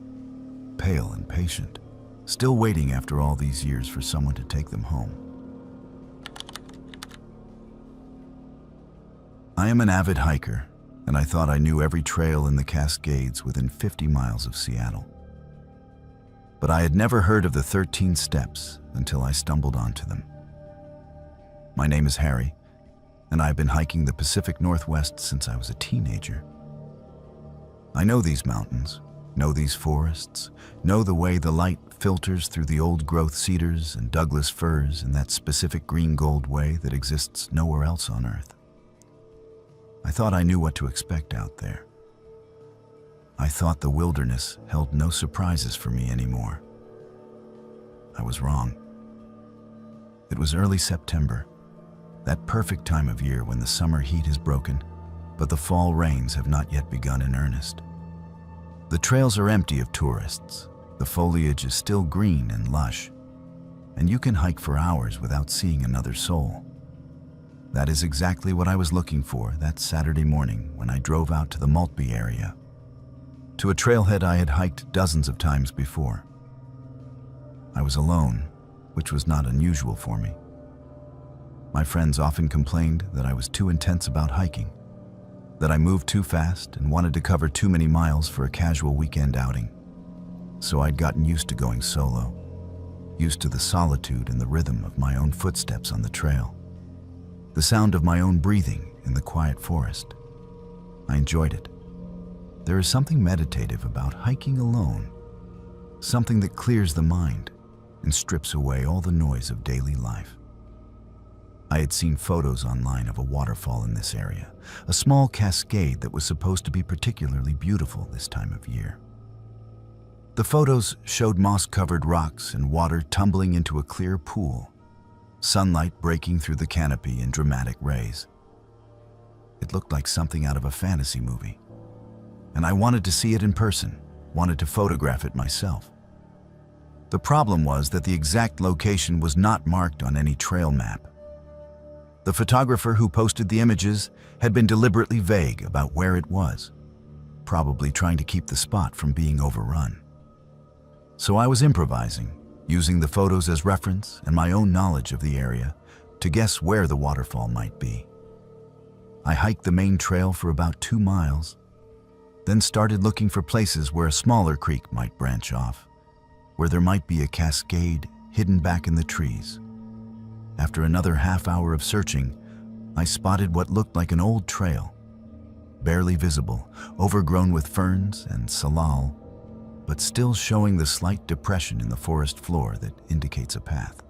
A: pale and patient, still waiting after all these years for someone to take them home. I am an avid hiker, and I thought I knew every trail in the Cascades within 50 miles of Seattle. But I had never heard of the 13 steps until I stumbled onto them. My name is Harry, and I've been hiking the Pacific Northwest since I was a teenager. I know these mountains, know these forests, know the way the light filters through the old-growth cedars and Douglas firs in that specific green-gold way that exists nowhere else on Earth. I thought I knew what to expect out there. I thought the wilderness held no surprises for me anymore. I was wrong. It was early September, that perfect time of year when the summer heat is broken, but the fall rains have not yet begun in earnest. The trails are empty of tourists, the foliage is still green and lush, and you can hike for hours without seeing another soul. That is exactly what I was looking for that Saturday morning when I drove out to the Maltby area, to a trailhead I had hiked dozens of times before. I was alone, which was not unusual for me. My friends often complained that I was too intense about hiking, that I moved too fast and wanted to cover too many miles for a casual weekend outing. So I'd gotten used to going solo, used to the solitude and the rhythm of my own footsteps on the trail, the sound of my own breathing in the quiet forest. I enjoyed it. There is something meditative about hiking alone, something that clears the mind and strips away all the noise of daily life. I had seen photos online of a waterfall in this area, a small cascade that was supposed to be particularly beautiful this time of year. The photos showed moss-covered rocks and water tumbling into a clear pool, sunlight breaking through the canopy in dramatic rays. It looked like something out of a fantasy movie, and I wanted to see it in person, wanted to photograph it myself. The problem was that the exact location was not marked on any trail map. The photographer who posted the images had been deliberately vague about where it was, probably trying to keep the spot from being overrun. So I was improvising, using the photos as reference and my own knowledge of the area to guess where the waterfall might be. I hiked the main trail for about 2 miles then started looking for places where a smaller creek might branch off, where there might be a cascade hidden back in the trees. After another half-hour of searching, I spotted what looked like an old trail, barely visible, overgrown with ferns and salal, but still showing the slight depression in the forest floor that indicates a path.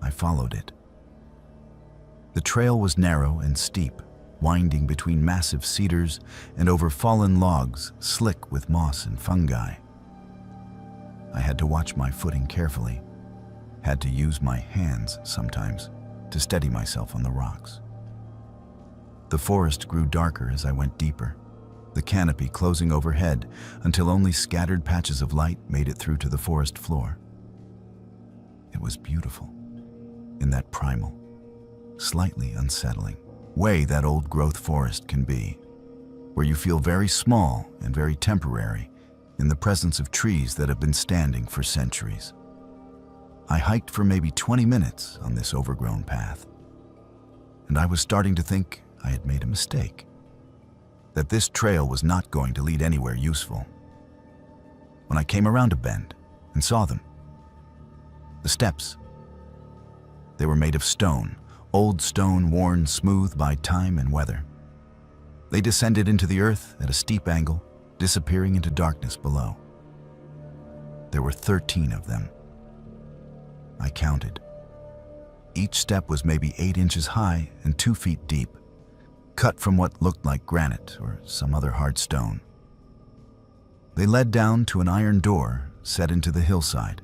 A: I followed it. The trail was narrow and steep, winding between massive cedars and over fallen logs slick with moss and fungi. I had to watch my footing carefully, had to use my hands sometimes to steady myself on the rocks. The forest grew darker as I went deeper, the canopy closing overhead until only scattered patches of light made it through to the forest floor. It was beautiful, in that primal, slightly unsettling way that old-growth forest can be, where you feel very small and very temporary in the presence of trees that have been standing for centuries. I hiked for maybe 20 minutes on this overgrown path, and I was starting to think I had made a mistake, that this trail was not going to lead anywhere useful, when I came around a bend and saw them. The steps. They were made of stone, old stone worn smooth by time and weather. They descended into the earth at a steep angle, disappearing into darkness below. There were 13 of them. I counted. Each step was maybe 8 inches high and 2 feet deep, cut from what looked like granite or some other hard stone. They led down to an iron door set into the hillside,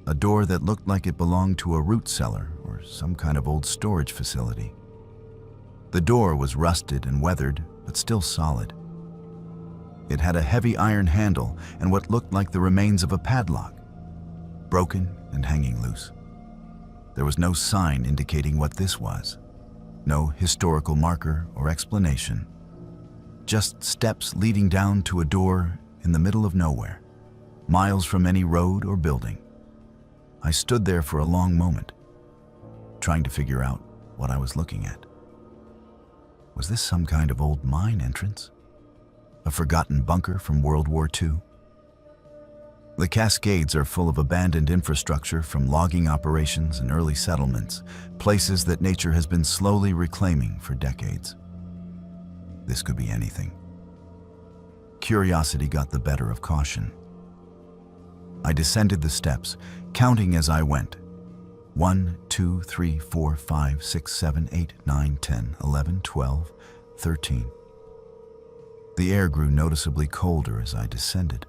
A: a door that looked like it belonged to a root cellar or some kind of old storage facility. The door was rusted and weathered, but still solid. It had a heavy iron handle and what looked like the remains of a padlock, broken and hanging loose. There was no sign indicating what this was, no historical marker or explanation, just steps leading down to a door in the middle of nowhere, miles from any road or building. I stood there for a long moment, trying to figure out what I was looking at. Was this some kind of old mine entrance? A forgotten bunker from World War II? The Cascades are full of abandoned infrastructure from logging operations and early settlements, places that nature has been slowly reclaiming for decades. This could be anything. Curiosity got the better of caution. I descended the steps, counting as I went. 1, 2, 3, 4, 5, 6, 7, 8, 9, 10, 11, 12, 13. The air grew noticeably colder as I descended,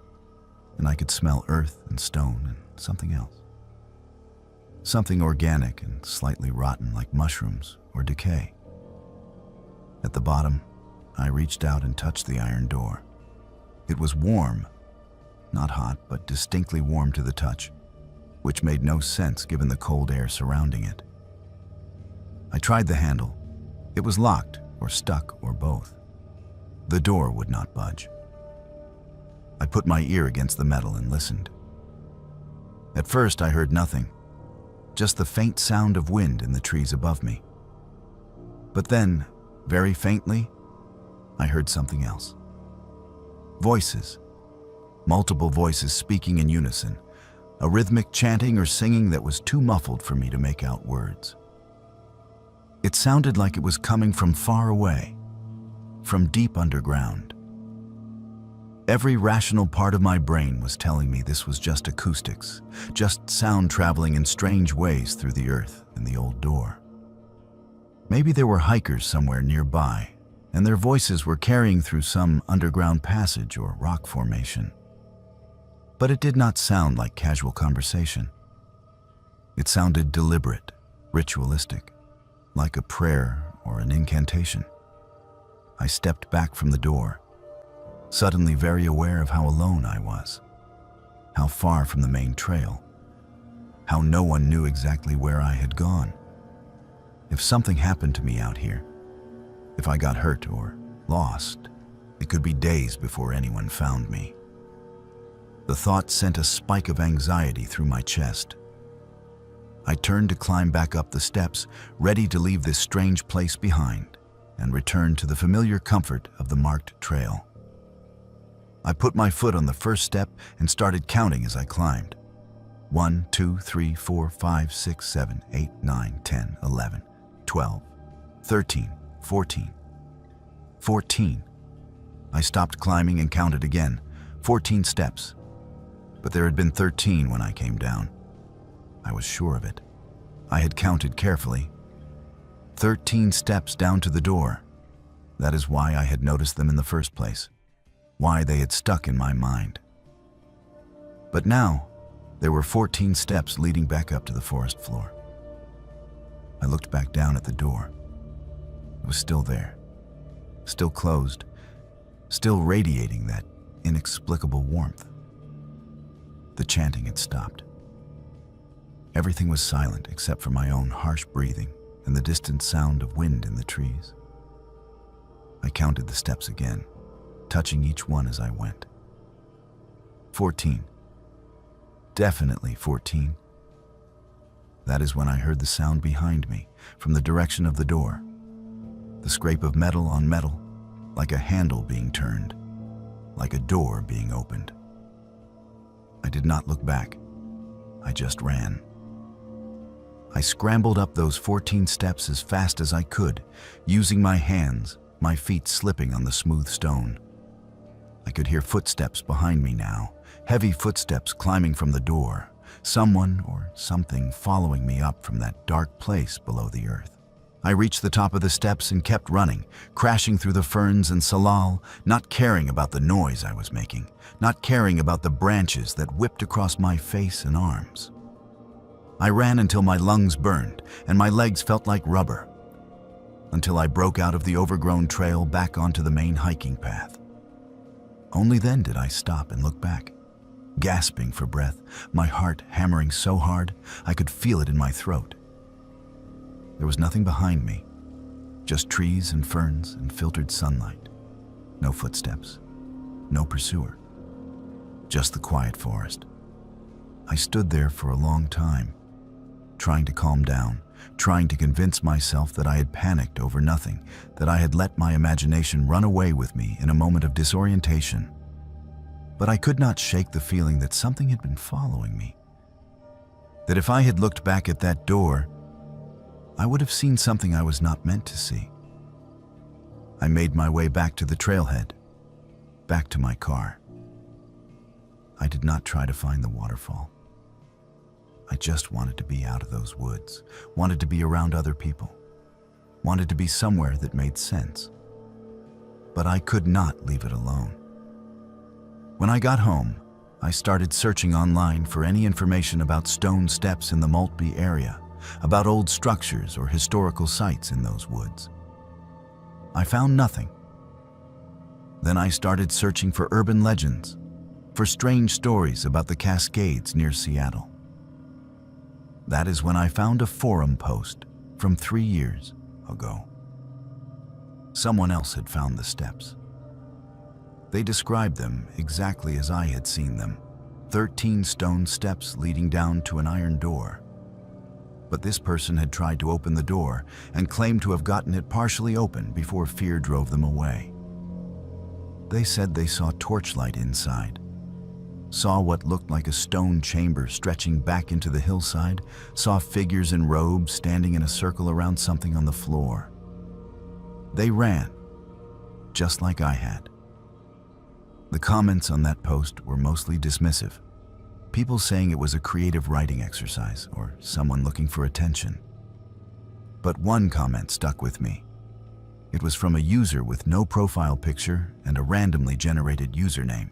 A: and I could smell earth and stone and something else. Something organic and slightly rotten like mushrooms or decay. At the bottom, I reached out and touched the iron door. It was warm, not hot, but distinctly warm to the touch, which made no sense given the cold air surrounding it. I tried the handle. It was locked or stuck or both. The door would not budge. I put my ear against the metal and listened. At first I heard nothing, just the faint sound of wind in the trees above me. But then, very faintly, I heard something else. Voices. Multiple voices speaking in unison, a rhythmic chanting or singing that was too muffled for me to make out words. It sounded like it was coming from far away, from deep underground. Every rational part of my brain was telling me this was just acoustics, just sound traveling in strange ways through the earth and the old door. Maybe there were hikers somewhere nearby, and their voices were carrying through some underground passage or rock formation. But it did not sound like casual conversation. It sounded deliberate, ritualistic, like a prayer or an incantation. I stepped back from the door, suddenly very aware of how alone I was, how far from the main trail, how no one knew exactly where I had gone. If something happened to me out here, if I got hurt or lost, it could be days before anyone found me. The thought sent a spike of anxiety through my chest. I turned to climb back up the steps, ready to leave this strange place behind and return to the familiar comfort of the marked trail. I put my foot on the first step and started counting as I climbed. 1, 2, 3, 4, 5, 6, 7, 8, 9, 10, 11, 12, 13, 14. 14. I stopped climbing and counted again. 14 steps. But there had been 13 when I came down. I was sure of it. I had counted carefully. 13 steps down to the door. That is why I had noticed them in the first place. Why they had stuck in my mind. But now, there were 14 steps leading back up to the forest floor. I looked back down at the door. It was still there. Still closed. Still radiating that inexplicable warmth. The chanting had stopped. Everything was silent except for my own harsh breathing and the distant sound of wind in the trees. I counted the steps again, touching each one as I went. 14. Definitely 14. That is when I heard the sound behind me, from the direction of the door. The scrape of metal on metal, like a handle being turned, like a door being opened. I did not look back. I just ran. I scrambled up those 14 steps as fast as I could, using my hands, my feet slipping on the smooth stone. I could hear footsteps behind me now, heavy footsteps climbing from the door, someone or something following me up from that dark place below the earth. I reached the top of the steps and kept running, crashing through the ferns and salal, not caring about the noise I was making, not caring about the branches that whipped across my face and arms. I ran until my lungs burned and my legs felt like rubber, until I broke out of the overgrown trail back onto the main hiking path. Only then did I stop and look back, gasping for breath, my heart hammering so hard I could feel it in my throat. There was nothing behind me, just trees and ferns and filtered sunlight. No footsteps, no pursuer, just the quiet forest. I stood there for a long time, trying to calm down, trying to convince myself that I had panicked over nothing, that I had let my imagination run away with me in a moment of disorientation. But I could not shake the feeling that something had been following me. That if I had looked back at that door, I would have seen something I was not meant to see. I made my way back to the trailhead, back to my car. I did not try to find the waterfall. I just wanted to be out of those woods, wanted to be around other people, wanted to be somewhere that made sense. But I could not leave it alone. When I got home, I started searching online for any information about stone steps in the Maltby area, about old structures or historical sites in those woods. I found nothing. Then I started searching for urban legends, for strange stories about the Cascades near Seattle. That is when I found a forum post from 3 years ago. Someone else had found the steps. They described them exactly as I had seen them, 13 stone steps leading down to an iron door. But this person had tried to open the door and claimed to have gotten it partially open before fear drove them away. They said they saw torchlight inside, saw what looked like a stone chamber stretching back into the hillside, saw figures in robes standing in a circle around something on the floor. They ran, just like I had. The comments on that post were mostly dismissive. People saying it was a creative writing exercise or someone looking for attention. But one comment stuck with me. It was from a user with no profile picture and a randomly generated username.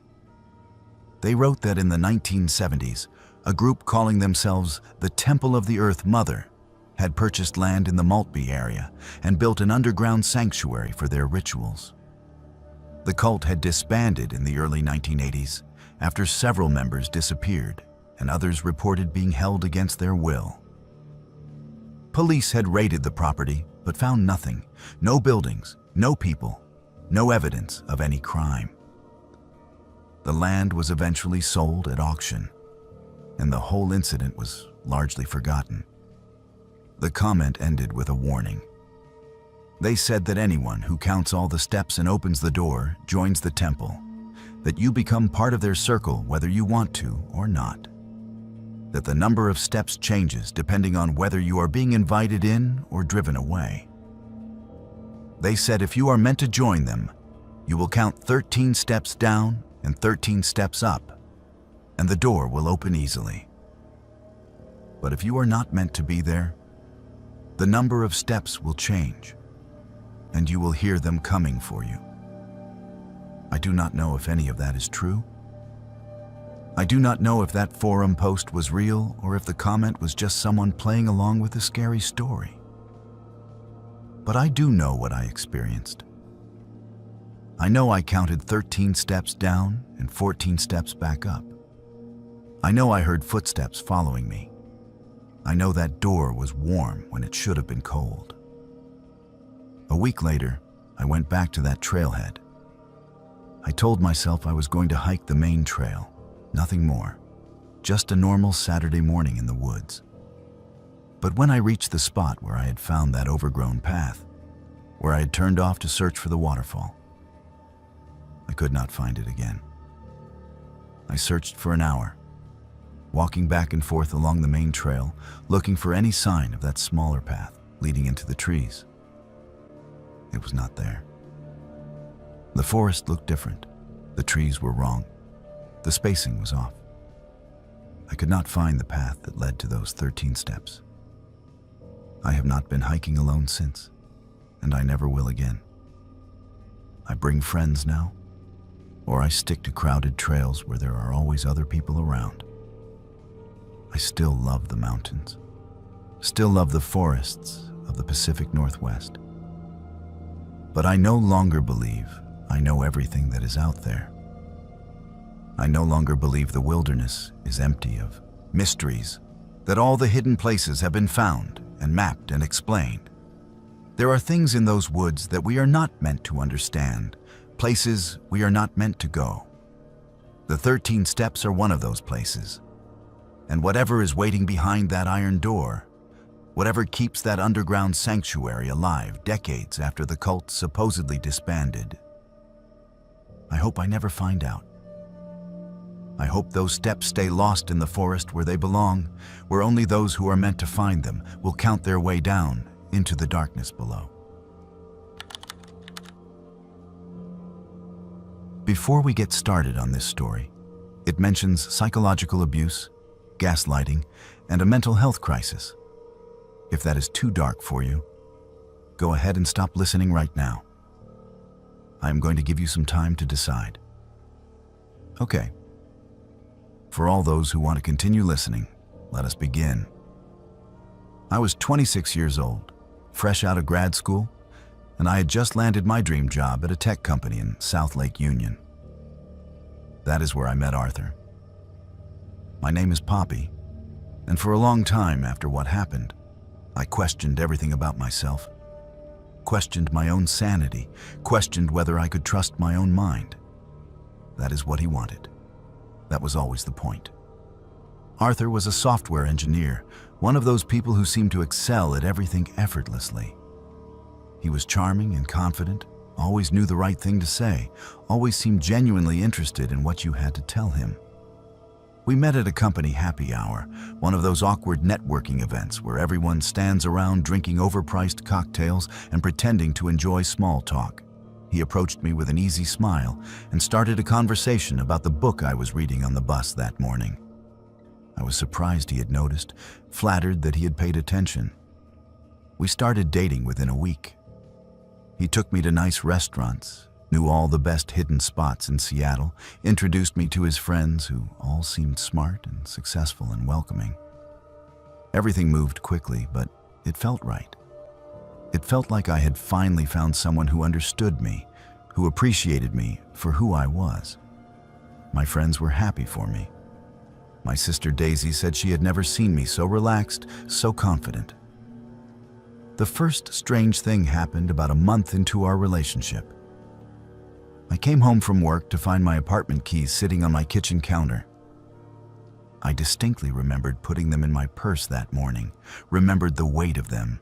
A: They wrote that in the 1970s, a group calling themselves the Temple of the Earth Mother had purchased land in the Maltby area and built an underground sanctuary for their rituals. The cult had disbanded in the early 1980s after several members disappeared and others reported being held against their will. Police had raided the property but found nothing, no buildings, no people, no evidence of any crime. The land was eventually sold at auction, and the whole incident was largely forgotten. The comment ended with a warning. They said that anyone who counts all the steps and opens the door joins the temple, that you become part of their circle whether you want to or not. That the number of steps changes depending on whether you are being invited in or driven away. They said if you are meant to join them, you will count 13 steps down and 13 steps up, and the door will open easily. But if you are not meant to be there, the number of steps will change, and you will hear them coming for you. I do not know if any of that is true. I do not know if that forum post was real or if the comment was just someone playing along with a scary story. But I do know what I experienced. I know I counted 13 steps down and 14 steps back up. I know I heard footsteps following me. I know that door was warm when it should have been cold. A week later, I went back to that trailhead. I told myself I was going to hike the main trail, nothing more, just a normal Saturday morning in the woods. But when I reached the spot where I had found that overgrown path, where I had turned off to search for the waterfall, I could not find it again. I searched for an hour, walking back and forth along the main trail, looking for any sign of that smaller path leading into the trees. It was not there. The forest looked different. The trees were wrong. The spacing was off. I could not find the path that led to those 13 steps. I have not been hiking alone since, and I never will again. I bring friends now, or I stick to crowded trails where there are always other people around. I still love the mountains, still love the forests of the Pacific Northwest. But I no longer believe I know everything that is out there. I no longer believe the wilderness is empty of mysteries, that all the hidden places have been found and mapped and explained. There are things in those woods that we are not meant to understand, places we are not meant to go. The 13 steps are one of those places. And whatever is waiting behind that iron door, whatever keeps that underground sanctuary alive decades after the cult supposedly disbanded, I hope I never find out. I hope those steps stay lost in the forest where they belong, where only those who are meant to find them will count their way down into the darkness below. Before we get started on this story, it mentions psychological abuse, gaslighting, and a mental health crisis. If that is too dark for you, go ahead and stop listening right now. I am going to give you some time to decide. Okay. For all those who want to continue listening, let us begin. I was 26 years old, fresh out of grad school, and I had just landed my dream job at a tech company in South Lake Union. That is where I met Arthur. My name is Poppy, and for a long time after what happened, I questioned everything about myself, questioned my own sanity, questioned whether I could trust my own mind. That is what he wanted. That was always the point. Arthur was a software engineer, one of those people who seem to excel at everything effortlessly. He was charming and confident, always knew the right thing to say, always seemed genuinely interested in what you had to tell him. We met at a company happy hour, one of those awkward networking events where everyone stands around drinking overpriced cocktails and pretending to enjoy small talk. He approached me with an easy smile and started a conversation about the book I was reading on the bus that morning. I was surprised he had noticed, flattered that he had paid attention. We started dating within a week. He took me to nice restaurants, knew all the best hidden spots in Seattle, introduced me to his friends who all seemed smart and successful and welcoming. Everything moved quickly, but it felt right. It felt like I had finally found someone who understood me, who appreciated me for who I was. My friends were happy for me. My sister Daisy said she had never seen me so relaxed, so confident. The first strange thing happened about a month into our relationship. I came home from work to find my apartment keys sitting on my kitchen counter. I distinctly remembered putting them in my purse that morning, remembered the weight of them,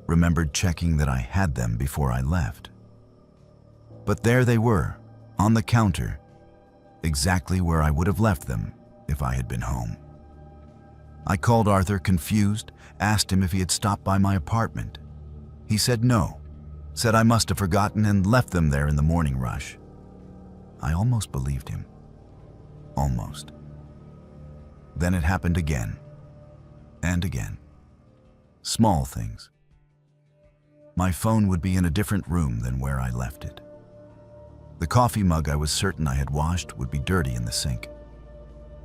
A: remembered checking that I had them before I left. But there they were, on the counter, exactly where I would have left them if I had been home. I called Arthur confused, asked him if he had stopped by my apartment. He said no, said I must have forgotten and left them there in the morning rush. I almost believed him. Almost. Then it happened again and again. Small things. My phone would be in a different room than where I left it. The coffee mug I was certain I had washed would be dirty in the sink.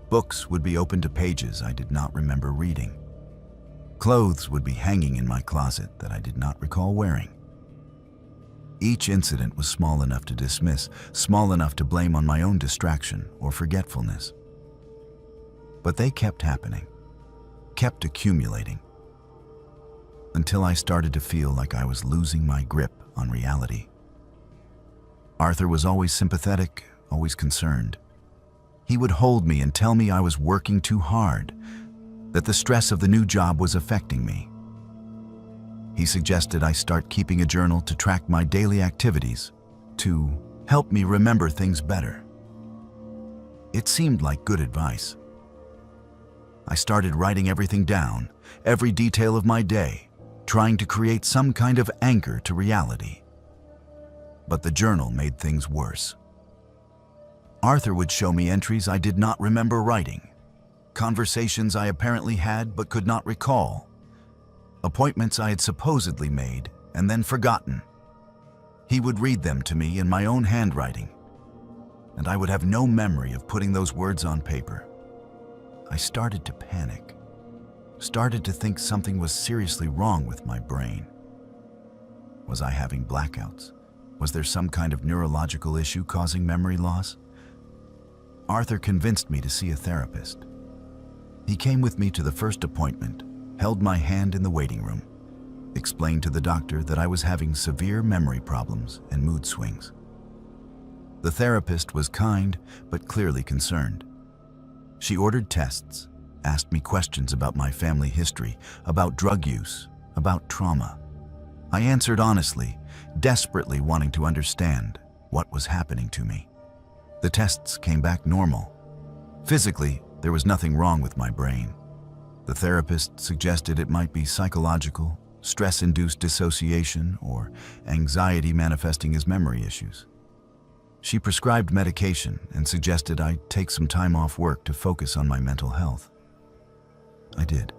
A: Books would be open to pages I did not remember reading. Clothes would be hanging in my closet that I did not recall wearing. Each incident was small enough to dismiss, small enough to blame on my own distraction or forgetfulness. But they kept happening, kept accumulating, until I started to feel like I was losing my grip on reality. Arthur was always sympathetic, always concerned. He would hold me and tell me I was working too hard, that the stress of the new job was affecting me. He suggested I start keeping a journal to track my daily activities, to help me remember things better. It seemed like good advice. I started writing everything down, every detail of my day, trying to create some kind of anchor to reality. But the journal made things worse. Arthur would show me entries I did not remember writing, conversations I apparently had but could not recall, appointments I had supposedly made and then forgotten. He would read them to me in my own handwriting, and I would have no memory of putting those words on paper. I started to panic, started to think something was seriously wrong with my brain. Was I having blackouts? Was there some kind of neurological issue causing memory loss? Arthur convinced me to see a therapist. He came with me to the first appointment, held my hand in the waiting room, explained to the doctor that I was having severe memory problems and mood swings. The therapist was kind, but clearly concerned. She ordered tests, asked me questions about my family history, about drug use, about trauma. I answered honestly, desperately wanting to understand what was happening to me. The tests came back normal. Physically, there was nothing wrong with my brain. The therapist suggested it might be psychological, stress-induced dissociation, or anxiety manifesting as memory issues. She prescribed medication and suggested I take some time off work to focus on my mental health. I did.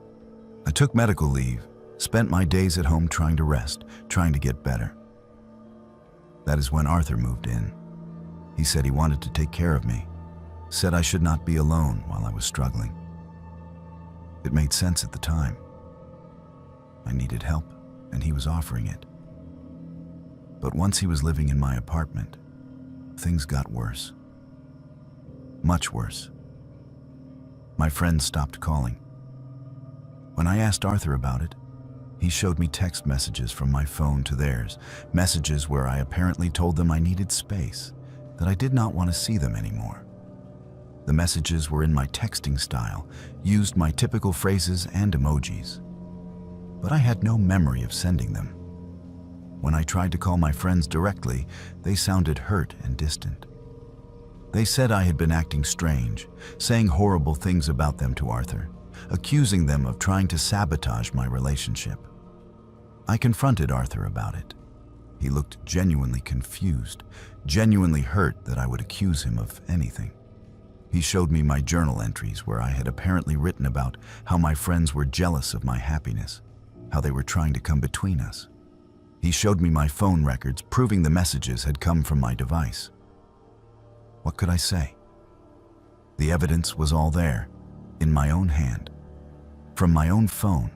A: I took medical leave, spent my days at home trying to rest, trying to get better. That is when Arthur moved in. He said he wanted to take care of me, said I should not be alone while I was struggling. It made sense at the time. I needed help, and he was offering it. But once he was living in my apartment, things got worse. Much worse. My friends stopped calling. When I asked Arthur about it, he showed me text messages from my phone to theirs, messages where I apparently told them I needed space, that I did not want to see them anymore. The messages were in my texting style, used my typical phrases and emojis. But I had no memory of sending them. When I tried to call my friends directly, they sounded hurt and distant. They said I had been acting strange, saying horrible things about them to Arthur, accusing them of trying to sabotage my relationship. I confronted Arthur about it. He looked genuinely confused, genuinely hurt that I would accuse him of anything. He showed me my journal entries where I had apparently written about how my friends were jealous of my happiness, how they were trying to come between us. He showed me my phone records proving the messages had come from my device. What could I say? The evidence was all there, in my own hand, from my own phone.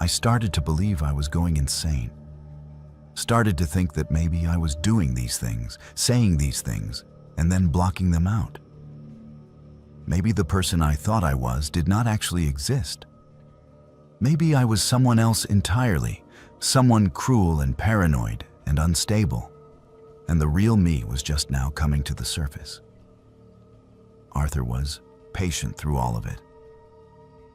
A: I started to believe I was going insane. Started to think that maybe I was doing these things, saying these things, and then blocking them out. Maybe the person I thought I was did not actually exist. Maybe I was someone else entirely, someone cruel and paranoid and unstable, and the real me was just now coming to the surface. Arthur was patient through all of it.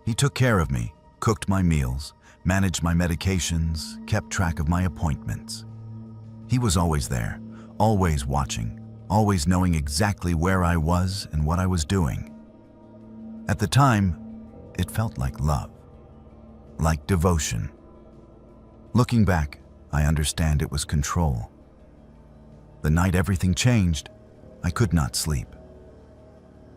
A: He took care of me, cooked my meals, managed my medications, kept track of my appointments. He was always there, always watching, always knowing exactly where I was and what I was doing. At the time, it felt like love, like devotion. Looking back, I understand it was control. The night everything changed, I could not sleep.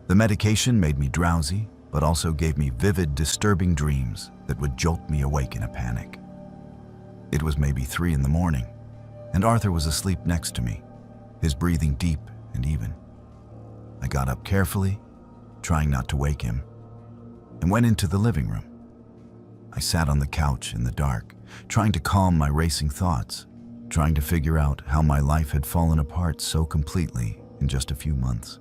A: The medication made me drowsy, but also gave me vivid, disturbing dreams that would jolt me awake in a panic. It was maybe 3 in the morning, and Arthur was asleep next to me, his breathing deep and even. I got up carefully, trying not to wake him, and went into the living room. I sat on the couch in the dark, trying to calm my racing thoughts, trying to figure out how my life had fallen apart so completely in just a few months.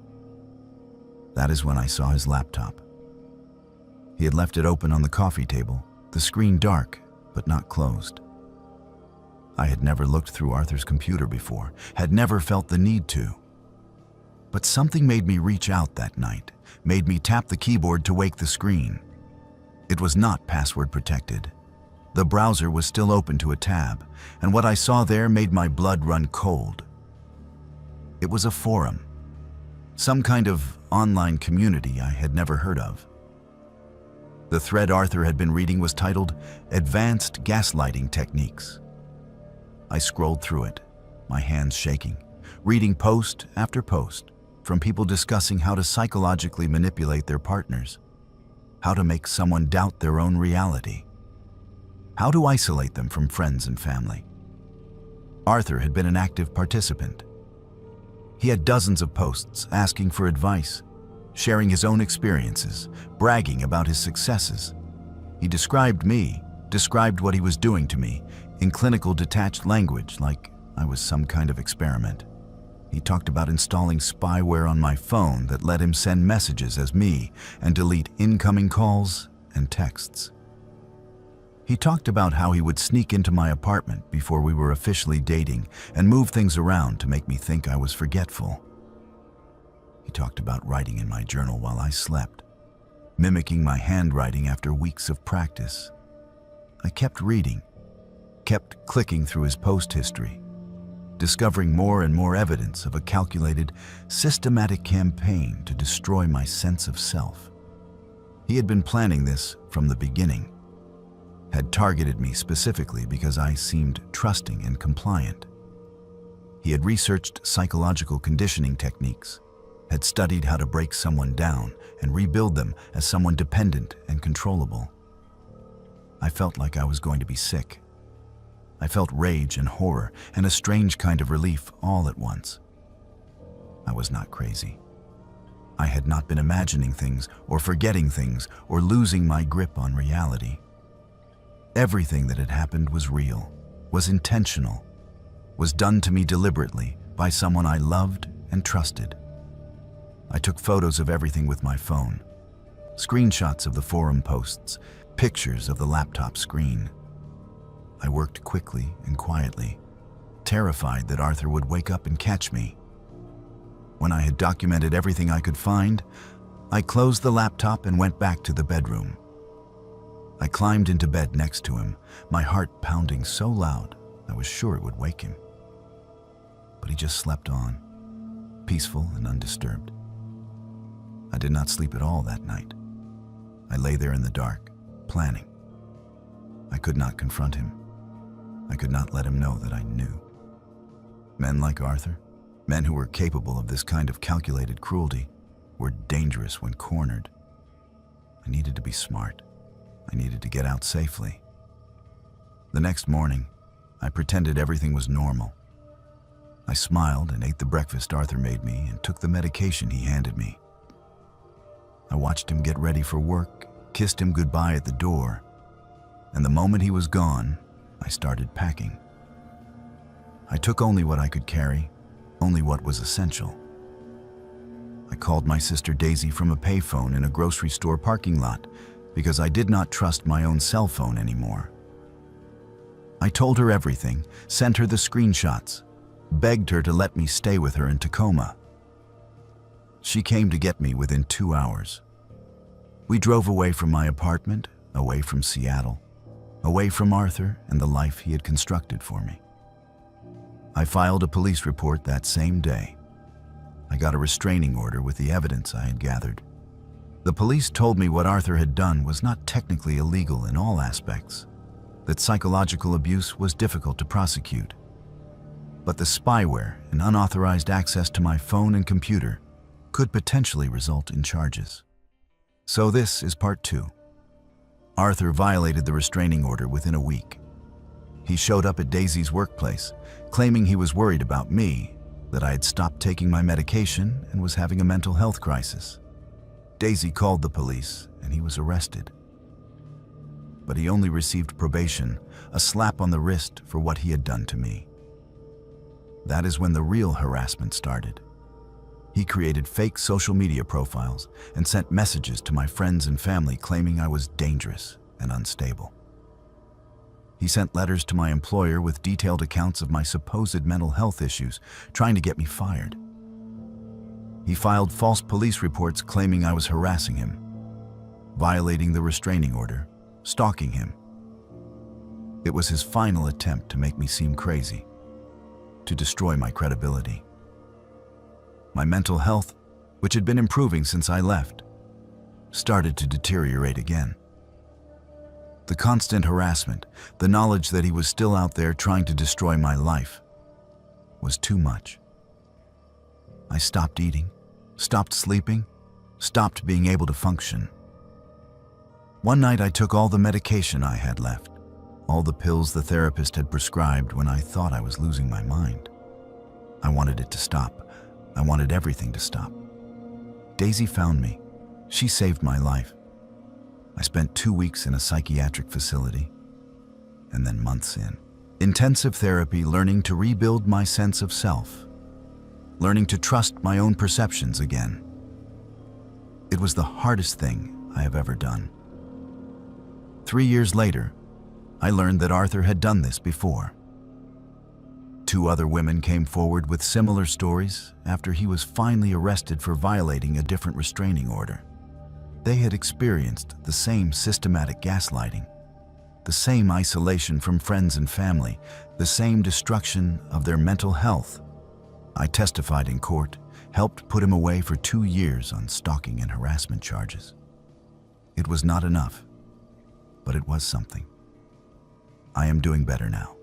A: That is when I saw his laptop. He had left it open on the coffee table, the screen dark, but not closed. I had never looked through Arthur's computer before, had never felt the need to. But something made me reach out that night, made me tap the keyboard to wake the screen. It was not password protected. The browser was still open to a tab, and what I saw there made my blood run cold. It was a forum, some kind of online community I had never heard of. The thread Arthur had been reading was titled Advanced Gaslighting Techniques. I scrolled through it, my hands shaking, reading post after post from people discussing how to psychologically manipulate their partners, how to make someone doubt their own reality, how to isolate them from friends and family. Arthur had been an active participant. He had dozens of posts asking for advice, sharing his own experiences, bragging about his successes. He described what he was doing to me in clinical detached language like I was some kind of experiment. He talked about installing spyware on my phone that let him send messages as me and delete incoming calls and texts. He talked about how he would sneak into my apartment before we were officially dating and move things around to make me think I was forgetful. He talked about writing in my journal while I slept, mimicking my handwriting after weeks of practice. I kept reading, kept clicking through his post history, discovering more and more evidence of a calculated, systematic campaign to destroy my sense of self. He had been planning this from the beginning, had targeted me specifically because I seemed trusting and compliant. He had researched psychological conditioning techniques, had studied how to break someone down and rebuild them as someone dependent and controllable. I felt like I was going to be sick. I felt rage and horror and a strange kind of relief all at once. I was not crazy. I had not been imagining things or forgetting things or losing my grip on reality. Everything that had happened was real, was intentional, was done to me deliberately by someone I loved and trusted. I took photos of everything with my phone, screenshots of the forum posts, pictures of the laptop screen. I worked quickly and quietly, terrified that Arthur would wake up and catch me. When I had documented everything I could find, I closed the laptop and went back to the bedroom. I climbed into bed next to him, my heart pounding so loud I was sure it would wake him. But he just slept on, peaceful and undisturbed. I did not sleep at all that night. I lay there in the dark, planning. I could not confront him. I could not let him know that I knew. Men like Arthur, men who were capable of this kind of calculated cruelty, were dangerous when cornered. I needed to be smart. I needed to get out safely. The next morning, I pretended everything was normal. I smiled and ate the breakfast Arthur made me and took the medication he handed me. I watched him get ready for work, kissed him goodbye at the door, and the moment he was gone, I started packing. I took only what I could carry, only what was essential. I called my sister Daisy from a payphone in a grocery store parking lot because I did not trust my own cell phone anymore. I told her everything, sent her the screenshots, begged her to let me stay with her in Tacoma. She came to get me within 2 hours. We drove away from my apartment, away from Seattle, away from Arthur and the life he had constructed for me. I filed a police report that same day. I got a restraining order with the evidence I had gathered. The police told me what Arthur had done was not technically illegal in all aspects, that psychological abuse was difficult to prosecute. But the spyware and unauthorized access to my phone and computer could potentially result in charges. So this is part 2. Arthur violated the restraining order within a week. He showed up at Daisy's workplace, claiming he was worried about me, that I had stopped taking my medication and was having a mental health crisis. Daisy called the police and he was arrested. But he only received probation, a slap on the wrist for what he had done to me. That is when the real harassment started. He created fake social media profiles and sent messages to my friends and family claiming I was dangerous and unstable. He sent letters to my employer with detailed accounts of my supposed mental health issues, trying to get me fired. He filed false police reports claiming I was harassing him, violating the restraining order, stalking him. It was his final attempt to make me seem crazy, to destroy my credibility. My mental health, which had been improving since I left, started to deteriorate again. The constant harassment, the knowledge that he was still out there trying to destroy my life, was too much. I stopped eating, stopped sleeping, stopped being able to function. One night I took all the medication I had left, all the pills the therapist had prescribed when I thought I was losing my mind. I wanted it to stop. I wanted everything to stop. Daisy found me. She saved my life. I spent 2 weeks in a psychiatric facility, and then months in intensive therapy, learning to rebuild my sense of self, learning to trust my own perceptions again. It was the hardest thing I have ever done. 3 years later, I learned that Arthur had done this before. 2 other women came forward with similar stories after he was finally arrested for violating a different restraining order. They had experienced the same systematic gaslighting, the same isolation from friends and family, the same destruction of their mental health. I testified in court, helped put him away for 2 years on stalking and harassment charges. It was not enough, but it was something. I am doing better now.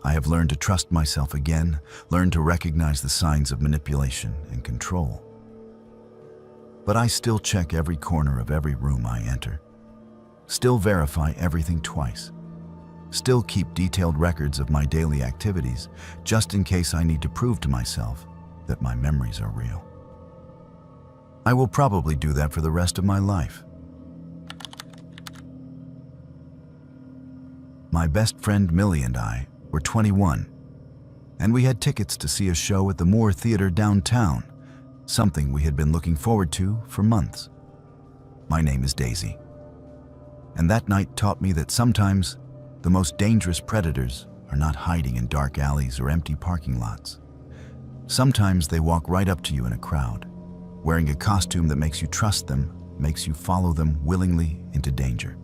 A: I have learned to trust myself again, learned to recognize the signs of manipulation and control. But I still check every corner of every room I enter, still verify everything twice, still keep detailed records of my daily activities, just in case I need to prove to myself that my memories are real. I will probably do that for the rest of my life. My best friend Millie and I were 21, and we had tickets to see a show at the Moore Theater downtown, something we had been looking forward to for months. My name is Daisy, and that night taught me that sometimes the most dangerous predators are not hiding in dark alleys or empty parking lots. Sometimes they walk right up to you in a crowd, wearing a costume that makes you trust them, makes you follow them willingly into danger.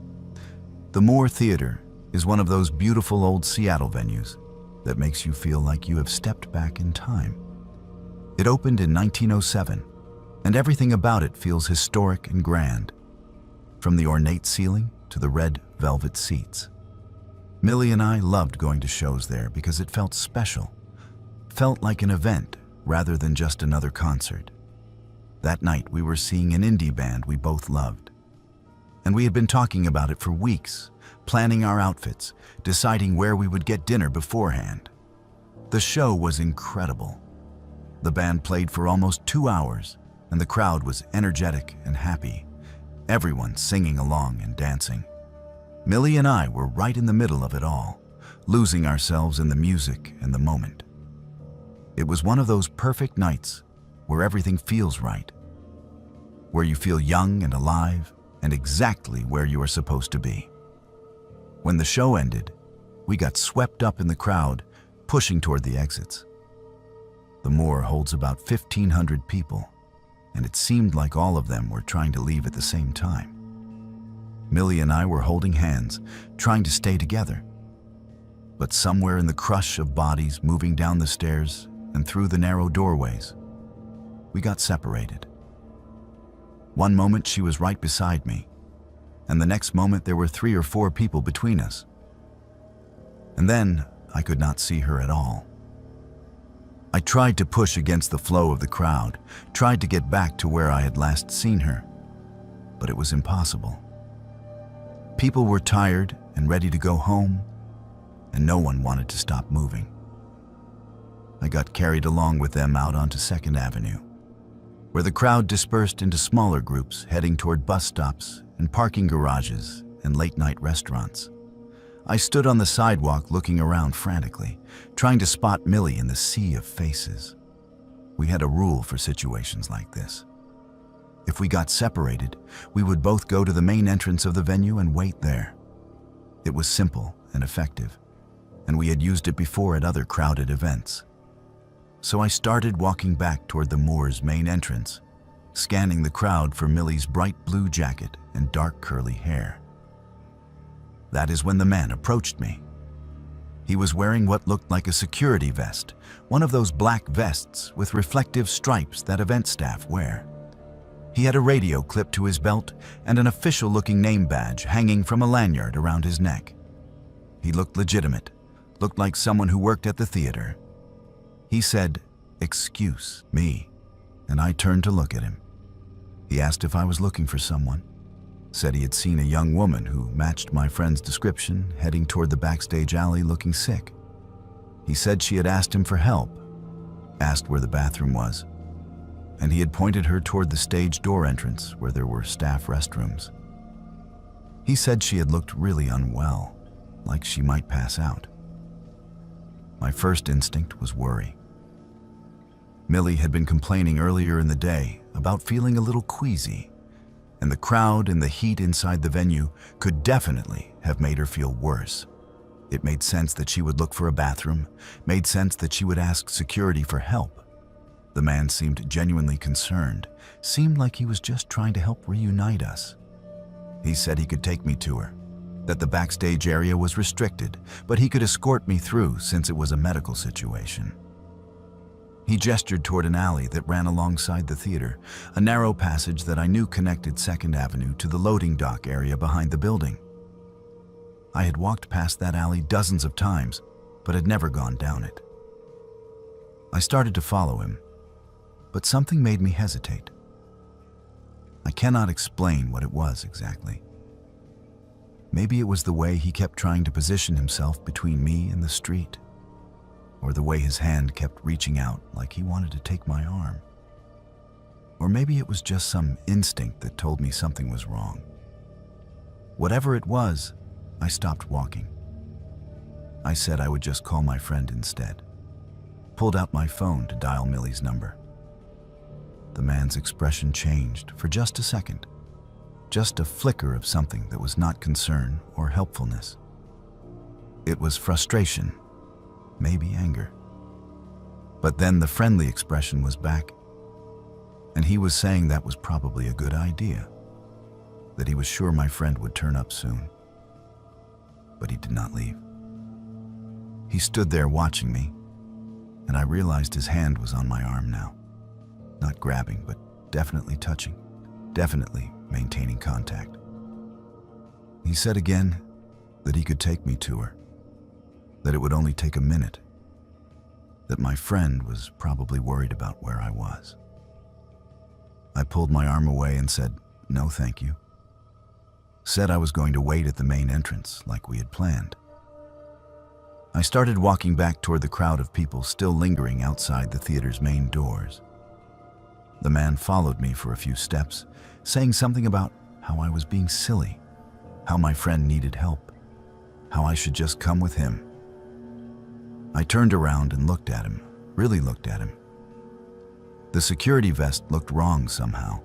A: The Moore Theater is one of those beautiful old Seattle venues that makes you feel like you have stepped back in time. It opened in 1907, and everything about it feels historic and grand, from the ornate ceiling to the red velvet seats. Millie and I loved going to shows there because it felt special, felt like an event rather than just another concert. That night we were seeing an indie band we both loved, and we had been talking about it for weeks, planning our outfits, deciding where we would get dinner beforehand. The show was incredible. The band played for almost 2 hours, and the crowd was energetic and happy, everyone singing along and dancing. Millie and I were right in the middle of it all, losing ourselves in the music and the moment. It was one of those perfect nights where everything feels right, where you feel young and alive and exactly where you are supposed to be. When the show ended, we got swept up in the crowd, pushing toward the exits. The Moore holds about 1,500 people, and it seemed like all of them were trying to leave at the same time. Millie and I were holding hands, trying to stay together. But somewhere in the crush of bodies moving down the stairs and through the narrow doorways, we got separated. One moment she was right beside me, and the next moment there were 3 or 4 people between us. And then I could not see her at all. I tried to push against the flow of the crowd, tried to get back to where I had last seen her, but it was impossible. People were tired and ready to go home, and no one wanted to stop moving. I got carried along with them out onto 2nd Avenue, where the crowd dispersed into smaller groups heading toward bus stops and parking garages and late-night restaurants. I stood on the sidewalk looking around frantically, trying to spot Millie in the sea of faces. We had a rule for situations like this. If we got separated, we would both go to the main entrance of the venue and wait there. It was simple and effective, and we had used it before at other crowded events. So I started walking back toward the Moors' main entrance, scanning the crowd for Millie's bright blue jacket and dark curly hair. That is when the man approached me. He was wearing what looked like a security vest, one of those black vests with reflective stripes that event staff wear. He had a radio clipped to his belt and an official-looking name badge hanging from a lanyard around his neck. He looked legitimate, looked like someone who worked at the theater. He said, "Excuse me," and I turned to look at him. He asked if I was looking for someone, said he had seen a young woman who matched my friend's description heading toward the backstage alley looking sick. He said she had asked him for help, asked where the bathroom was, and he had pointed her toward the stage door entrance where there were staff restrooms. He said she had looked really unwell, like she might pass out. My first instinct was worry. Millie had been complaining earlier in the day about feeling a little queasy, and the crowd and the heat inside the venue could definitely have made her feel worse. It made sense that she would look for a bathroom, made sense that she would ask security for help. The man seemed genuinely concerned, seemed like he was just trying to help reunite us. He said he could take me to her, that the backstage area was restricted, but he could escort me through since it was a medical situation. He gestured toward an alley that ran alongside the theater, a narrow passage that I knew connected 2nd Avenue to the loading dock area behind the building. I had walked past that alley dozens of times, but had never gone down it. I started to follow him, but something made me hesitate. I cannot explain what it was exactly. Maybe it was the way he kept trying to position himself between me and the street, or the way his hand kept reaching out like he wanted to take my arm. Or maybe it was just some instinct that told me something was wrong. Whatever it was, I stopped walking. I said I would just call my friend instead. Pulled out my phone to dial Millie's number. The man's expression changed for just a second. Just a flicker of something that was not concern or helpfulness. It was frustration, maybe anger. But then the friendly expression was back, and he was saying that was probably a good idea, that he was sure my friend would turn up soon. But he did not leave. He stood there watching me, and I realized his hand was on my arm now. Not grabbing, but definitely touching, definitely maintaining contact. He said again that he could take me to her, that it would only take a minute, that my friend was probably worried about where I was. I pulled my arm away and said, "No, thank you." Said I was going to wait at the main entrance like we had planned. I started walking back toward the crowd of people still lingering outside the theater's main doors. The man followed me for a few steps, saying something about how I was being silly, how my friend needed help, how I should just come with him. I turned around and looked at him, really looked at him. The security vest looked wrong somehow.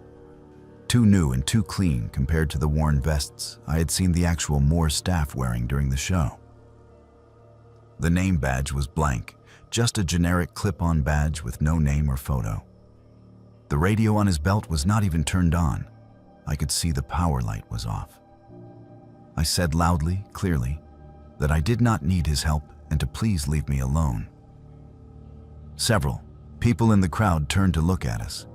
A: Too new and too clean compared to the worn vests I had seen the actual Moore staff wearing during the show. The name badge was blank, just a generic clip-on badge with no name or photo. The radio on his belt was not even turned on. I could see the power light was off. I said loudly, clearly, that I did not need his help and to please leave me alone. Several people in the crowd turned to look at us,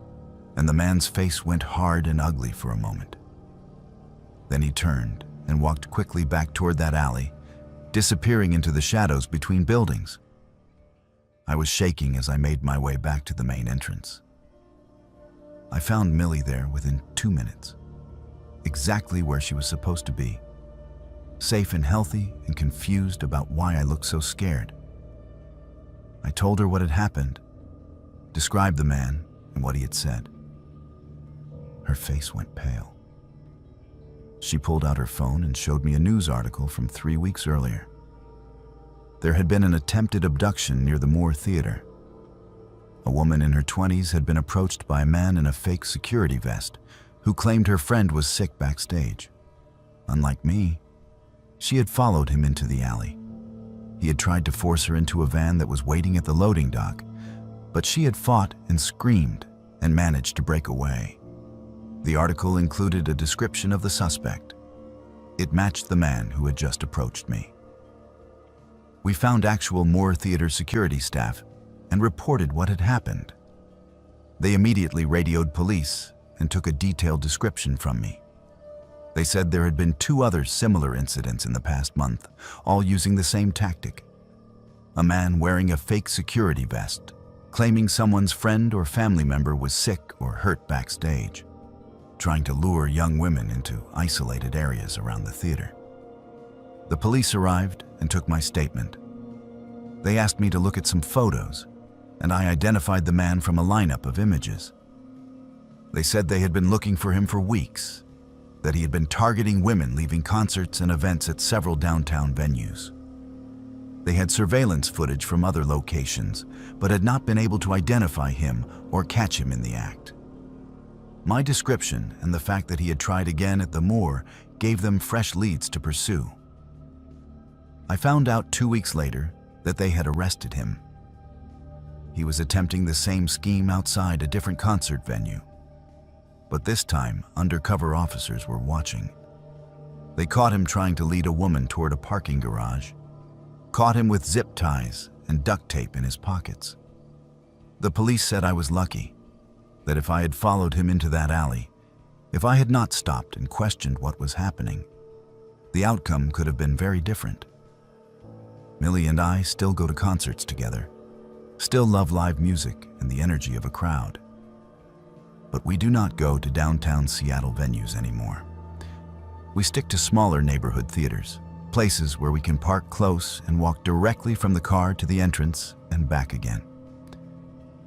A: and the man's face went hard and ugly for a moment. Then he turned and walked quickly back toward that alley, disappearing into the shadows between buildings. I was shaking as I made my way back to the main entrance. I found Millie there within 2 minutes, exactly where she was supposed to be, safe and healthy and confused about why I looked so scared. I told her what had happened, described the man and what he had said. Her face went pale. She pulled out her phone and showed me a news article from 3 weeks earlier. There had been an attempted abduction near the Moore Theater. A woman in her 20s had been approached by a man in a fake security vest who claimed her friend was sick backstage. Unlike me, she had followed him into the alley. He had tried to force her into a van that was waiting at the loading dock, but she had fought and screamed and managed to break away. The article included a description of the suspect. It matched the man who had just approached me. We found actual Moore Theater security staff and reported what had happened. They immediately radioed police and took a detailed description from me. They said there had been 2 other similar incidents in the past month, all using the same tactic. A man wearing a fake security vest, claiming someone's friend or family member was sick or hurt backstage, trying to lure young women into isolated areas around the theater. The police arrived and took my statement. They asked me to look at some photos, and I identified the man from a lineup of images. They said they had been looking for him for weeks, that he had been targeting women leaving concerts and events at several downtown venues. They had surveillance footage from other locations, but had not been able to identify him or catch him in the act. My description and the fact that he had tried again at the Moore gave them fresh leads to pursue. I found out 2 weeks later that they had arrested him. He was attempting the same scheme outside a different concert venue. But this time, undercover officers were watching. They caught him trying to lead a woman toward a parking garage, caught him with zip ties and duct tape in his pockets. The police said I was lucky, that if I had followed him into that alley, if I had not stopped and questioned what was happening, the outcome could have been very different. Millie and I still go to concerts together, still love live music and the energy of a crowd. But we do not go to downtown Seattle venues anymore. We stick to smaller neighborhood theaters, places where we can park close and walk directly from the car to the entrance and back again.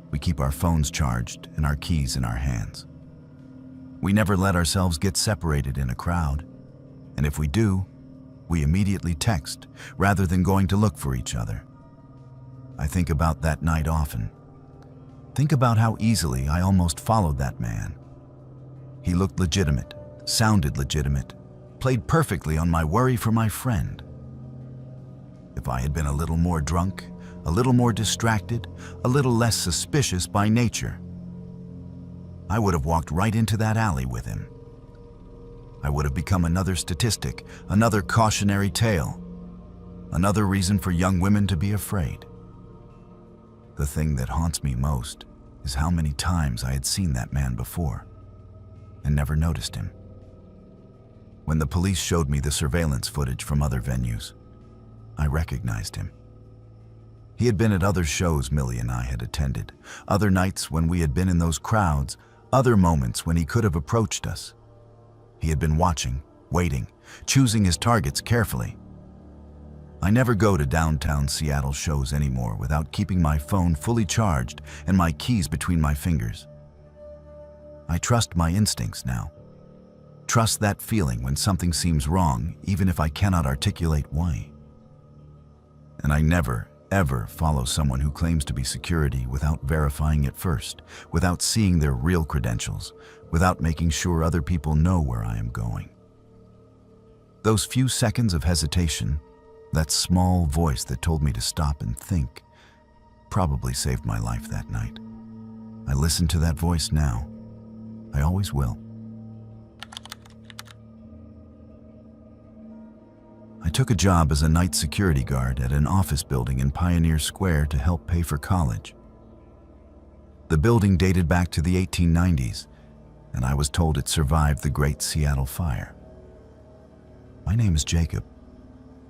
A: We keep our phones charged and our keys in our hands. We never let ourselves get separated in a crowd, and if we do, we immediately text rather than going to look for each other. I think about that night often. Think about how easily I almost followed that man. He looked legitimate, sounded legitimate, played perfectly on my worry for my friend. If I had been a little more drunk, a little more distracted, a little less suspicious by nature, I would have walked right into that alley with him. I would have become another statistic, another cautionary tale, another reason for young women to be afraid. The thing that haunts me most is how many times I had seen that man before and never noticed him. When the police showed me the surveillance footage from other venues, I recognized him. He had been at other shows Millie and I had attended, other nights when we had been in those crowds, other moments when he could have approached us. He had been watching, waiting, choosing his targets carefully. I never go to downtown Seattle shows anymore without keeping my phone fully charged and my keys between my fingers. I trust my instincts now. Trust that feeling when something seems wrong, even if I cannot articulate why. And I never, ever follow someone who claims to be security without verifying it first, without seeing their real credentials, without making sure other people know where I am going. Those few seconds of hesitation, that small voice that told me to stop and think, probably saved my life that night. I listen to that voice now. I always will. I took a job as a night security guard at an office building in Pioneer Square to help pay for college. The building dated back to the 1890s, and I was told it survived the Great Seattle Fire. My name is Jacob,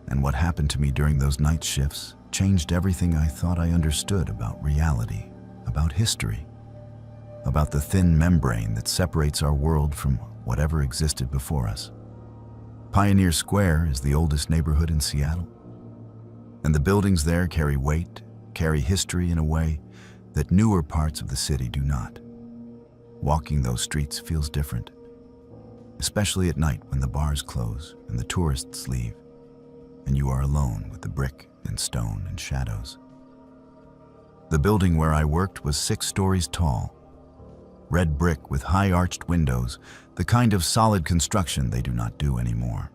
A: and what happened to me during those night shifts changed everything I thought I understood about reality, about history, about the thin membrane that separates our world from whatever existed before us. Pioneer Square is the oldest neighborhood in Seattle, and the buildings there carry weight, carry history in a way that newer parts of the city do not. Walking those streets feels different, especially at night when the bars close and the tourists leave, and you are alone with the brick and stone and shadows. The building where I worked was 6 stories tall, red brick with high arched windows, the kind of solid construction they do not do anymore.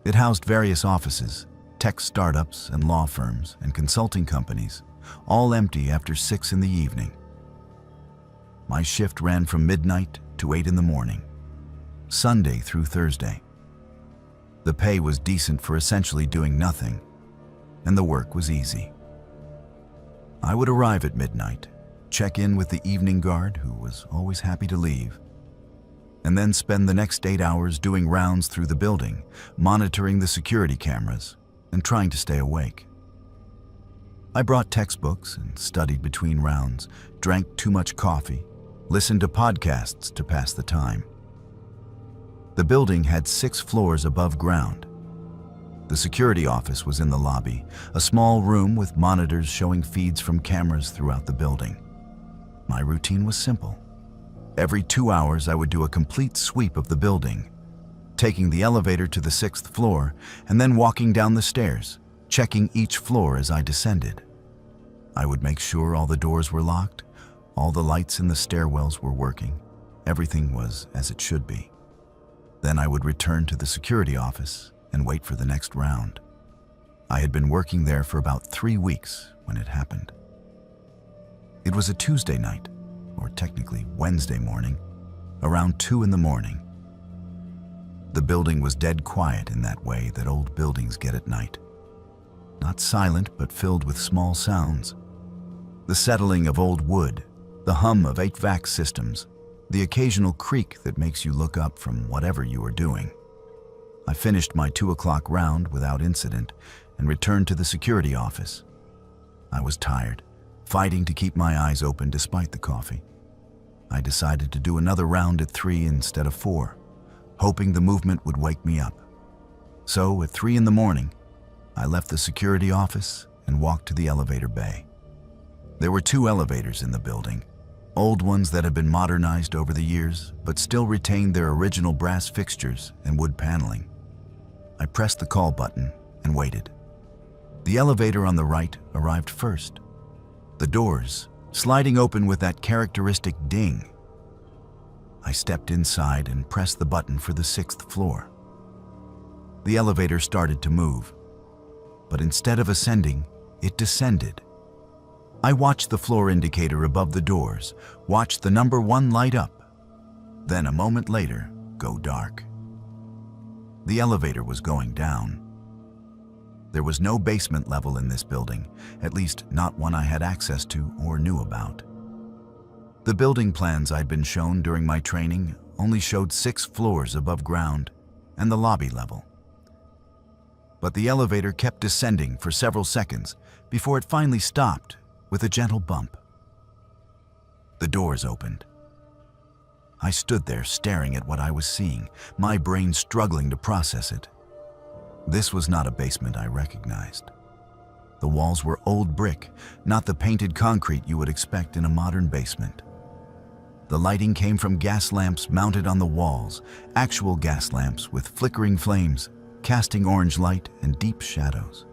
A: It housed various offices, tech startups and law firms and consulting companies, all empty after 6 in the evening. My shift ran from midnight to 8 in the morning, Sunday through Thursday. The pay was decent for essentially doing nothing, and the work was easy. I would arrive at midnight, check in with the evening guard, who was always happy to leave, and then spend the next 8 hours doing rounds through the building, monitoring the security cameras and trying to stay awake. I brought textbooks and studied between rounds, drank too much coffee, listened to podcasts to pass the time. The building had 6 floors above ground. The security office was in the lobby, a small room with monitors showing feeds from cameras throughout the building. My routine was simple. Every 2 hours, I would do a complete sweep of the building, taking the elevator to the 6th floor and then walking down the stairs, checking each floor as I descended. I would make sure all the doors were locked, all the lights in the stairwells were working, everything was as it should be. Then I would return to the security office and wait for the next round. I had been working there for about 3 weeks when it happened. It was a Tuesday night, or technically Wednesday morning, around 2 in the morning. The building was dead quiet in that way that old buildings get at night. Not silent, but filled with small sounds. The settling of old wood, the hum of HVAC systems, the occasional creak that makes you look up from whatever you are doing. I finished my 2 o'clock round without incident and returned to the security office. I was tired, fighting to keep my eyes open despite the coffee. I decided to do another round at 3 instead of 4, hoping the movement would wake me up. So at 3 in the morning, I left the security office and walked to the elevator bay. There were 2 elevators in the building, old ones that had been modernized over the years, but still retained their original brass fixtures and wood paneling. I pressed the call button and waited. The elevator on the right arrived first. The doors sliding open with that characteristic ding. I stepped inside and pressed the button for the 6th floor. The elevator started to move, but instead of ascending, it descended. I watched the floor indicator above the doors, watched the number 1 light up, then a moment later, go dark. The elevator was going down. There was no basement level in this building, at least not one I had access to or knew about. The building plans I'd been shown during my training only showed 6 floors above ground and the lobby level. But the elevator kept descending for several seconds before it finally stopped with a gentle bump. The doors opened. I stood there staring at what I was seeing, my brain struggling to process it. This was not a basement I recognized. The walls were old brick, not the painted concrete you would expect in a modern basement. The lighting came from gas lamps mounted on the walls, actual gas lamps with flickering flames, casting orange light and deep shadows.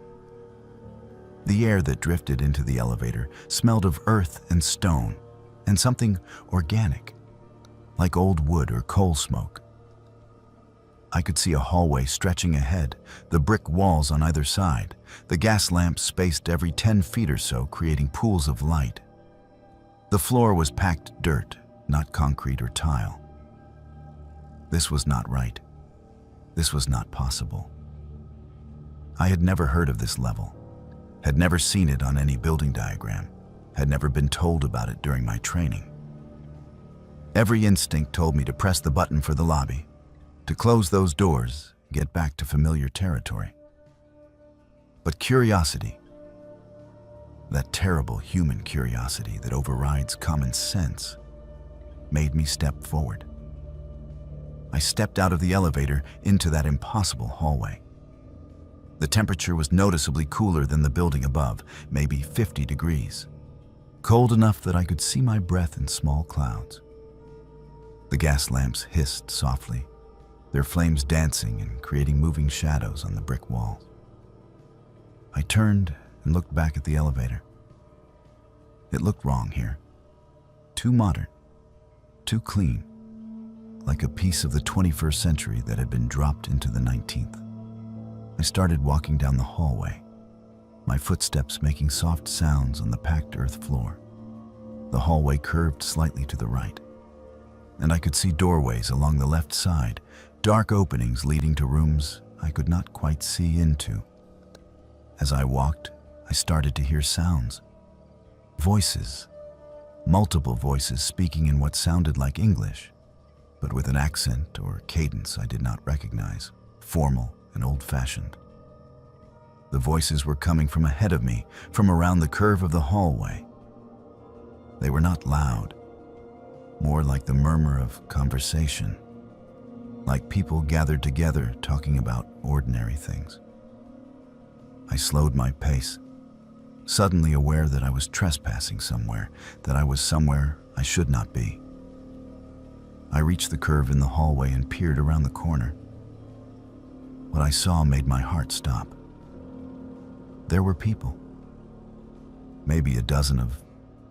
A: The air that drifted into the elevator smelled of earth and stone and something organic, like old wood or coal smoke. I could see a hallway stretching ahead, the brick walls on either side, the gas lamps spaced every 10 feet or so, creating pools of light. The floor was packed dirt, not concrete or tile. This was not right. This was not possible. I had never heard of this level, had never seen it on any building diagram, had never been told about it during my training. Every instinct told me to press the button for the lobby, to close those doors, get back to familiar territory. But curiosity, that terrible human curiosity that overrides common sense, made me step forward. I stepped out of the elevator into that impossible hallway. The temperature was noticeably cooler than the building above, maybe 50 degrees. Cold enough that I could see my breath in small clouds. The gas lamps hissed softly, their flames dancing and creating moving shadows on the brick walls. I turned and looked back at the elevator. It looked wrong here. Too modern, too clean, like a piece of the 21st century that had been dropped into the 19th. I started walking down the hallway, my footsteps making soft sounds on the packed earth floor. The hallway curved slightly to the right, and I could see doorways along the left side, dark openings leading to rooms I could not quite see into. As I walked, I started to hear sounds. Voices. Multiple voices speaking in what sounded like English, but with an accent or cadence I did not recognize, formal and old-fashioned. The voices were coming from ahead of me, from around the curve of the hallway. They were not loud, more like the murmur of conversation, like people gathered together talking about ordinary things. I slowed my pace, suddenly aware that I was trespassing somewhere, that I was somewhere I should not be. I reached the curve in the hallway and peered around the corner. What I saw made my heart stop. There were people. Maybe a dozen of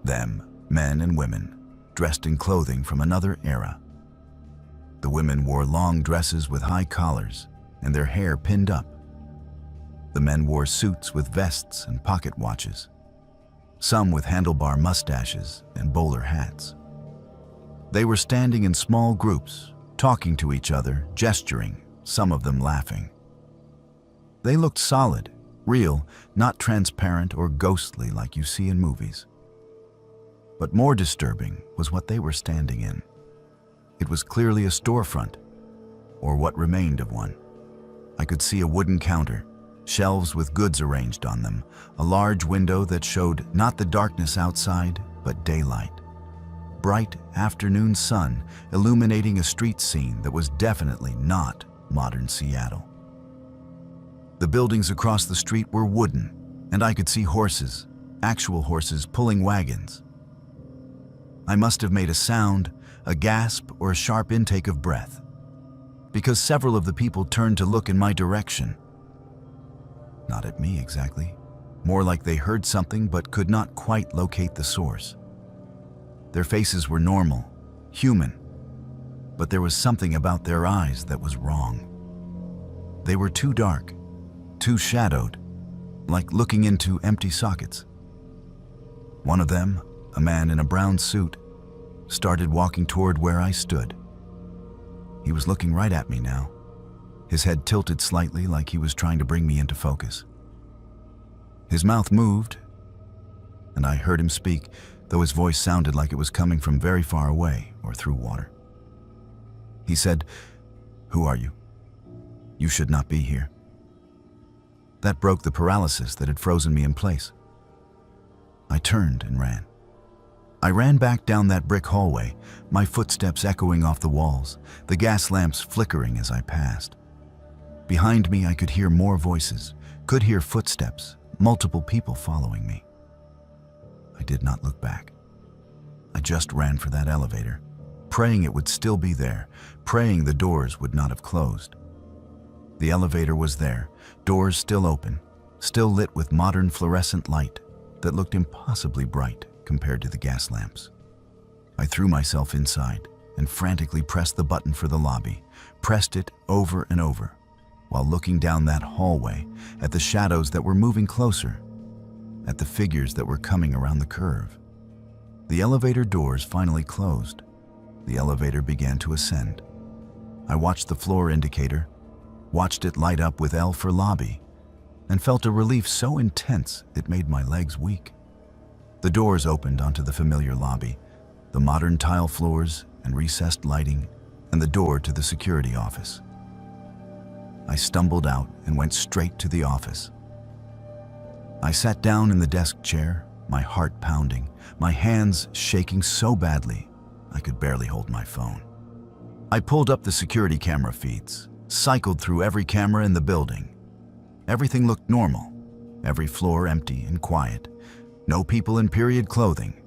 A: them, men and women, dressed in clothing from another era. The women wore long dresses with high collars and their hair pinned up. The men wore suits with vests and pocket watches, some with handlebar mustaches and bowler hats. They were standing in small groups, talking to each other, gesturing, some of them laughing. They looked solid, real, not transparent or ghostly like you see in movies. But more disturbing was what they were standing in. It was clearly a storefront, or what remained of one. I could see a wooden counter, shelves with goods arranged on them, a large window that showed not the darkness outside, but daylight. Bright afternoon sun illuminating a street scene that was definitely not modern Seattle. The buildings across the street were wooden, and I could see horses, actual horses pulling wagons. I must have made a sound, a gasp, or a sharp intake of breath, because several of the people turned to look in my direction. Not at me exactly, more like they heard something but could not quite locate the source. Their faces were normal, human, but there was something about their eyes that was wrong. They were too dark, too shadowed, like looking into empty sockets. One of them, a man in a brown suit, started walking toward where I stood. He was looking right at me now, his head tilted slightly like he was trying to bring me into focus. His mouth moved, and I heard him speak, though his voice sounded like it was coming from very far away or through water. He said, "Who are you? You should not be here." That broke the paralysis that had frozen me in place. I turned and ran. I ran back down that brick hallway, my footsteps echoing off the walls, the gas lamps flickering as I passed. Behind me, I could hear more voices, could hear footsteps, multiple people following me. I did not look back. I just ran for that elevator, praying it would still be there, praying the doors would not have closed. The elevator was there, doors still open, still lit with modern fluorescent light that looked impossibly bright compared to the gas lamps. I threw myself inside and frantically pressed the button for the lobby, pressed it over and over, while looking down that hallway at the shadows that were moving closer, at the figures that were coming around the curve. The elevator doors finally closed. The elevator began to ascend. I watched the floor indicator, watched it light up with L for lobby, and felt a relief so intense it made my legs weak. The doors opened onto the familiar lobby, the modern tile floors and recessed lighting, and the door to the security office. I stumbled out and went straight to the office. I sat down in the desk chair, my heart pounding, my hands shaking so badly I could barely hold my phone. I pulled up the security camera feeds, cycled through every camera in the building. Everything looked normal, every floor empty and quiet. No people in period clothing,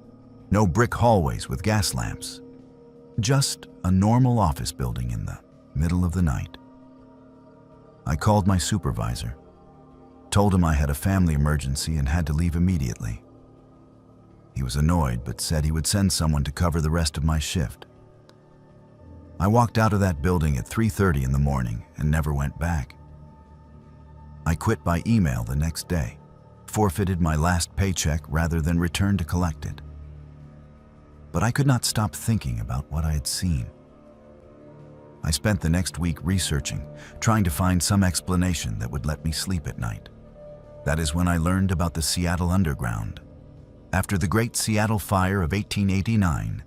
A: no brick hallways with gas lamps. Just a normal office building in the middle of the night. I called my supervisor, told him I had a family emergency and had to leave immediately. He was annoyed but said he would send someone to cover the rest of my shift. I walked out of that building at 3:30 in the morning and never went back. I quit by email the next day, forfeited my last paycheck rather than return to collect it. But I could not stop thinking about what I had seen. I spent the next week researching, trying to find some explanation that would let me sleep at night. That is when I learned about the Seattle Underground. After the Great Seattle Fire of 1889,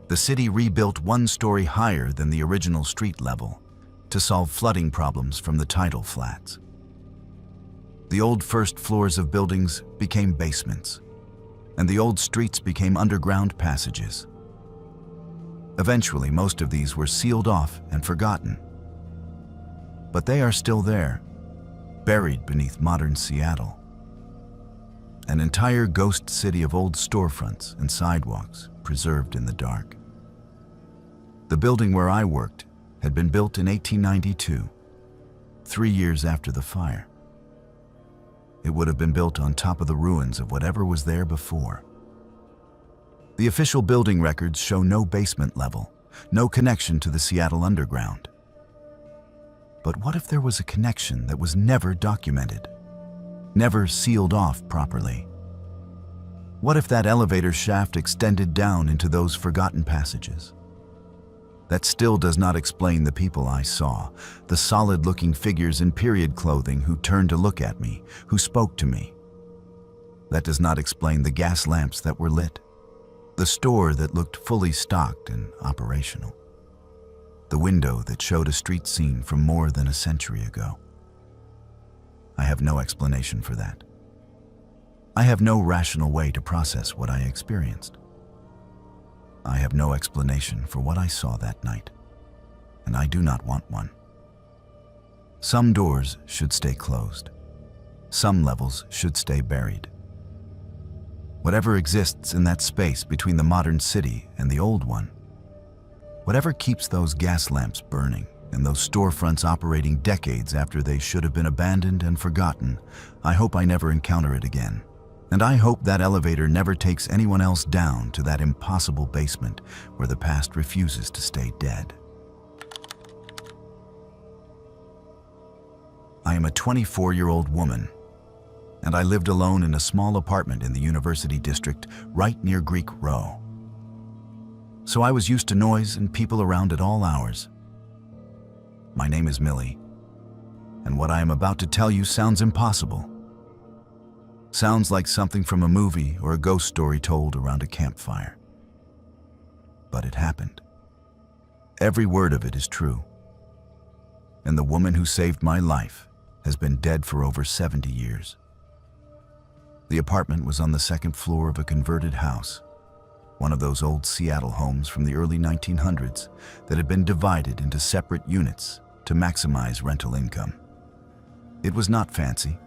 A: the city rebuilt one story higher than the original street level to solve flooding problems from the tidal flats. The old first floors of buildings became basements, and the old streets became underground passages. Eventually, most of these were sealed off and forgotten. But they are still there, buried beneath modern Seattle. An entire ghost city of old storefronts and sidewalks preserved in the dark. The building where I worked had been built in 1892, 3 years after the fire. It would have been built on top of the ruins of whatever was there before. The official building records show no basement level, no connection to the Seattle Underground. But what if there was a connection that was never documented, never sealed off properly? What if that elevator shaft extended down into those forgotten passages? That still does not explain the people I saw, the solid-looking figures in period clothing who turned to look at me, who spoke to me. That does not explain the gas lamps that were lit, the store that looked fully stocked and operational, the window that showed a street scene from more than a century ago. I have no explanation for that. I have no rational way to process what I experienced. I have no explanation for what I saw that night, and I do not want one. Some doors should stay closed. Some levels should stay buried. Whatever exists in that space between the modern city and the old one, whatever keeps those gas lamps burning and those storefronts operating decades after they should have been abandoned and forgotten, I hope I never encounter it again. And I hope that elevator never takes anyone else down to that impossible basement where the past refuses to stay dead. I am a 24-year-old woman, and I lived alone in a small apartment in the University District right near Greek Row. So I was used to noise and people around at all hours. My name is Millie, and what I am about to tell you sounds impossible. Sounds like something from a movie or a ghost story told around a campfire. But it happened. Every word of it is true. And the woman who saved my life has been dead for over 70 years. The apartment was on the second floor of a converted house, one of those old Seattle homes from the early 1900s that had been divided into separate units to maximize rental income. It was not fancy,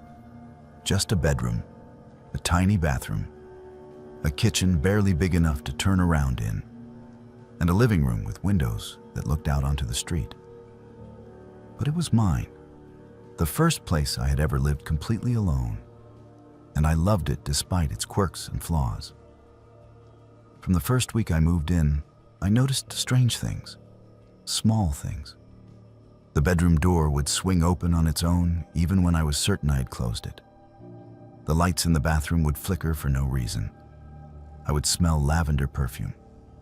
A: just a bedroom, a tiny bathroom, a kitchen barely big enough to turn around in, and a living room with windows that looked out onto the street. But it was mine, the first place I had ever lived completely alone, and I loved it despite its quirks and flaws. From the first week I moved in, I noticed strange things, small things. The bedroom door would swing open on its own even when I was certain I had closed it. The lights in the bathroom would flicker for no reason. I would smell lavender perfume,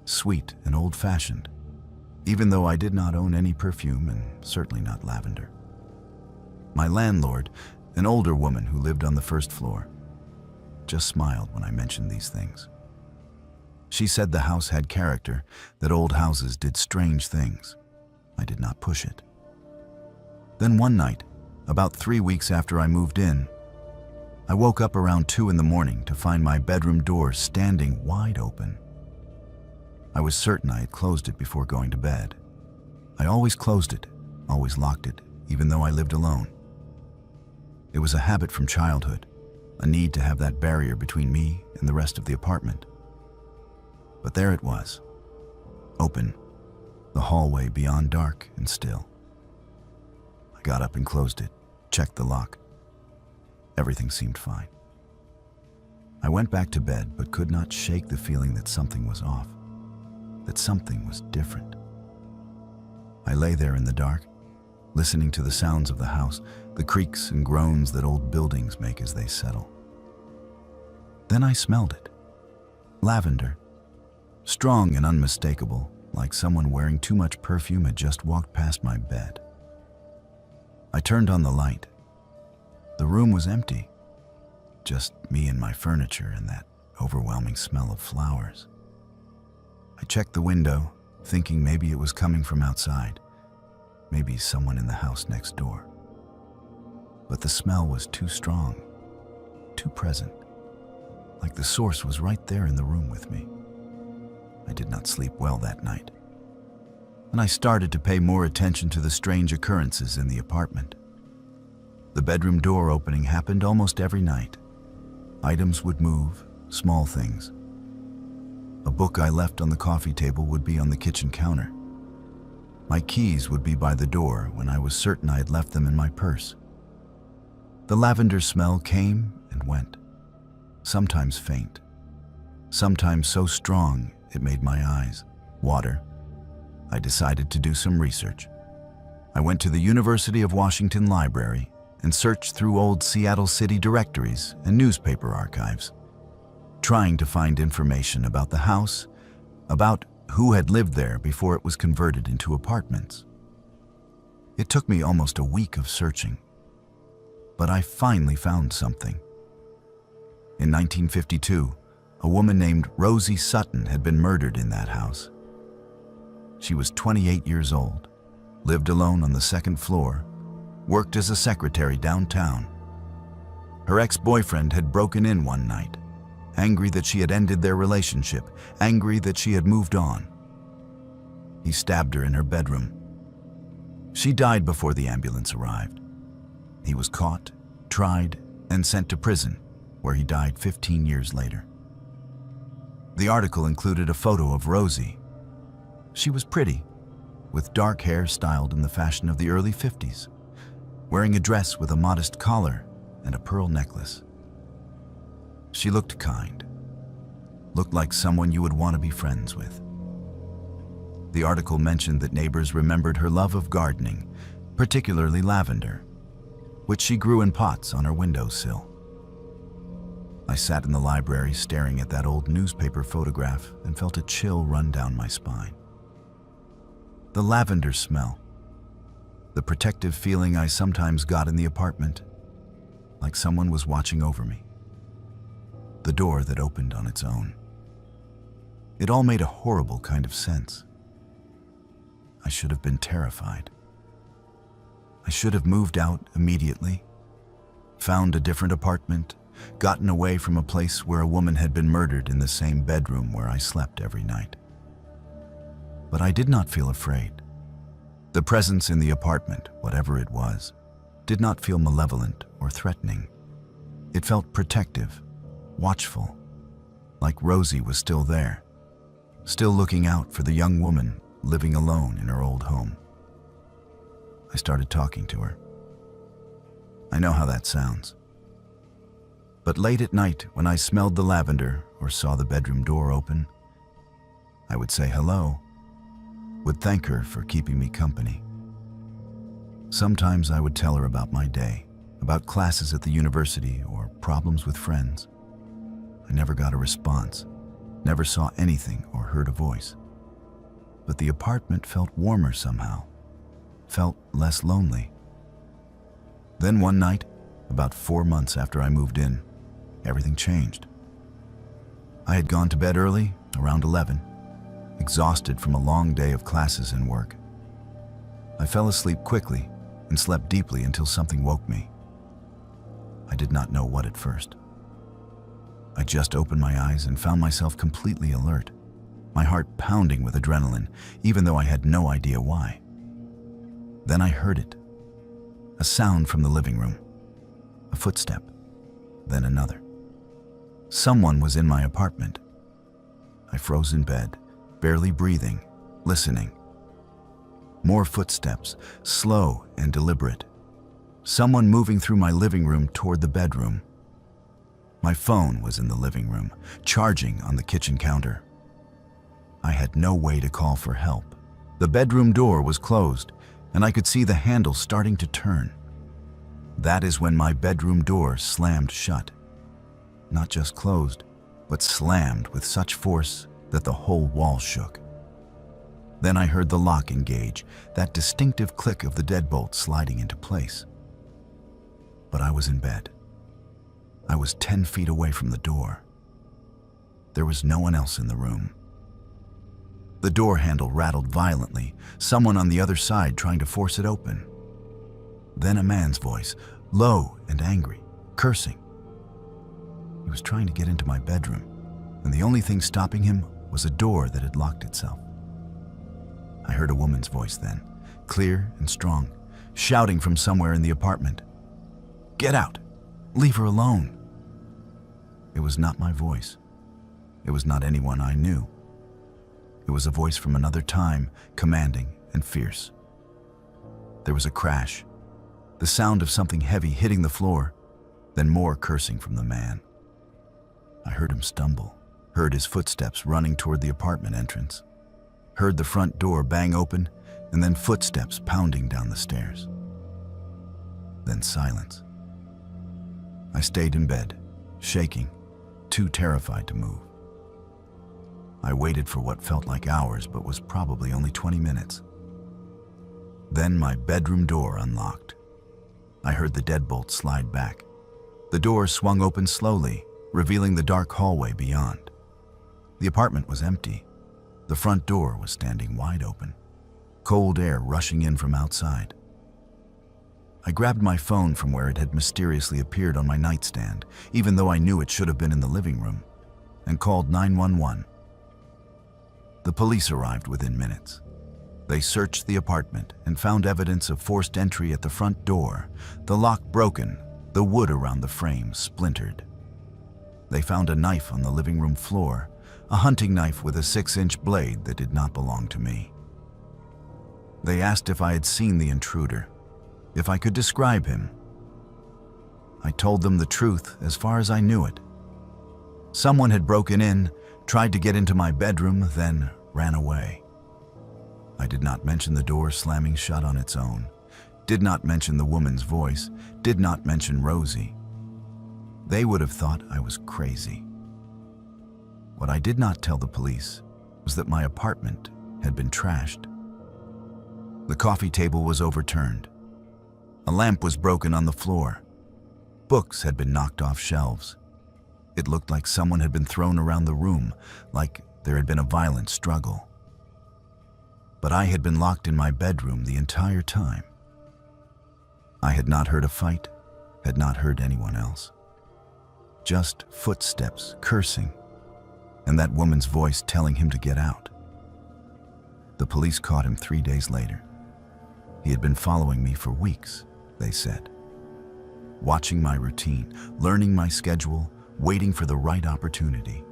A: sweet and old-fashioned, even though I did not own any perfume and certainly not lavender. My landlord, an older woman who lived on the first floor, just smiled when I mentioned these things. She said the house had character, that old houses did strange things. I did not push it. Then one night, about 3 weeks after I moved in, I woke up around 2 in the morning to find my bedroom door standing wide open. I was certain I had closed it before going to bed. I always closed it, always locked it, even though I lived alone. It was a habit from childhood, a need to have that barrier between me and the rest of the apartment. But there it was, open, the hallway beyond dark and still. I got up and closed it, checked the lock. Everything seemed fine. I went back to bed but could not shake the feeling that something was off, that something was different. I lay there in the dark, listening to the sounds of the house, the creaks and groans that old buildings make as they settle. Then I smelled it. Lavender. Strong and unmistakable, like someone wearing too much perfume had just walked past my bed. I turned on the light. The room was empty. Just me and my furniture and that overwhelming smell of flowers. I checked the window, thinking maybe it was coming from outside. Maybe someone in the house next door. But the smell was too strong, too present, like the source was right there in the room with me. I did not sleep well that night, and I started to pay more attention to the strange occurrences in the apartment. The bedroom door opening happened almost every night. Items would move, small things. A book I left on the coffee table would be on the kitchen counter. My keys would be by the door when I was certain I had left them in my purse. The lavender smell came and went, sometimes faint, sometimes so strong it made my eyes water. I decided to do some research. I went to the University of Washington Library and searched through old Seattle City directories and newspaper archives, trying to find information about the house, about who had lived there before it was converted into apartments. It took me almost a week of searching, but I finally found something. In 1952, a woman named Rosie Sutton had been murdered in that house. She was 28 years old, lived alone on the second floor, worked as a secretary downtown. Her ex-boyfriend had broken in one night, angry that she had ended their relationship, angry that she had moved on. He stabbed her in her bedroom. She died before the ambulance arrived. He was caught, tried, and sent to prison, where he died 15 years later. The article included a photo of Rosie. She was pretty, with dark hair styled in the fashion of the early 50s, wearing a dress with a modest collar and a pearl necklace. She looked kind, looked like someone you would want to be friends with. The article mentioned that neighbors remembered her love of gardening, particularly lavender, which she grew in pots on her windowsill. I sat in the library staring at that old newspaper photograph and felt a chill run down my spine. The lavender smell, the protective feeling I sometimes got in the apartment, like someone was watching over me. The door that opened on its own. It all made a horrible kind of sense. I should have been terrified. I should have moved out immediately, found a different apartment, gotten away from a place where a woman had been murdered in the same bedroom where I slept every night. But I did not feel afraid. The presence in the apartment, whatever it was, did not feel malevolent or threatening. It felt protective, watchful, like Rosie was still there, still looking out for the young woman living alone in her old home. I started talking to her. I know how that sounds. But late at night, when I smelled the lavender or saw the bedroom door open, I would say hello, would thank her for keeping me company. Sometimes I would tell her about my day, about classes at the university or problems with friends. I never got a response, never saw anything or heard a voice. But the apartment felt warmer somehow, felt less lonely. Then one night, about 4 months after I moved in, everything changed. I had gone to bed early, around 11, exhausted from a long day of classes and work. I fell asleep quickly and slept deeply until something woke me. I did not know what at first. I just opened my eyes and found myself completely alert, my heart pounding with adrenaline, even though I had no idea why. Then I heard it. A sound from the living room. A footstep. Then another. Someone was in my apartment. I froze in bed, barely breathing, listening. More footsteps, slow and deliberate. Someone moving through my living room toward the bedroom. My phone was in the living room, charging on the kitchen counter. I had no way to call for help. The bedroom door was closed, and I could see the handle starting to turn. That is when my bedroom door slammed shut. Not just closed, but slammed with such force that the whole wall shook. Then I heard the lock engage, that distinctive click of the deadbolt sliding into place. But I was in bed. I was 10 feet away from the door. There was no one else in the room. The door handle rattled violently, someone on the other side trying to force it open. Then a man's voice, low and angry, cursing. He was trying to get into my bedroom, and the only thing stopping him was a door that had locked itself. I heard a woman's voice then, clear and strong, shouting from somewhere in the apartment. "Get out! Leave her alone!" It was not my voice. It was not anyone I knew. It was a voice from another time, commanding and fierce. There was a crash, the sound of something heavy hitting the floor, then more cursing from the man. I heard him stumble, heard his footsteps running toward the apartment entrance, heard the front door bang open, and then footsteps pounding down the stairs. Then silence. I stayed in bed, shaking, too terrified to move. I waited for what felt like hours, but was probably only 20 minutes. Then my bedroom door unlocked. I heard the deadbolt slide back. The door swung open slowly, revealing the dark hallway beyond. The apartment was empty. The front door was standing wide open, cold air rushing in from outside. I grabbed my phone from where it had mysteriously appeared on my nightstand, even though I knew it should have been in the living room, and called 911. The police arrived within minutes. They searched the apartment and found evidence of forced entry at the front door, the lock broken, the wood around the frame splintered. They found a knife on the living room floor, a hunting knife with a 6-inch blade that did not belong to me. They asked if I had seen the intruder, if I could describe him. I told them the truth as far as I knew it. Someone had broken in, tried to get into my bedroom, then ran away. I did not mention the door slamming shut on its own, did not mention the woman's voice, did not mention Rosie. They would have thought I was crazy. What I did not tell the police was that my apartment had been trashed. The coffee table was overturned. A lamp was broken on the floor. Books had been knocked off shelves. It looked like someone had been thrown around the room, like there had been a violent struggle. But I had been locked in my bedroom the entire time. I had not heard a fight, had not heard anyone else. Just footsteps, cursing, and that woman's voice telling him to get out. The police caught him 3 days later. He had been following me for weeks, they said. Watching my routine, learning my schedule, waiting for the right opportunity.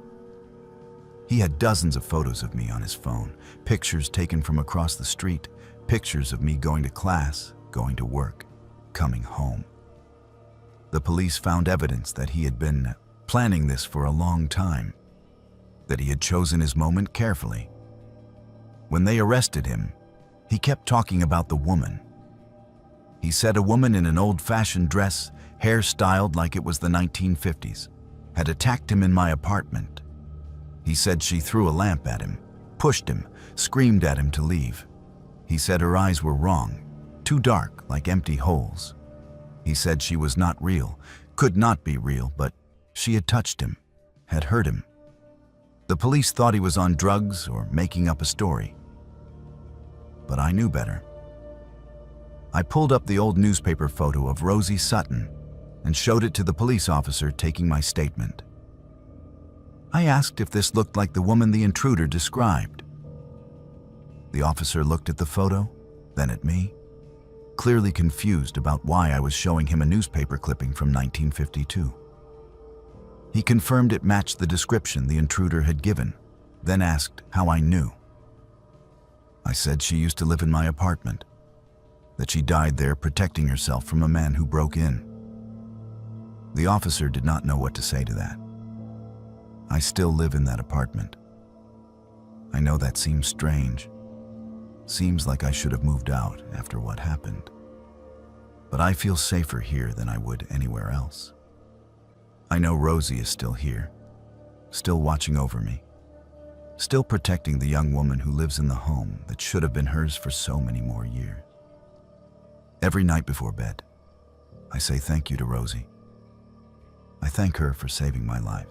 A: He had dozens of photos of me on his phone, pictures taken from across the street, pictures of me going to class, going to work, coming home. The police found evidence that he had been planning this for a long time, that he had chosen his moment carefully. When they arrested him, he kept talking about the woman. He said a woman in an old-fashioned dress, hair styled like it was the 1950s, had attacked him in my apartment. He said she threw a lamp at him, pushed him, screamed at him to leave. He said her eyes were wrong, too dark like empty holes. He said she was not real, could not be real, but She had touched him, had hurt him. The police thought he was on drugs or making up a story. But I knew better. I pulled up the old newspaper photo of Rosie Sutton and showed it to the police officer taking my statement. I asked if this looked like the woman the intruder described. The officer looked at the photo, then at me, clearly confused about why I was showing him a newspaper clipping from 1952. He confirmed it matched the description the intruder had given, then asked how I knew. I said she used to live in my apartment, that she died there protecting herself from a man who broke in. The officer did not know what to say to that. I still live in that apartment. I know that seems strange. Seems like I should have moved out after what happened. But I feel safer here than I would anywhere else. I know Rosie is still here, still watching over me, still protecting the young woman who lives in the home that should have been hers for so many more years. Every night before bed, I say thank you to Rosie. I thank her for saving my life,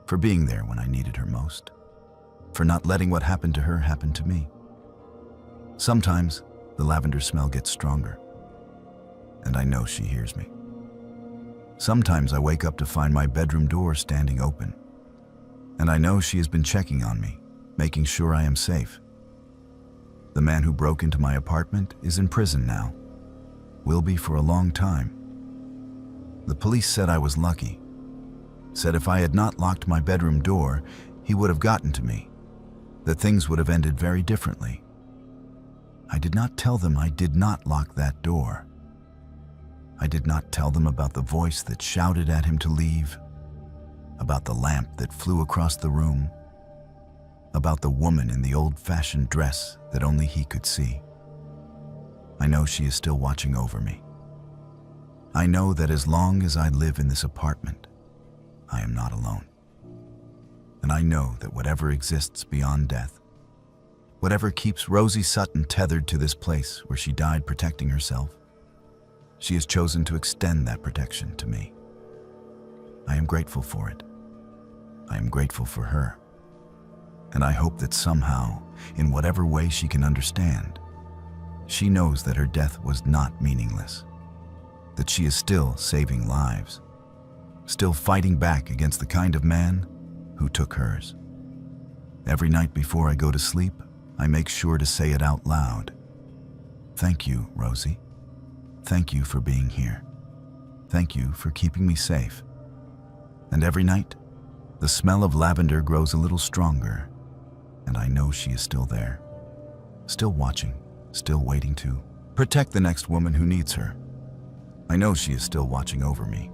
A: for being there when I needed her most, for not letting what happened to her happen to me. Sometimes the lavender smell gets stronger, and I know she hears me. Sometimes I wake up to find my bedroom door standing open, and I know she has been checking on me, making sure I am safe. The man who broke into my apartment is in prison now, will be for a long time. The police said I was lucky, said if I had not locked my bedroom door, he would have gotten to me, that things would have ended very differently. I did not tell them I did not lock that door. I did not tell them about the voice that shouted at him to leave, about the lamp that flew across the room, about the woman in the old-fashioned dress that only he could see. I know she is still watching over me. I know that as long as I live in this apartment, I am not alone. And I know that whatever exists beyond death, whatever keeps Rosie Sutton tethered to this place where she died protecting herself, she has chosen to extend that protection to me. I am grateful for it. I am grateful for her. And I hope that somehow, in whatever way she can understand, she knows that her death was not meaningless, that she is still saving lives, still fighting back against the kind of man who took hers. Every night before I go to sleep, I make sure to say it out loud. Thank you, Rosie. Thank you for being here. Thank you for keeping me safe. And every night, the smell of lavender grows a little stronger, and I know she is still there, still watching, still waiting to protect the next woman who needs her. I know she is still watching over me,